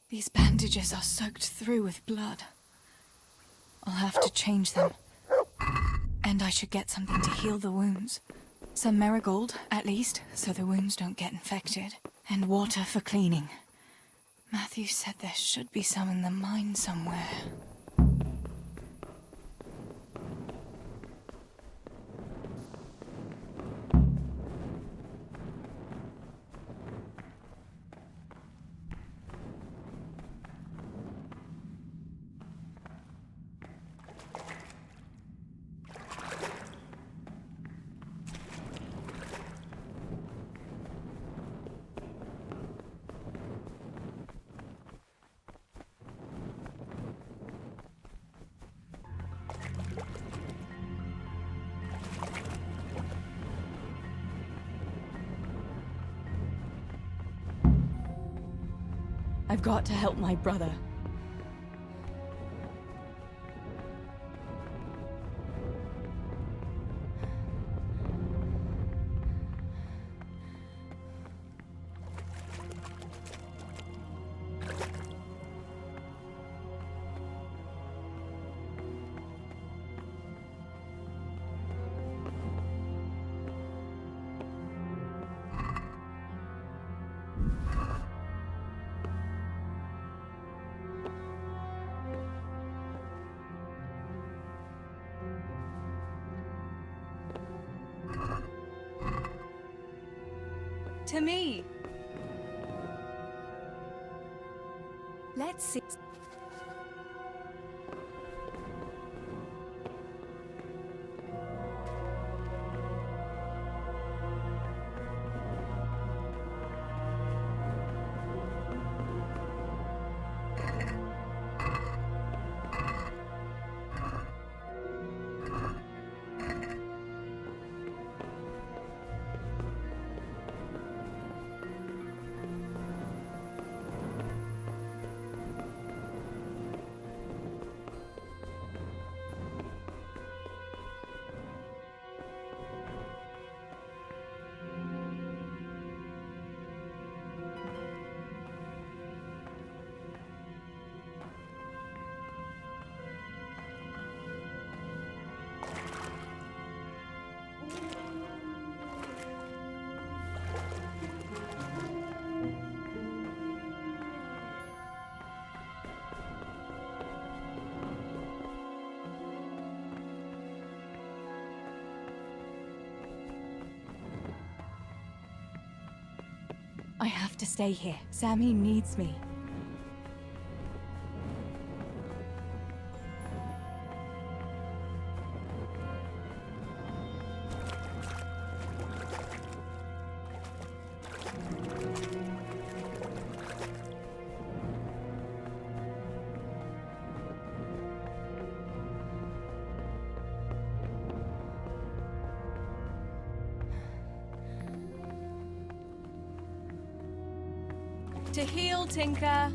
These bandages are soaked through with blood. I'll have to change them. And I should get something to heal the wounds. Some marigold, at least, so the wounds don't get infected. And water for cleaning. Matthew said there should be some in the mine somewhere. I've got to help my brother. To me. Let's see. I have to stay here. Sammy needs me. To heal, Tinker.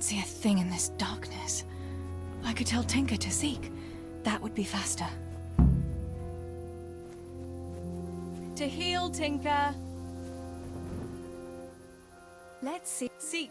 can't see a thing in this darkness. I could tell Tinker to seek. That would be faster. To heal, Tinker. Let's see. See.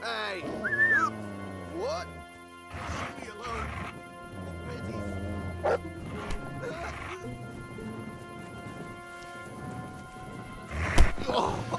Hey! What? Leave me alone. Oh.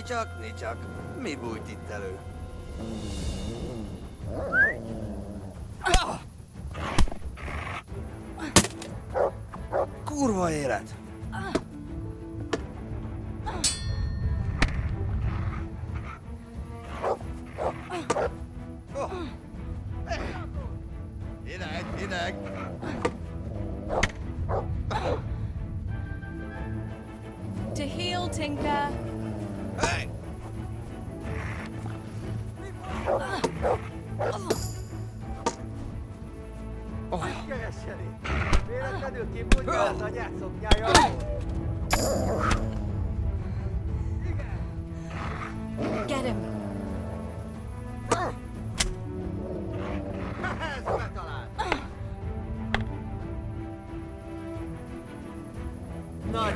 Csak, mi bújt itt elő? Kurva élet! Hideg! To heal, Tinker. Hey! Kereseli! Véletlenül kibújtál az anyád szoknyája alól? Get him. Ez betalált! Nagy!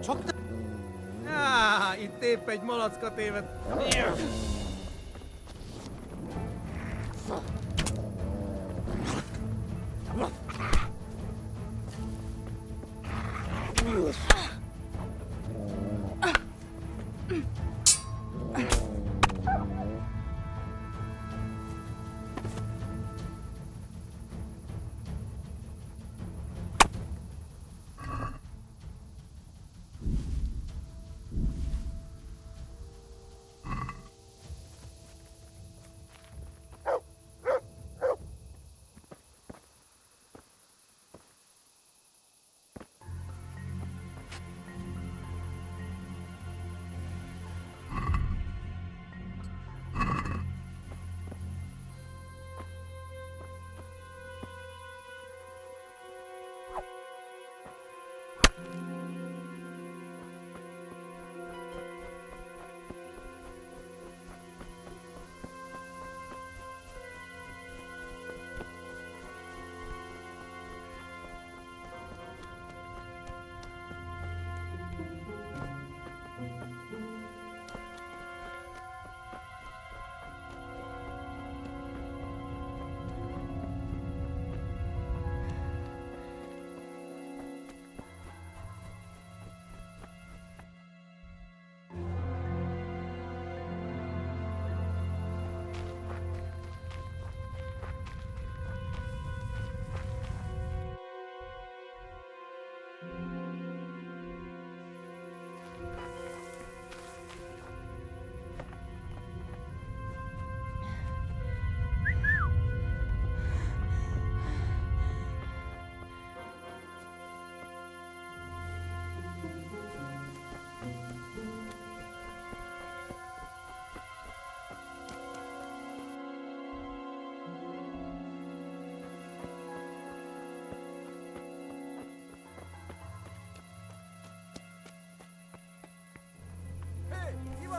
Csak te... Itt épp egy malackat évet.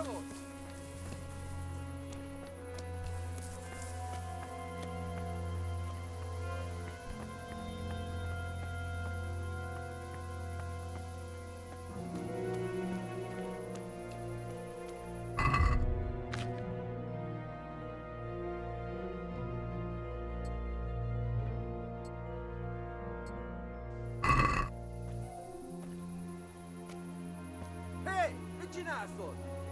vamos! Hey, vicinato!